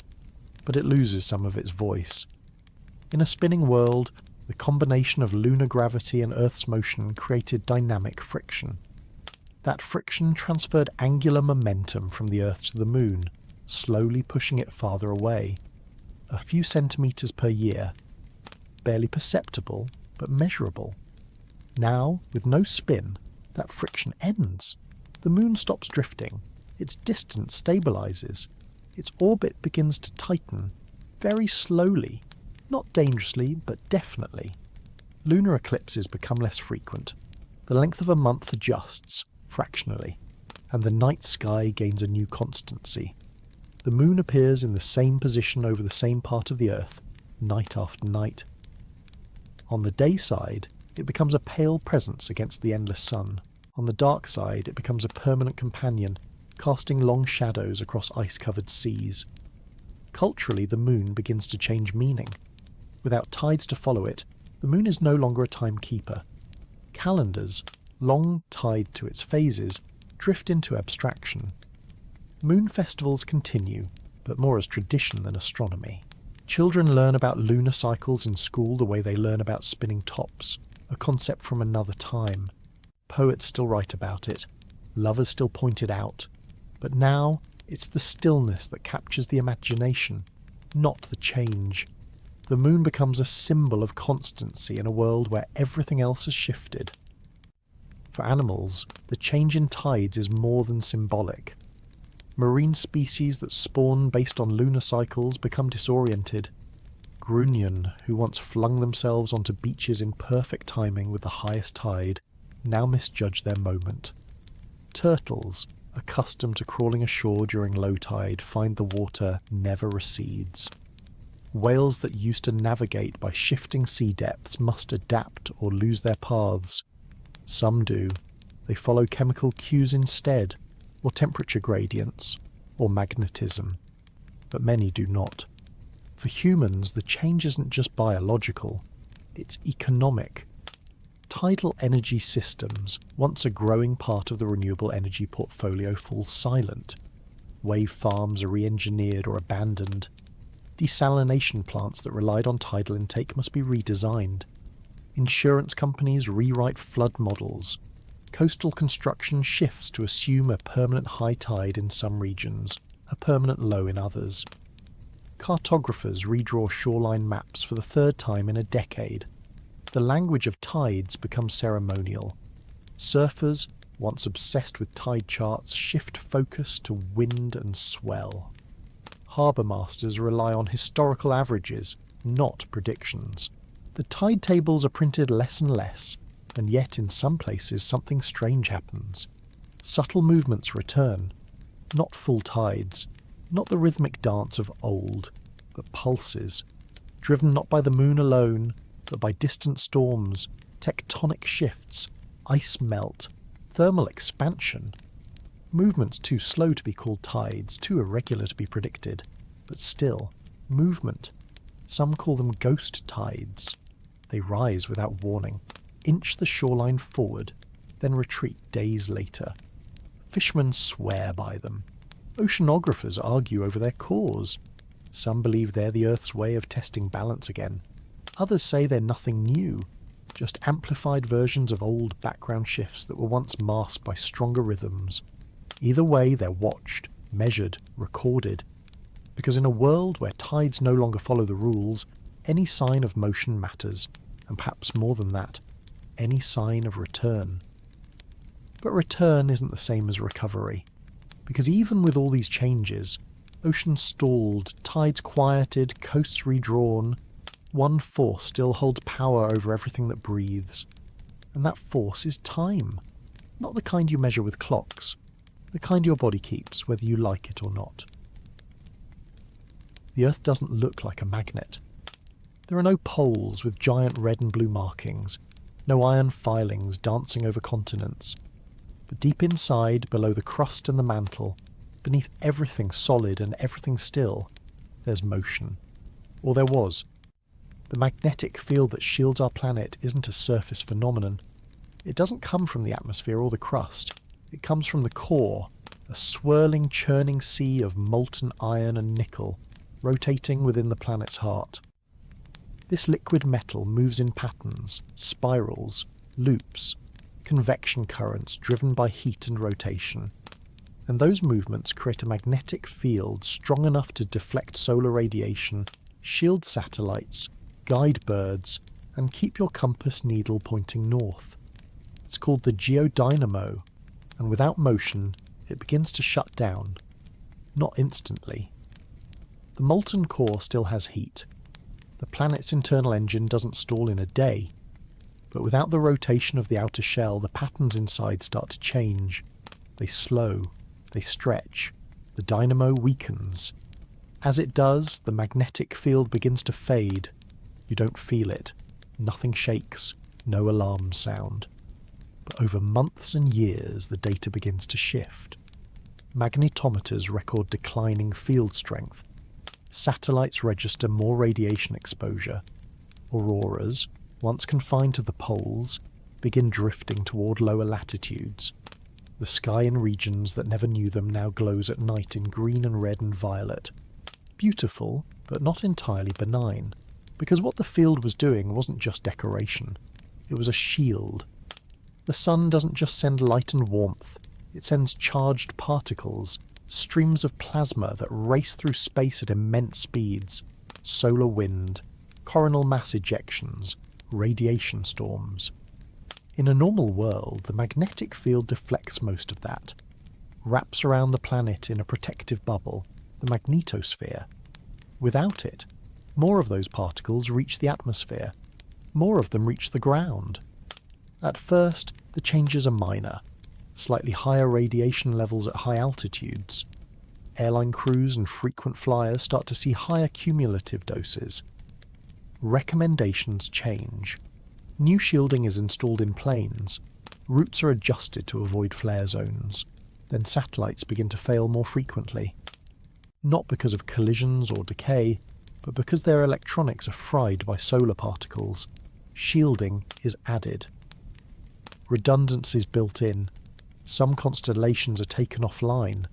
but it loses some of its voice. In a spinning world, the combination of lunar gravity and Earth's motion created dynamic friction. That friction transferred angular momentum from the Earth to the moon, slowly pushing it farther away. A few centimetres per year. Barely perceptible, but measurable. Now, with no spin, that friction ends. The moon stops drifting. Its distance stabilises. Its orbit begins to tighten, very slowly. Not dangerously, but definitely. Lunar eclipses become less frequent. The length of a month adjusts, fractionally, and the night sky gains a new constancy. The moon appears in the same position over the same part of the Earth, night after night. On the day side, it becomes a pale presence against the endless sun. On the dark side, it becomes a permanent companion, casting long shadows across ice-covered seas. Culturally, the moon begins to change meaning. Without tides to follow it, the moon is no longer a timekeeper. Calendars, long tied to its phases, drift into abstraction. Moon festivals continue, but more as tradition than astronomy. Children learn about lunar cycles in school the way they learn about spinning tops, a concept from another time. Poets still write about it, lovers still point it out, but now it's the stillness that captures the imagination, not the change. The moon becomes a symbol of constancy in a world where everything else has shifted. For animals, the change in tides is more than symbolic. Marine species that spawn based on lunar cycles become disoriented. Grunion, who once flung themselves onto beaches in perfect timing with the highest tide, now misjudge their moment. Turtles, accustomed to crawling ashore during low tide, find the water never recedes. Whales that used to navigate by shifting sea depths must adapt or lose their paths. Some do. They follow chemical cues instead, or temperature gradients, or magnetism. But many do not. For humans, the change isn't just biological, it's economic. Tidal energy systems, once a growing part of the renewable energy portfolio, fall silent. Wave farms are re-engineered or abandoned. Desalination plants that relied on tidal intake must be redesigned. Insurance companies rewrite flood models. Coastal construction shifts to assume a permanent high tide in some regions, a permanent low in others. Cartographers redraw shoreline maps for the third time in a decade. The language of tides becomes ceremonial. Surfers, once obsessed with tide charts, shift focus to wind and swell. Harbour masters rely on historical averages, not predictions. The tide tables are printed less and less, and yet in some places something strange happens. Subtle movements return, not full tides, not the rhythmic dance of old, but pulses, driven not by the moon alone, but by distant storms, tectonic shifts, ice melt, thermal expansion. Movements too slow to be called tides, too irregular to be predicted. but still, movement. Some call them ghost tides. They rise without warning, inch the shoreline forward, then retreat days later. Fishermen swear by them. Oceanographers argue over their cause. Some believe they're the Earth's way of testing balance again. Others say they're nothing new, just amplified versions of old background shifts that were once masked by stronger rhythms. Either way, they're watched, measured, recorded. Because in a world where tides no longer follow the rules, any sign of motion matters, and perhaps more than that, any sign of return. But return isn't the same as recovery, because even with all these changes, oceans stalled, tides quieted, coasts redrawn, one force still holds power over everything that breathes. And that force is time. Not the kind you measure with clocks, the kind your body keeps, whether you like it or not. The Earth doesn't look like a magnet. There are no poles with giant red and blue markings, no iron filings dancing over continents. But deep inside, below the crust and the mantle, beneath everything solid and everything still, there's motion. Or there was. The magnetic field that shields our planet isn't a surface phenomenon. It doesn't come from the atmosphere or the crust. It comes from the core, a swirling, churning sea of molten iron and nickel, rotating within the planet's heart. This liquid metal moves in patterns, spirals, loops, convection currents driven by heat and rotation. And those movements create a magnetic field strong enough to deflect solar radiation, shield satellites, guide birds, and keep your compass needle pointing north. It's called the geodynamo, and without motion, it begins to shut down. Not instantly. The molten core still has heat. The planet's internal engine doesn't stall in a day. But without the rotation of the outer shell, the patterns inside start to change. They slow, they stretch, the dynamo weakens. As it does, the magnetic field begins to fade. You don't feel it. Nothing shakes, no alarms sound. But over months and years, the data begins to shift. Magnetometers record declining field strength. Satellites register more radiation exposure. Auroras, once confined to the poles, begin drifting toward lower latitudes. The sky in regions that never knew them now glows at night in green and red and violet. Beautiful, but not entirely benign, because what the field was doing wasn't just decoration. It was a shield. The sun doesn't just send light and warmth, it sends charged particles, streams of plasma that race through space at immense speeds, solar wind, coronal mass ejections, radiation storms. In a normal world, the magnetic field deflects most of that, wraps around the planet in a protective bubble, the magnetosphere. Without it, more of those particles reach the atmosphere, more of them reach the ground. At first, the changes are minor, slightly higher radiation levels at high altitudes. Airline crews and frequent flyers start to see higher cumulative doses. Recommendations change. New shielding is installed in planes. Routes are adjusted to avoid flare zones. Then satellites begin to fail more frequently. Not because of collisions or decay, but because their electronics are fried by solar particles. Shielding is added. Redundancy is built in. Some constellations are taken offline.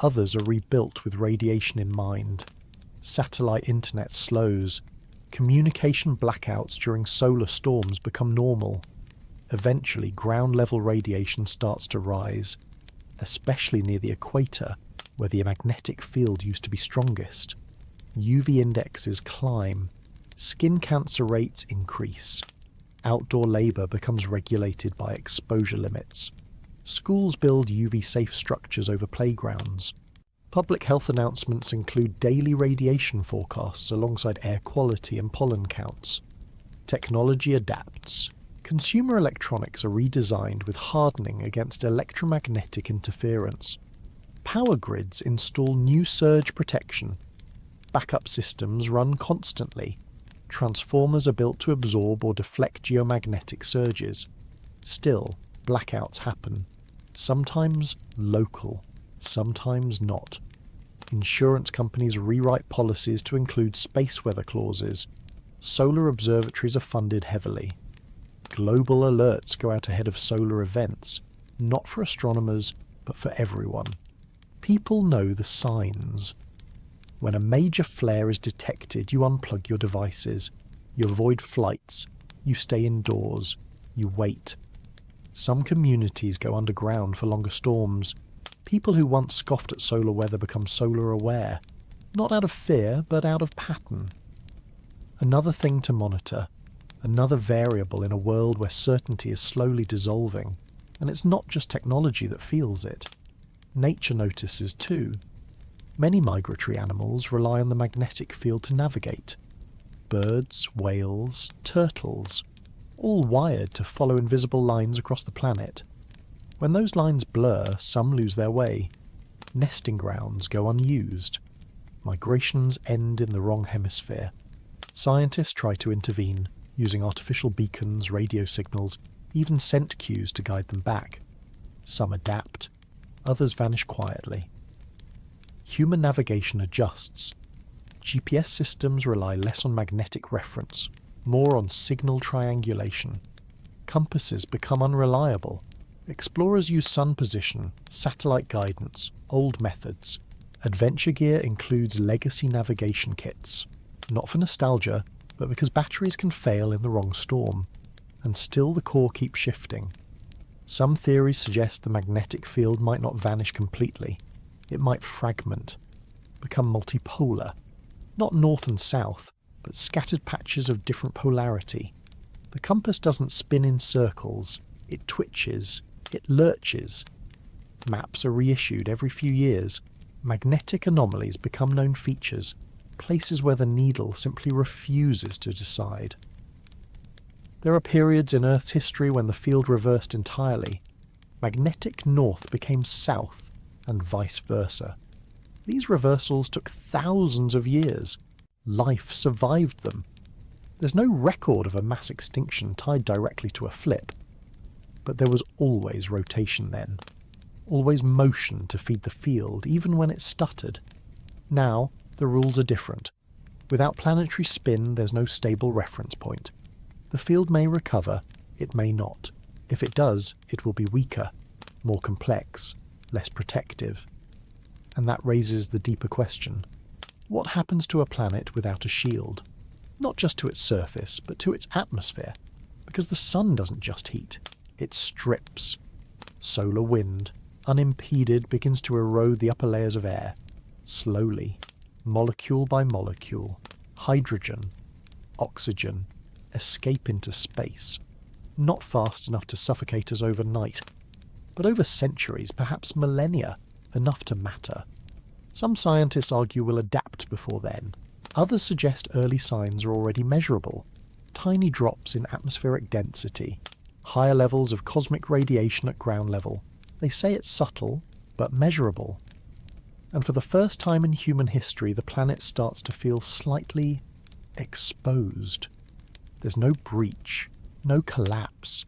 Others are rebuilt with radiation in mind. Satellite internet slows. Communication blackouts during solar storms become normal. Eventually, ground-level radiation starts to rise, especially near the equator, where the magnetic field used to be strongest. UV indexes climb. Skin cancer rates increase. Outdoor labour becomes regulated by exposure limits. Schools build UV-safe structures over playgrounds. Public health announcements include daily radiation forecasts alongside air quality and pollen counts. Technology adapts. Consumer electronics are redesigned with hardening against electromagnetic interference. Power grids install new surge protection. Backup systems run constantly. Transformers are built to absorb or deflect geomagnetic surges. Still, blackouts happen. Sometimes local, sometimes not. Insurance companies rewrite policies to include space weather clauses. Solar observatories are funded heavily. Global alerts go out ahead of solar events, not for astronomers, but for everyone. People know the signs. When a major flare is detected, you unplug your devices, you avoid flights, you stay indoors, you wait. Some communities go underground for longer storms. People who once scoffed at solar weather become solar aware, not out of fear, but out of pattern. Another thing to monitor, another variable in a world where certainty is slowly dissolving, and it's not just technology that feels it. Nature notices too. Many migratory animals rely on the magnetic field to navigate. Birds, whales, turtles, all wired to follow invisible lines across the planet. When those lines blur, some lose their way. Nesting grounds go unused. Migrations end in the wrong hemisphere. Scientists try to intervene, using artificial beacons, radio signals, even scent cues to guide them back. Some adapt, others vanish quietly. Human navigation adjusts. GPS systems rely less on magnetic reference, more on signal triangulation. Compasses become unreliable. Explorers use sun position, satellite guidance, old methods. Adventure gear includes legacy navigation kits, not for nostalgia, but because batteries can fail in the wrong storm. And still the core keeps shifting. Some theories suggest the magnetic field might not vanish completely. It might fragment, become multipolar. Not north and south, but scattered patches of different polarity. The compass doesn't spin in circles. It twitches. It lurches. Maps are reissued every few years. Magnetic anomalies become known features, places where the needle simply refuses to decide. There are periods in Earth's history when the field reversed entirely. Magnetic north became south, and vice versa. These reversals took thousands of years. Life survived them. There's no record of a mass extinction tied directly to a flip. But there was always rotation then. Always motion to feed the field, even when it stuttered. Now, the rules are different. Without planetary spin, there's no stable reference point. The field may recover, it may not. If it does, it will be weaker, more complex, less protective. And that raises the deeper question. What happens to a planet without a shield? Not just to its surface, but to its atmosphere. Because the sun doesn't just heat, it strips. Solar wind, unimpeded, begins to erode the upper layers of air. Slowly, molecule by molecule, hydrogen, oxygen, escape into space. Not fast enough to suffocate us overnight, but over centuries, perhaps millennia, enough to matter. Some scientists argue we'll adapt before then. Others suggest early signs are already measurable. Tiny drops in atmospheric density, higher levels of cosmic radiation at ground level. They say it's subtle, but measurable. And for the first time in human history, the planet starts to feel slightly exposed. There's no breach, no collapse,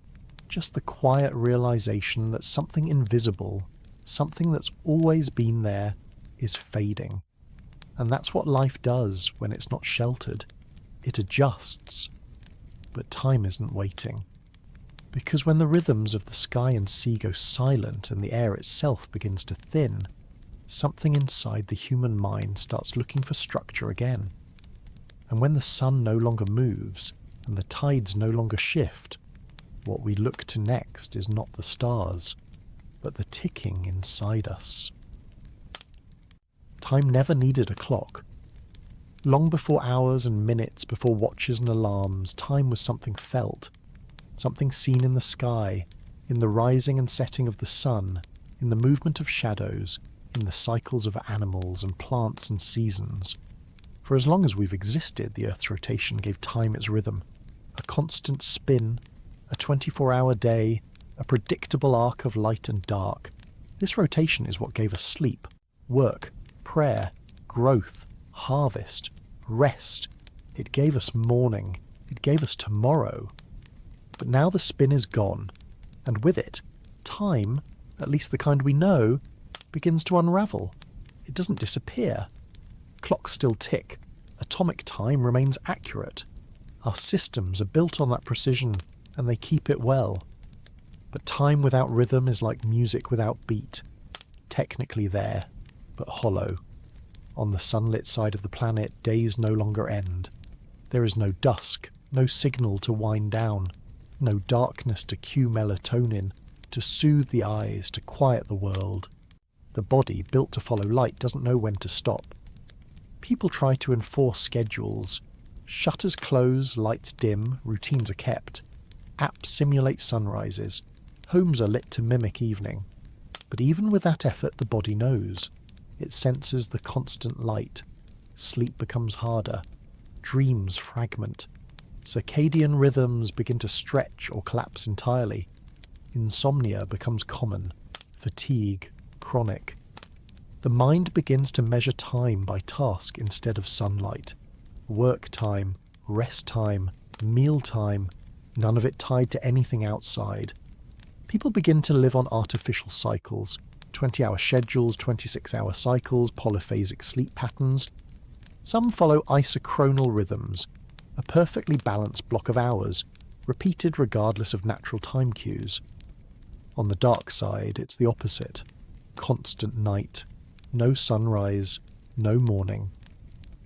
just the quiet realization that something invisible, something that's always been there, is fading. And that's what life does when it's not sheltered. It adjusts. But time isn't waiting. Because when the rhythms of the sky and sea go silent and the air itself begins to thin, something inside the human mind starts looking for structure again. And when the sun no longer moves, and the tides no longer shift, what we look to next is not the stars, but the ticking inside us. Time never needed a clock. Long before hours and minutes, before watches and alarms, time was something felt, something seen in the sky, in the rising and setting of the sun, in the movement of shadows, in the cycles of animals and plants and seasons. For as long as we've existed, the Earth's rotation gave time its rhythm. A constant spin, a 24-hour day, a predictable arc of light and dark. This rotation is what gave us sleep, work, prayer, growth, harvest, rest. It gave us morning. It gave us tomorrow. But now the spin is gone, and with it, time, at least the kind we know, begins to unravel. it doesn't disappear. Clocks still tick. Atomic time remains accurate. Our systems are built on that precision, and they keep it well. But time without rhythm is like music without beat. Technically there, but hollow. On the sunlit side of the planet, days no longer end. There is no dusk, no signal to wind down, no darkness to cue melatonin, to soothe the eyes, to quiet the world. The body, built to follow light, doesn't know when to stop. People try to enforce schedules. Shutters close, lights dim, routines are kept. Apps simulate sunrises. Homes are lit to mimic evening. But even with that effort, the body knows. It senses the constant light. Sleep becomes harder. Dreams fragment. Circadian rhythms begin to stretch or collapse entirely. Insomnia becomes common. Fatigue, chronic. The mind begins to measure time by task instead of sunlight. Work time, rest time, meal time, none of it tied to anything outside. People begin to live on artificial cycles, 20-hour schedules, 26-hour cycles, polyphasic sleep patterns. Some follow isochronal rhythms, a perfectly balanced block of hours, repeated regardless of natural time cues. On the dark side, it's the opposite. Constant night. No sunrise, no morning.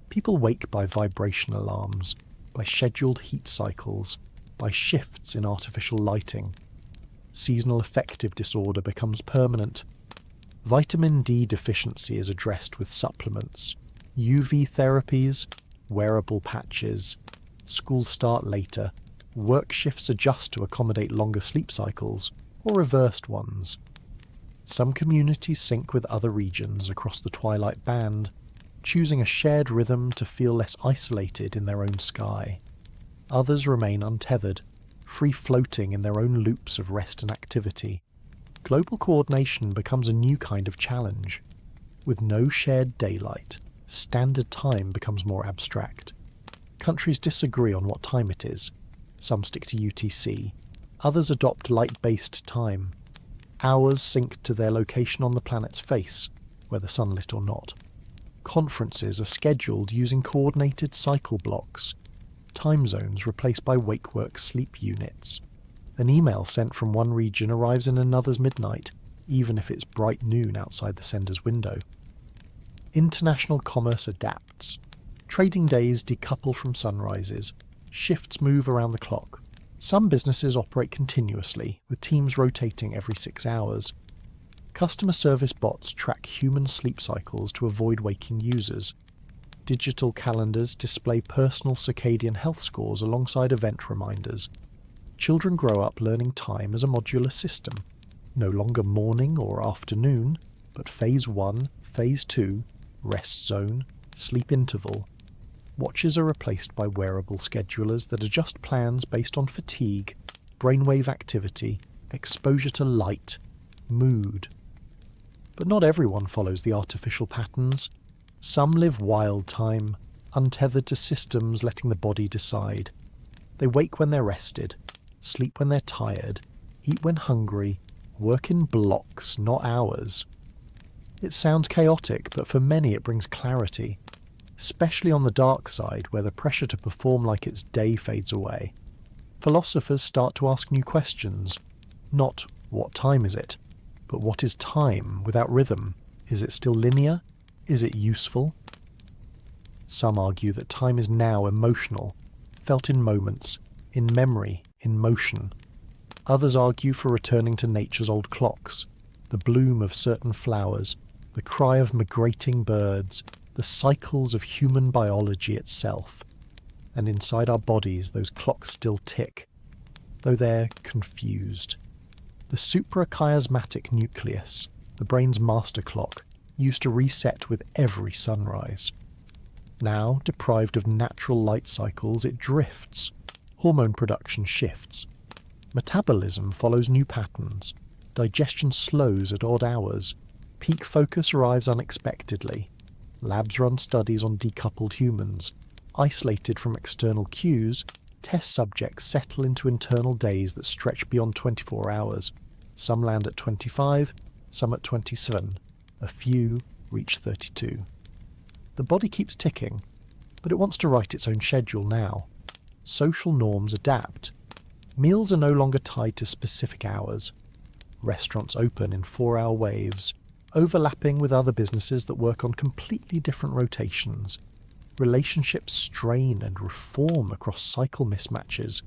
People wake by vibration alarms, by scheduled heat cycles, by shifts in artificial lighting. Seasonal affective disorder becomes permanent. Vitamin D deficiency is addressed with supplements, UV therapies, wearable patches. Schools start later. Work shifts adjust to accommodate longer sleep cycles, or reversed ones. Some communities sync with other regions across the twilight band, choosing a shared rhythm to feel less isolated in their own sky. Others remain untethered, free-floating in their own loops of rest and activity. Global coordination becomes a new kind of challenge. With no shared daylight, standard time becomes more abstract. Countries disagree on what time it is. Some stick to UTC. Others adopt light-based time. Hours sync to their location on the planet's face, whether sunlit or not. Conferences are scheduled using coordinated cycle blocks. Time zones replaced by wake-work sleep units. An email sent from one region arrives in another's midnight, even if it's bright noon outside the sender's window. International commerce adapts. Trading days decouple from sunrises. Shifts move around the clock. Some businesses operate continuously, with teams rotating every 6 hours. Customer service bots track human sleep cycles to avoid waking users. Digital calendars display personal circadian health scores alongside event reminders. Children grow up learning time as a modular system. No longer morning or afternoon, but phase 1, phase 2, rest zone, sleep interval. Watches are replaced by wearable schedulers that adjust plans based on fatigue, brainwave activity, exposure to light, mood. But not everyone follows the artificial patterns. Some live wild time, untethered to systems letting the body decide. They wake when they're rested, sleep when they're tired, eat when hungry, work in blocks, not hours. It sounds chaotic, but for many it brings clarity. Especially on the dark side, where the pressure to perform like it's day fades away. Philosophers start to ask new questions. Not, what time is it? But what is time without rhythm? Is it still linear? Is it useful? Some argue that time is now emotional, felt in moments, in memory, in motion. Others argue for returning to nature's old clocks, the bloom of certain flowers, the cry of migrating birds, the cycles of human biology itself. And inside our bodies, those clocks still tick, though they're confused. The suprachiasmatic nucleus, the brain's master clock, used to reset with every sunrise. Now, deprived of natural light cycles, it drifts. Hormone production shifts. Metabolism follows new patterns. Digestion slows at odd hours. Peak focus arrives unexpectedly. Labs run studies on decoupled humans. Isolated from external cues, test subjects settle into internal days that stretch beyond 24 hours. Some land at 25, some at 27, a few reach 32. The body keeps ticking, but it wants to write its own schedule now. Social norms adapt. Meals are no longer tied to specific hours. Restaurants open in 4-hour waves, overlapping with other businesses that work on completely different rotations. Relationships strain and reform across cycle mismatches.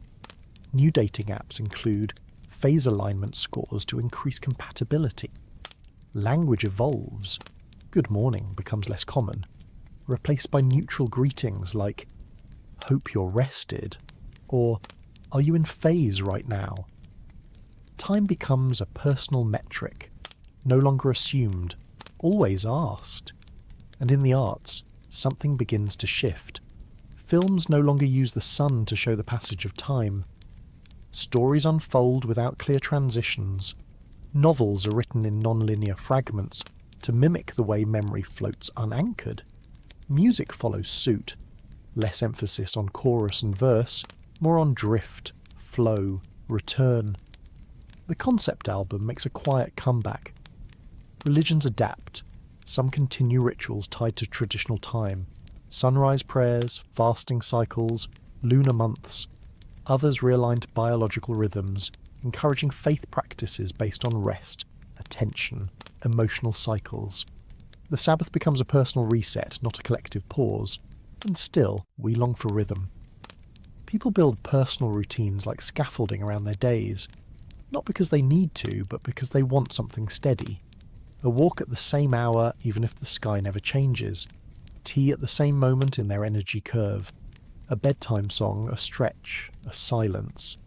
New dating apps include phase alignment scores to increase compatibility. Language evolves. Good morning becomes less common, replaced by neutral greetings like "hope you're rested" or "are you in phase right now?" Time becomes a personal metric, no longer assumed, always asked. And in the arts, something begins to shift. Films no longer use the sun to show the passage of time. Stories unfold without clear transitions. Novels are written in non-linear fragments to mimic the way memory floats unanchored. Music follows suit. Less emphasis on chorus and verse, more on drift, flow, return. The concept album makes a quiet comeback. Religions adapt. Some continue rituals tied to traditional time. Sunrise prayers, fasting cycles, lunar months. Others realign to biological rhythms, encouraging faith practices based on rest, attention, emotional cycles. The Sabbath becomes a personal reset, not a collective pause. And still, we long for rhythm. People build personal routines like scaffolding around their days, not because they need to, but because they want something steady. A walk at the same hour, even if the sky never changes. Tea at the same moment in their energy curve. A bedtime song, a stretch, a silence.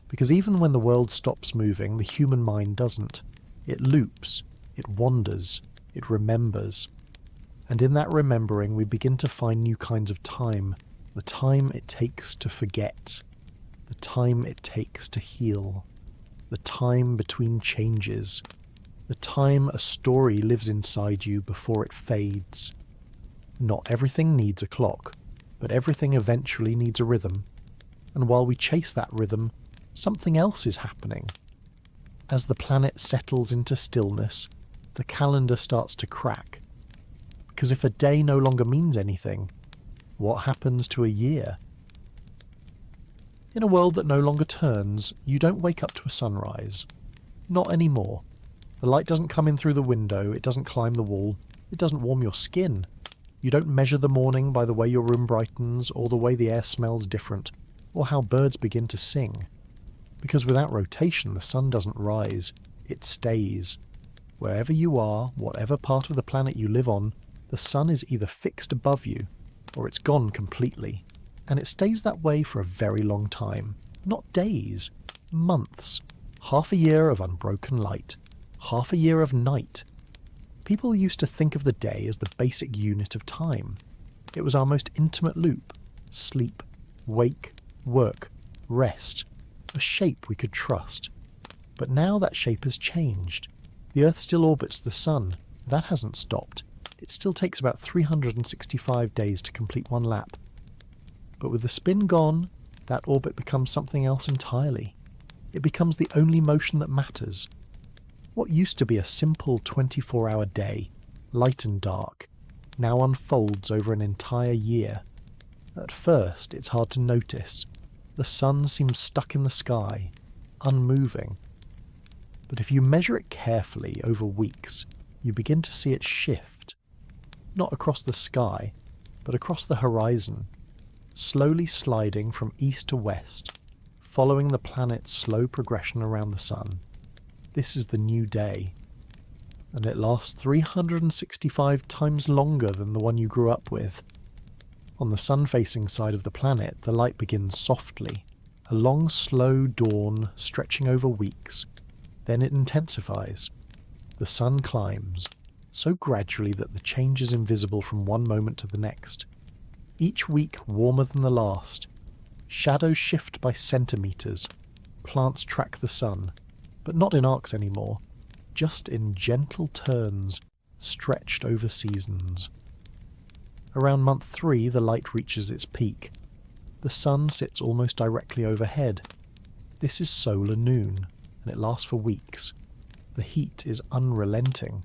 Because even when the world stops moving, the human mind doesn't. It loops, it wanders, it remembers. And in that remembering we begin to find new kinds of time. The time it takes to forget. The time it takes to heal. The time between changes. The time a story lives inside you before it fades. Not everything needs a clock, but everything eventually needs a rhythm. And while we chase that rhythm, something else is happening. As the planet settles into stillness, the calendar starts to crack. Because if a day no longer means anything, what happens to a year? In a world that no longer turns, you don't wake up to a sunrise. Not anymore. The light doesn't come in through the window, it doesn't climb the wall, it doesn't warm your skin. You don't measure the morning by the way your room brightens, or the way the air smells different, or how birds begin to sing. Because without rotation, the sun doesn't rise, it stays. Wherever you are, whatever part of the planet you live on, the sun is either fixed above you, or it's gone completely. And it stays that way for a very long time. Not days, months. Half a year of unbroken light. Half a year of night. People used to think of the day as the basic unit of time. It was our most intimate loop. Sleep, wake, work, rest. A shape we could trust. But now that shape has changed. The Earth still orbits the Sun. That hasn't stopped. It still takes about 365 days to complete one lap. But with the spin gone, that orbit becomes something else entirely. It becomes the only motion that matters. What used to be a simple 24-hour day, light and dark, now unfolds over an entire year. At first, it's hard to notice. The sun seems stuck in the sky, unmoving. But if you measure it carefully over weeks, you begin to see it shift. Not across the sky, but across the horizon, slowly sliding from east to west, following the planet's slow progression around the sun. This is the new day. And it lasts 365 times longer than the one you grew up with. On the sun-facing side of the planet, the light begins softly, a long, slow dawn stretching over weeks. Then it intensifies. The sun climbs, so gradually that the change is invisible from one moment to the next. Each week warmer than the last. Shadows shift by centimetres. Plants track the sun, but not in arcs anymore, just in gentle turns, stretched over seasons. Around month 3, the light reaches its peak. The sun sits almost directly overhead. This is solar noon, and it lasts for weeks. The heat is unrelenting.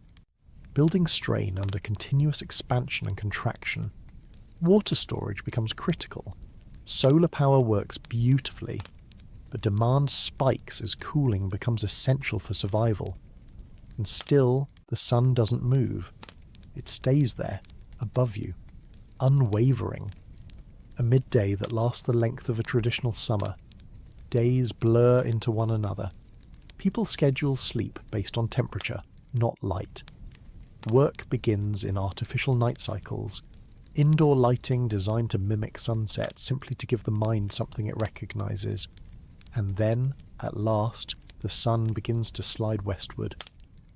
building strain under continuous expansion and contraction. Water storage becomes critical. Solar power works beautifully, but demand spikes as cooling becomes essential for survival. And still, the sun doesn't move. It stays there, above you, unwavering. A midday that lasts the length of a traditional summer. Days blur into one another. People schedule sleep based on temperature, not light. Work begins in artificial night cycles, indoor lighting designed to mimic sunset simply to give the mind something it recognizes. And then, at last, the sun begins to slide westward.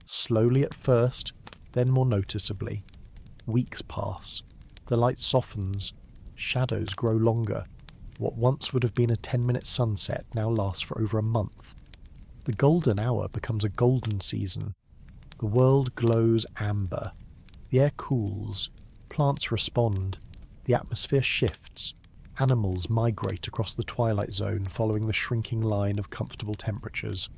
Slowly at first, then more noticeably. Weeks pass. The light softens. Shadows grow longer. What once would have been a 10-minute sunset now lasts for over a month. The golden hour becomes a golden season. The world glows amber. The air cools. Plants respond. The atmosphere shifts. Animals migrate across the twilight zone following the shrinking line of comfortable temperatures.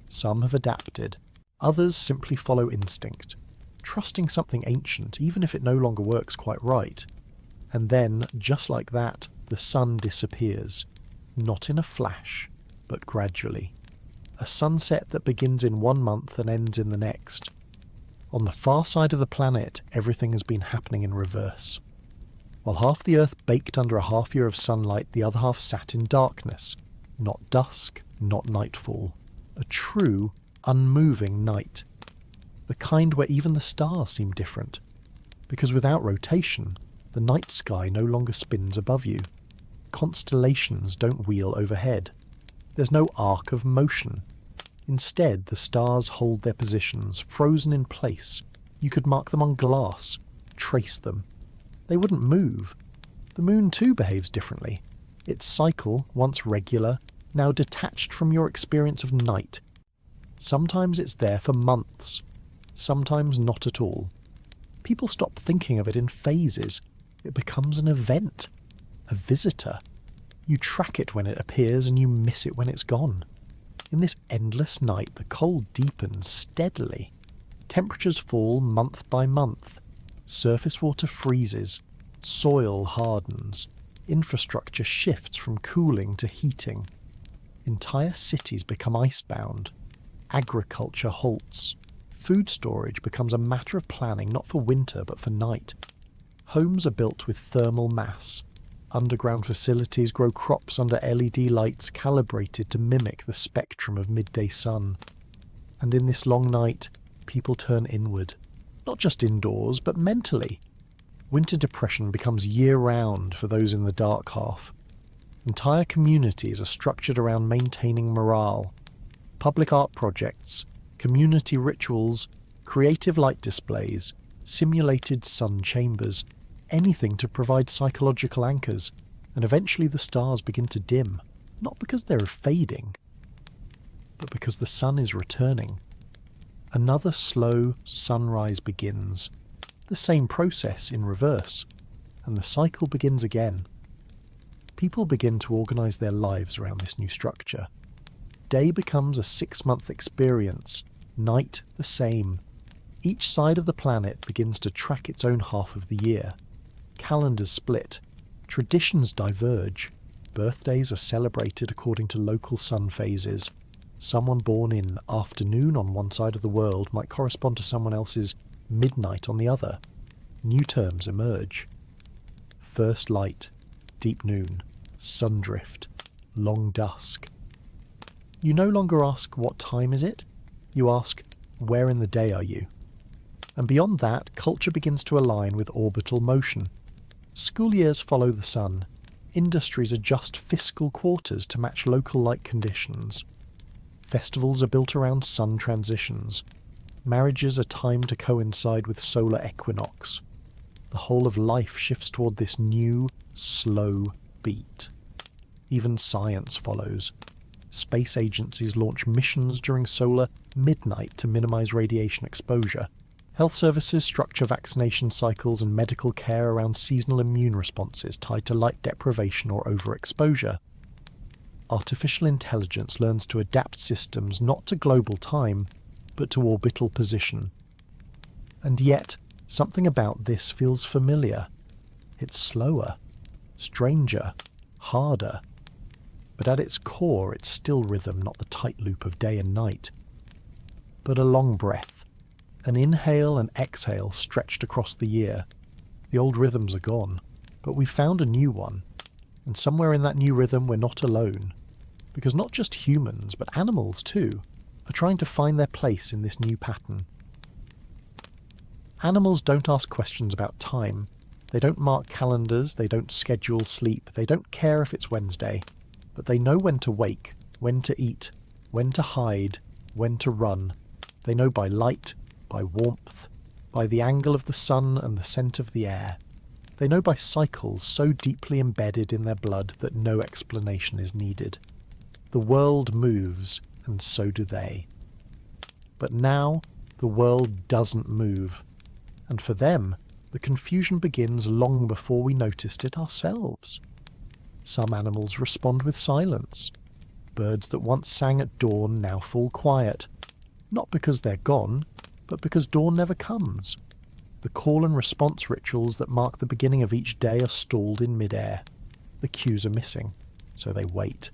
Some have adapted. Others simply follow instinct, trusting something ancient even if it no longer works quite right. And then, just like that, the sun disappears. Not in a flash, but gradually. A sunset that begins in one month and ends in the next. On the far side of the planet, everything has been happening in reverse. While half the Earth baked under a half year of sunlight, the other half sat in darkness. Not dusk, not nightfall. A true, unmoving night. The kind where even the stars seem different. Because without rotation, the night sky no longer spins above you. Constellations don't wheel overhead. There's no arc of motion. Instead, the stars hold their positions, frozen in place. You could mark them on glass, trace them. They wouldn't move. The moon too behaves differently. Its cycle, once regular, now detached from your experience of night. Sometimes it's there for months. Sometimes not at all. People stop thinking of it in phases. It becomes an event. A visitor. You track it when it appears and you miss it when it's gone. In this endless night, the cold deepens steadily. Temperatures fall month by month. Surface water freezes. Soil hardens. Infrastructure shifts from cooling to heating. Entire cities become icebound. Agriculture halts. Food storage becomes a matter of planning not for winter but for night. Homes are built with thermal mass. Underground facilities grow crops under LED lights calibrated to mimic the spectrum of midday sun. And in this long night, people turn inward. Not just indoors, but mentally. Winter depression becomes year-round for those in the dark half. Entire communities are structured around maintaining morale. Public art projects, community rituals, creative light displays, simulated sun chambers, anything to provide psychological anchors, and eventually the stars begin to dim, not because they're fading, but because the sun is returning. Another slow sunrise begins, the same process in reverse, and the cycle begins again. People begin to organise their lives around this new structure. Day becomes a 6-month experience, night the same. Each side of the planet begins to track its own half of the year. Calendars split, traditions diverge, birthdays are celebrated according to local sun phases. Someone born in afternoon on one side of the world might correspond to someone else's midnight on the other. New terms emerge. First light, deep noon, sundrift, long dusk. You no longer ask what time is it, you ask where in the day are you? And beyond that, culture begins to align with orbital motion. School years follow the sun. Industries adjust fiscal quarters to match local light conditions. Festivals are built around sun transitions. Marriages are timed to coincide with solar equinox. The whole of life shifts toward this new, slow beat. Even science follows. Space agencies launch missions during solar midnight to minimize radiation exposure. Health services structure vaccination cycles and medical care around seasonal immune responses tied to light deprivation or overexposure. Artificial intelligence learns to adapt systems not to global time, but to orbital position. And yet, something about this feels familiar. It's slower, stranger, harder. But at its core, it's still rhythm, not the tight loop of day and night. But a long breath, an inhale and exhale stretched across the year. The old rhythms are gone, but we've found a new one. And somewhere in that new rhythm, we're not alone. Because not just humans, but animals too, are trying to find their place in this new pattern. Animals don't ask questions about time. They don't mark calendars, they don't schedule sleep, they don't care if it's Wednesday. But they know when to wake, when to eat, when to hide, when to run. They know by light, by warmth, by the angle of the sun and the scent of the air. They know by cycles so deeply embedded in their blood that no explanation is needed. The world moves, and so do they. But now, the world doesn't move. And for them, the confusion begins long before we noticed it ourselves. Some animals respond with silence. Birds that once sang at dawn now fall quiet. Not because they're gone, but because dawn never comes. The call and response rituals that mark the beginning of each day are stalled in midair. The cues are missing, so they wait.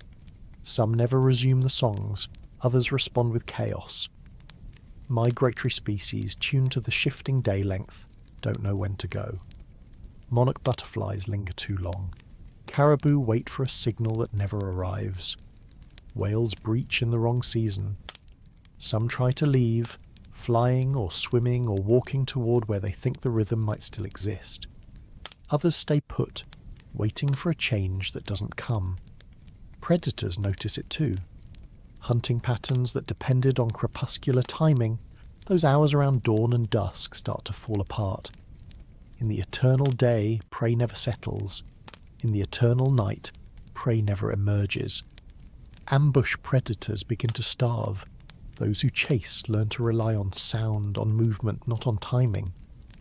Some never resume the songs, others respond with chaos. Migratory species tuned to the shifting day length don't know when to go. Monarch butterflies linger too long. Caribou wait for a signal that never arrives. Whales breach in the wrong season. Some try to leave, flying or swimming or walking toward where they think the rhythm might still exist. Others stay put, waiting for a change that doesn't come. Predators notice it too. Hunting patterns that depended on crepuscular timing, those hours around dawn and dusk start to fall apart. In the eternal day, prey never settles. In the eternal night, prey never emerges. Ambush predators begin to starve. Those who chase learn to rely on sound, on movement, not on timing.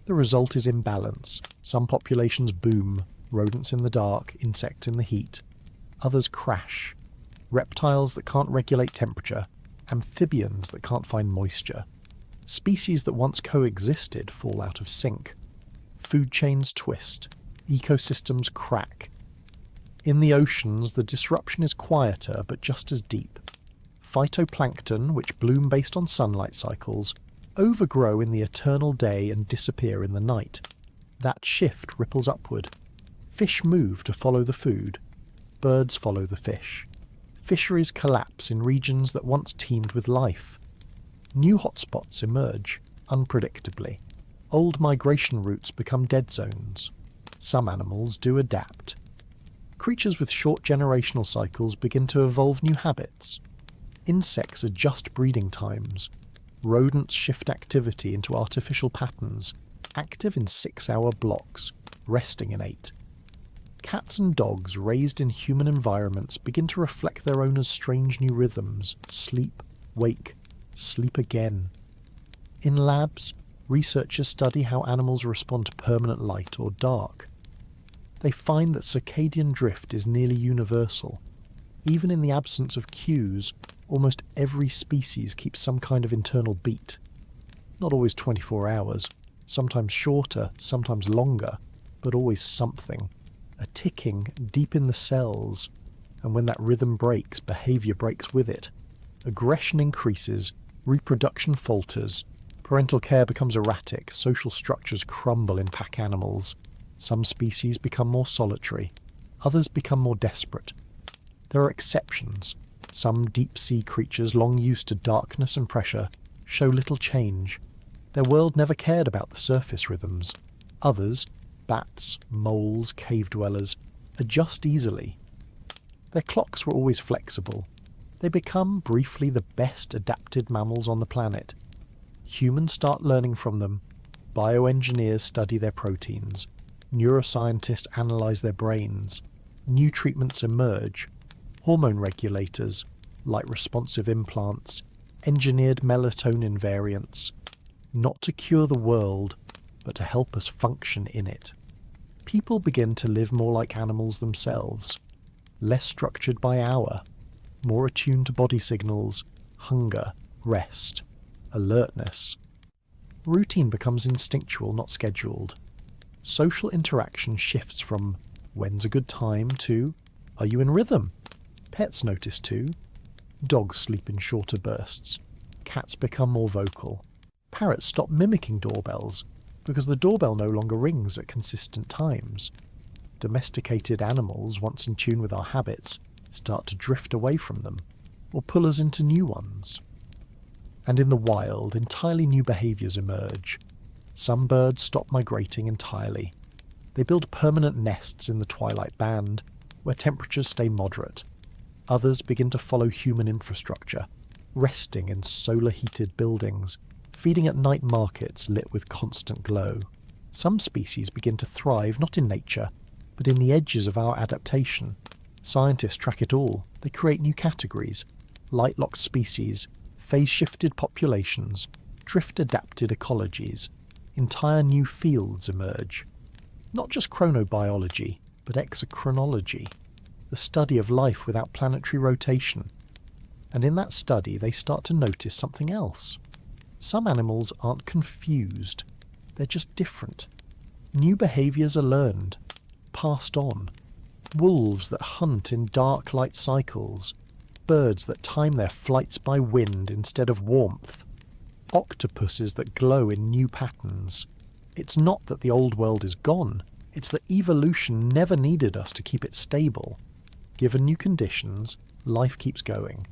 The result is imbalance. Some populations boom, rodents in the dark, insects in the heat. Others crash. Reptiles that can't regulate temperature, amphibians that can't find moisture. Species that once coexisted fall out of sync. Food chains twist. Ecosystems crack. In the oceans, the disruption is quieter but just as deep. Phytoplankton, which bloom based on sunlight cycles, overgrow in the eternal day and disappear in the night. That shift ripples upward. Fish move to follow the food. Birds follow the fish. Fisheries collapse in regions that once teemed with life. New hotspots emerge, unpredictably. Old migration routes become dead zones. Some animals do adapt. Creatures with short generational cycles begin to evolve new habits. Insects adjust breeding times. Rodents shift activity into artificial patterns, active in 6-hour blocks, resting in 8. Cats and dogs raised in human environments begin to reflect their owners' strange new rhythms: sleep, wake, sleep again. In labs, researchers study how animals respond to permanent light or dark. They find that circadian drift is nearly universal. Even in the absence of cues, almost every species keeps some kind of internal beat. Not always 24 hours, sometimes shorter, sometimes longer, but always something. A ticking deep in the cells, and when that rhythm breaks, behaviour breaks with it. Aggression increases, reproduction falters, parental care becomes erratic, social structures crumble in pack animals. Some species become more solitary, others become more desperate. There are exceptions. Some deep-sea creatures, long used to darkness and pressure, show little change. Their world never cared about the surface rhythms. Others, bats, moles, cave-dwellers, adjust easily. Their clocks were always flexible. They become, briefly, the best adapted mammals on the planet. Humans start learning from them. Bioengineers study their proteins. Neuroscientists analyse their brains. New treatments emerge. Hormone regulators, light-responsive implants, engineered melatonin variants. Not to cure the world, but to help us function in it. People begin to live more like animals themselves, less structured by hour, more attuned to body signals, hunger, rest, alertness. Routine becomes instinctual, not scheduled. Social interaction shifts from when's a good time to are you in rhythm? Pets notice too. Dogs sleep in shorter bursts. Cats become more vocal. Parrots stop mimicking doorbells because the doorbell no longer rings at consistent times. Domesticated animals, once in tune with our habits, start to drift away from them or pull us into new ones. And in the wild, entirely new behaviours emerge. Some birds stop migrating entirely. They build permanent nests in the twilight band, where temperatures stay moderate. Others begin to follow human infrastructure, resting in solar-heated buildings, feeding at night markets lit with constant glow. Some species begin to thrive not in nature, but in the edges of our adaptation. Scientists track it all. They create new categories: light-locked species, phase-shifted populations, drift-adapted ecologies. Entire new fields emerge. Not just chronobiology, but exochronology, the study of life without planetary rotation. And in that study, they start to notice something else. Some animals aren't confused. They're just different. New behaviours are learned, passed on. Wolves that hunt in dark light cycles. Birds that time their flights by wind instead of warmth. Octopuses that glow in new patterns. It's not that the old world is gone. It's that evolution never needed us to keep it stable. Given new conditions, life keeps going.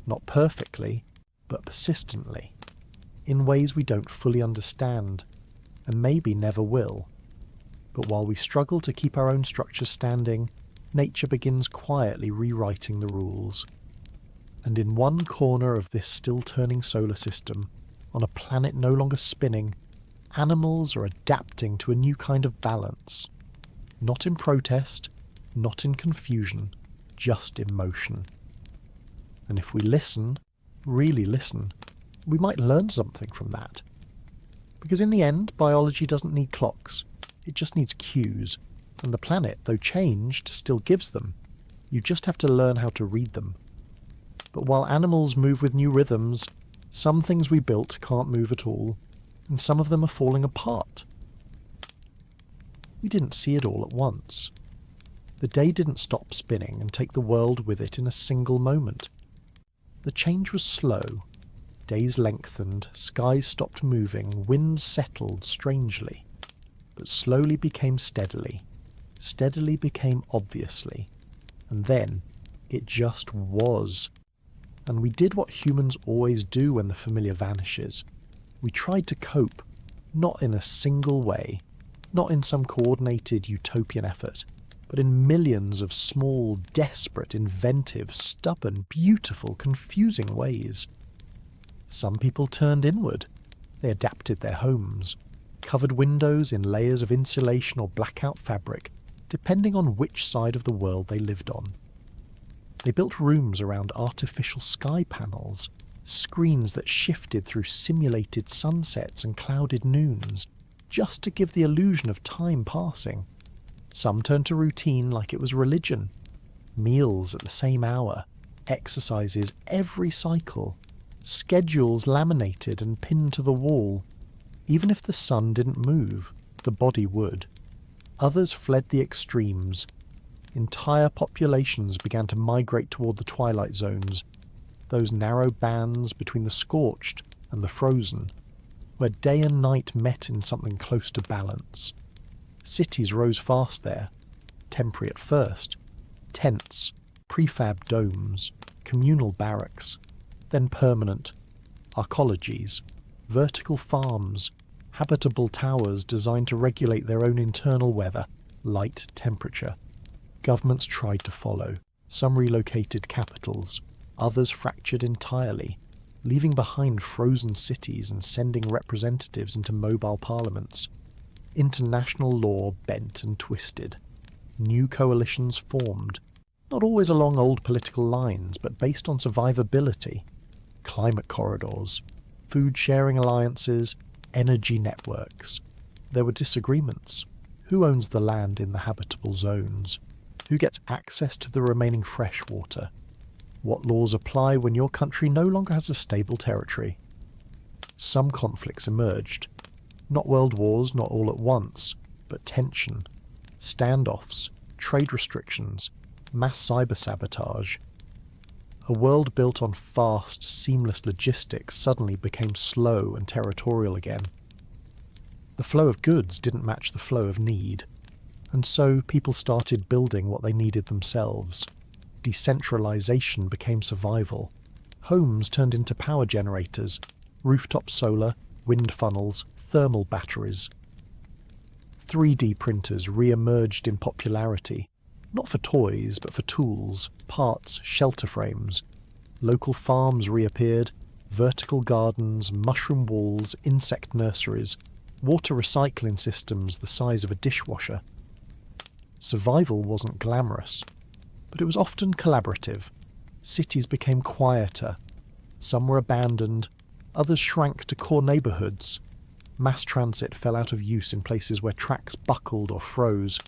Not perfectly, but persistently. In ways we don't fully understand, and maybe never will. But while we struggle to keep our own structures standing, nature begins quietly rewriting the rules. And in one corner of this still-turning solar system, on a planet no longer spinning, animals are adapting to a new kind of balance. Not in protest, not in confusion, just in motion. And if we listen, really listen, we might learn something from that. Because in the end, biology doesn't need clocks. It just needs cues. And the planet, though changed, still gives them. You just have to learn how to read them. But while animals move with new rhythms, some things we built can't move at all, and some of them are falling apart. We didn't see it all at once. The day didn't stop spinning and take the world with it in a single moment. The change was slow. Days lengthened, skies stopped moving, winds settled strangely, but slowly became steadily became obviously, and then it just was. And we did what humans always do when the familiar vanishes. We tried to cope, not in a single way, not in some coordinated utopian effort, but in millions of small, desperate, inventive, stubborn, beautiful, confusing ways. Some people turned inward. They adapted their homes, covered windows in layers of insulation or blackout fabric, depending on which side of the world they lived on. They built rooms around artificial sky panels, screens that shifted through simulated sunsets and clouded noons, just to give the illusion of time passing. Some turned to routine like it was religion. Meals at the same hour, exercises every cycle, schedules laminated and pinned to the wall. Even if the sun didn't move, the body would. Others fled the extremes. Entire populations began to migrate toward the twilight zones, those narrow bands between the scorched and the frozen, where day and night met in something close to balance. Cities rose fast there, temporary at first, tents, prefab domes, communal barracks, then permanent, arcologies, vertical farms, habitable towers designed to regulate their own internal weather, light, temperature. Governments tried to follow. Some relocated capitals, others fractured entirely, leaving behind frozen cities and sending representatives into mobile parliaments. International law bent and twisted. New coalitions formed, not always along old political lines, but based on survivability. Climate corridors, food-sharing alliances, energy networks. There were disagreements. Who owns the land in the habitable zones? Who gets access to the remaining fresh water? What laws apply when your country no longer has a stable territory? some conflicts emerged. Not world wars, not all at once, but tension, standoffs, trade restrictions, mass cyber sabotage. A world built on fast, seamless logistics suddenly became slow and territorial again. The flow of goods didn't match the flow of need, and so people started building what they needed themselves. Decentralization became survival. Homes turned into power generators, rooftop solar, wind funnels, thermal batteries. 3D printers re-emerged in popularity, not for toys, but for tools, parts, shelter frames. Local farms reappeared, vertical gardens, mushroom walls, insect nurseries, water recycling systems the size of a dishwasher. Survival wasn't glamorous, but it was often collaborative. Cities became quieter. Some were abandoned, others shrank to core neighbourhoods. Mass transit fell out of use in places where tracks buckled or froze.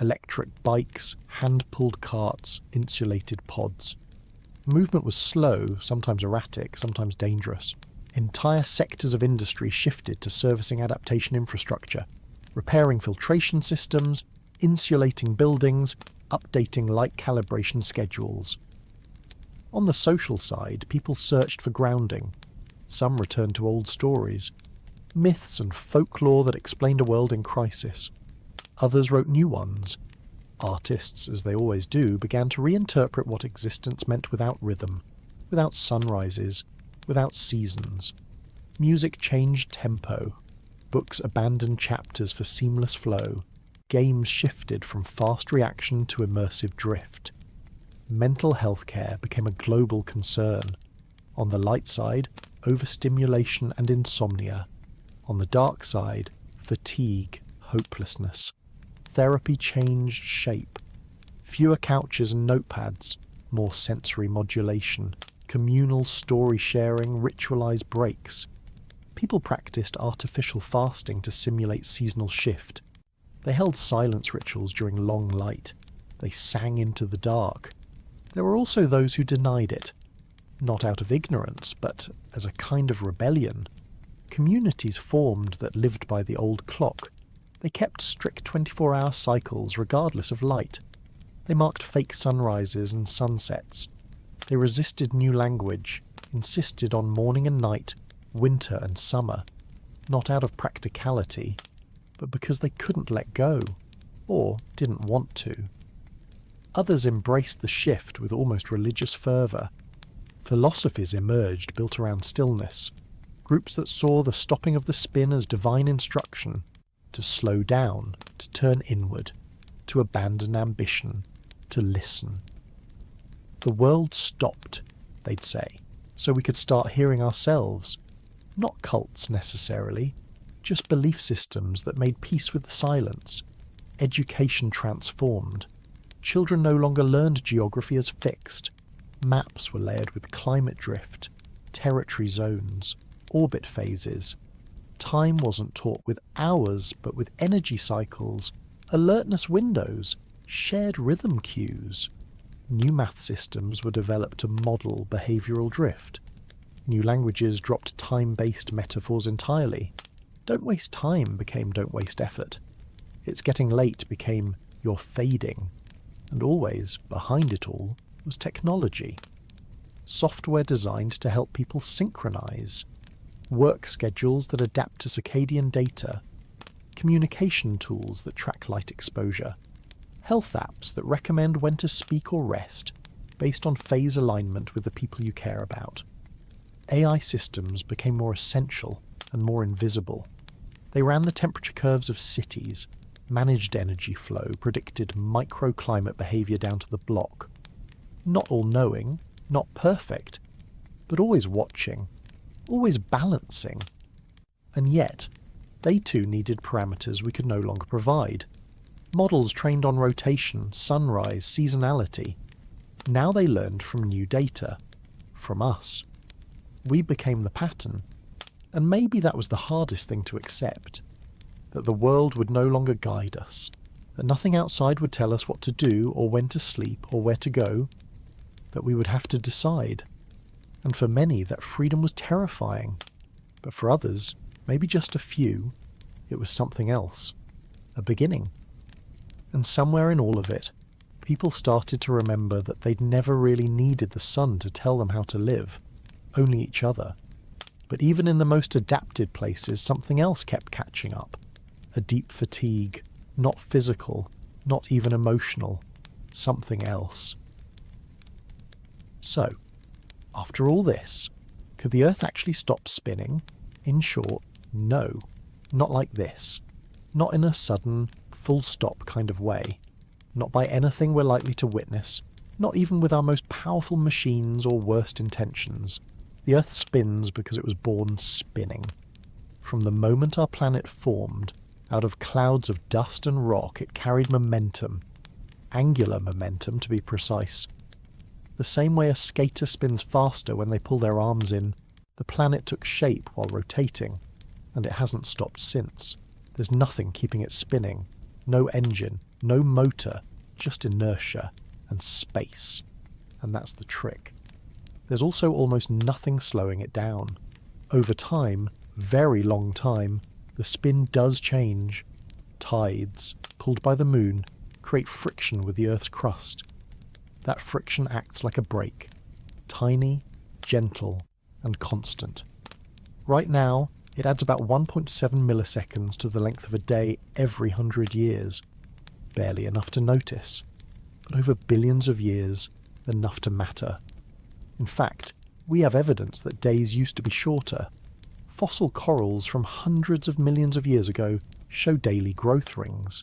Electric bikes, hand-pulled carts, insulated pods. Movement was slow, sometimes erratic, sometimes dangerous. Entire sectors of industry shifted to servicing adaptation infrastructure, repairing filtration systems, insulating buildings, updating light calibration schedules. On the social side, people searched for grounding. Some returned to old stories, myths and folklore that explained a world in crisis. Others wrote new ones. Artists, as they always do, began to reinterpret what existence meant without rhythm, without sunrises, without seasons. Music changed tempo. Books abandoned chapters for seamless flow. Games shifted from fast reaction to immersive drift. Mental health care became a global concern. On the light side, overstimulation and insomnia. On the dark side, fatigue, hopelessness. Therapy changed shape. Fewer couches and notepads, more sensory modulation, communal story sharing, ritualized breaks. People practiced artificial fasting to simulate seasonal shift. They held silence rituals during long light. They sang into the dark. There were also those who denied it, not out of ignorance, but as a kind of rebellion. Communities formed that lived by the old clock. They kept strict 24-hour cycles regardless of light. They marked fake sunrises and sunsets. They resisted new language, insisted on morning and night, winter and summer, not out of practicality, but because they couldn't let go, or didn't want to. Others embraced the shift with almost religious fervour. Philosophies emerged built around stillness, groups that saw the stopping of the spin as divine instruction, to slow down, to turn inward, to abandon ambition, to listen. The world stopped, they'd say, so we could start hearing ourselves. Not cults necessarily, just belief systems that made peace with the silence. Education transformed. Children no longer learned geography as fixed. Maps were layered with climate drift, territory zones, orbit phases. Time wasn't taught with hours, but with energy cycles, alertness windows, shared rhythm cues. New math systems were developed to model behavioural drift. New languages dropped time-based metaphors entirely. Don't waste time became don't waste effort. It's getting late became you're fading. And always, behind it all, was technology. Software designed to help people synchronize. Work schedules that adapt to circadian data. Communication tools that track light exposure. Health apps that recommend when to speak or rest, based on phase alignment with the people you care about. AI systems became more essential and more invisible. They ran the temperature curves of cities, managed energy flow, predicted microclimate behaviour down to the block. Not all-knowing, not perfect, but always watching, always balancing. And yet, they too needed parameters we could no longer provide. Models trained on rotation, sunrise, seasonality. Now they learned from new data, from us. We became the pattern, and maybe that was the hardest thing to accept, that the world would no longer guide us, that nothing outside would tell us what to do or when to sleep or where to go, that we would have to decide. And for many, that freedom was terrifying. But for others, maybe just a few, it was something else. A beginning. And somewhere in all of it, people started to remember that they'd never really needed the sun to tell them how to live, only each other. But even in the most adapted places, something else kept catching up. A deep fatigue, not physical, not even emotional, something else. So, after all this, could the Earth actually stop spinning? In short, no. Not like this. Not in a sudden, full stop kind of way. Not by anything we're likely to witness. Not even with our most powerful machines or worst intentions. The Earth spins because it was born spinning. From the moment our planet formed, out of clouds of dust and rock it carried momentum. Angular momentum, to be precise. The same way a skater spins faster when they pull their arms in, the planet took shape while rotating, and it hasn't stopped since. There's nothing keeping it spinning. No engine, no motor, just inertia and space. And that's the trick. There's also almost nothing slowing it down. Over time, very long time, the spin does change. Tides, pulled by the moon, create friction with the Earth's crust. That friction acts like a brake. Tiny, gentle, and constant. Right now, it adds about 1.7 milliseconds to the length of a day every 100 years. Barely enough to notice. But over billions of years, enough to matter. In fact, we have evidence that days used to be shorter. Fossil corals from hundreds of millions of years ago show daily growth rings.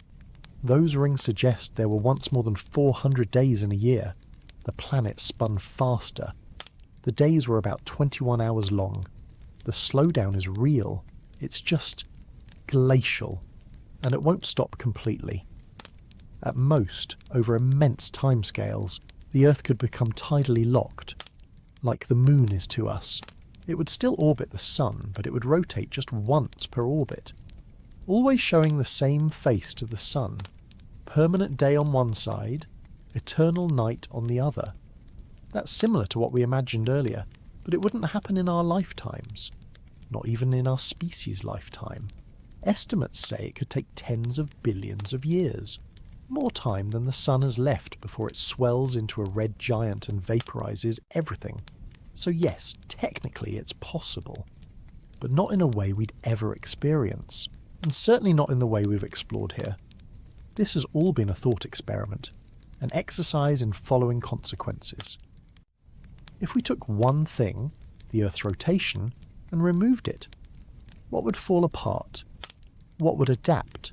Those rings suggest there were once more than 400 days in a year. The planet spun faster. The days were about 21 hours long. The slowdown is real. It's just glacial. And it won't stop completely. At most, over immense timescales, the Earth could become tidally locked, like the Moon is to us. It would still orbit the Sun, but it would rotate just once per orbit, always showing the same face to the Sun. Permanent day on one side, eternal night on the other. That's similar to what we imagined earlier, but it wouldn't happen in our lifetimes, not even in our species' lifetime. Estimates say it could take tens of billions of years. More time than the sun has left before it swells into a red giant and vaporizes everything. So yes, technically it's possible, but not in a way we'd ever experience, and certainly not in the way we've explored here. This has all been a thought experiment, an exercise in following consequences. If we took one thing, the Earth's rotation, and removed it, what would fall apart? What would adapt?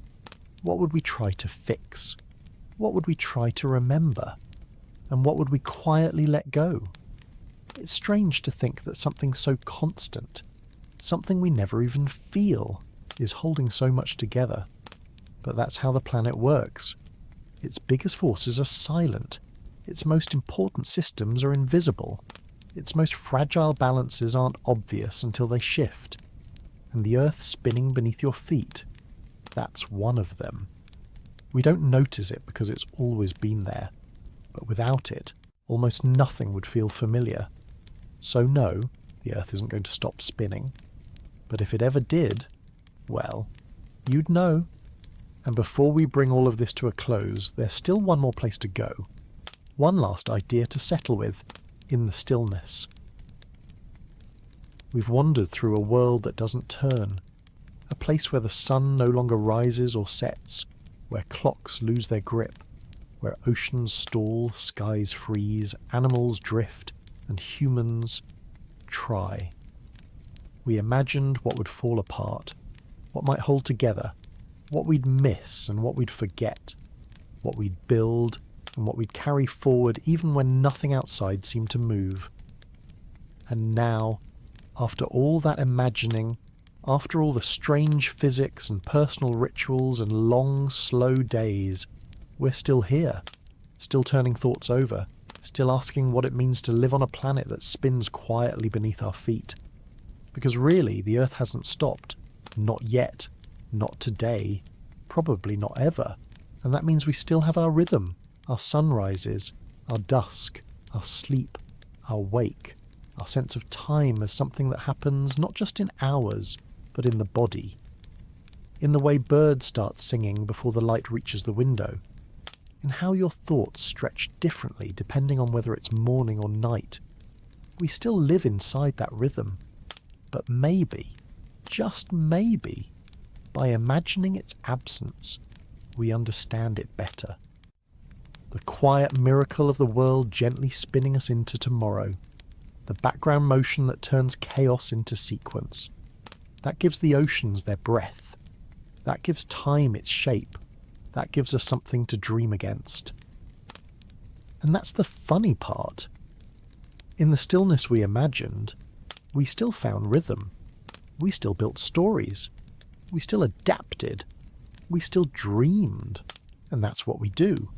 What would we try to fix? What would we try to remember? And what would we quietly let go? It's strange to think that something so constant, something we never even feel, is holding so much together. But that's how the planet works. Its biggest forces are silent. Its most important systems are invisible. Its most fragile balances aren't obvious until they shift. And the Earth spinning beneath your feet, that's one of them. We don't notice it because it's always been there. But without it, almost nothing would feel familiar. So no, the Earth isn't going to stop spinning. But if it ever did, well, you'd know. And before we bring all of this to a close, there's still one more place to go. One last idea to settle with, in the stillness. We've wandered through a world that doesn't turn, a place where the sun no longer rises or sets, where clocks lose their grip, where oceans stall, skies freeze, animals drift, and humans try. We imagined what would fall apart, what might hold together, what we'd miss and what we'd forget, what we'd build and what we'd carry forward even when nothing outside seemed to move. And now, after all that imagining, after all the strange physics and personal rituals and long, slow days, we're still here, still turning thoughts over, still asking what it means to live on a planet that spins quietly beneath our feet. Because really, the Earth hasn't stopped. Not yet. Not today. Probably not ever. And that means we still have our rhythm, our sunrises, our dusk, our sleep, our wake, our sense of time as something that happens not just in hours, but in the body. In the way birds start singing before the light reaches the window. In how your thoughts stretch differently depending on whether it's morning or night. We still live inside that rhythm. But maybe, just maybe, by imagining its absence, we understand it better. The quiet miracle of the world gently spinning us into tomorrow. The background motion that turns chaos into sequence. That gives the oceans their breath. That gives time its shape. That gives us something to dream against. And that's the funny part. In the stillness we imagined, we still found rhythm. We still built stories. We still adapted. We still dreamed. And that's what we do.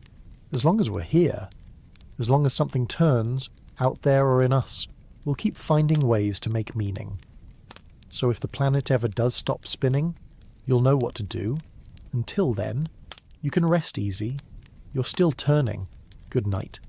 As long as we're here, as long as something turns, out there or in us, we'll keep finding ways to make meaning. So if the planet ever does stop spinning, you'll know what to do. Until then, you can rest easy. You're still turning. Good night.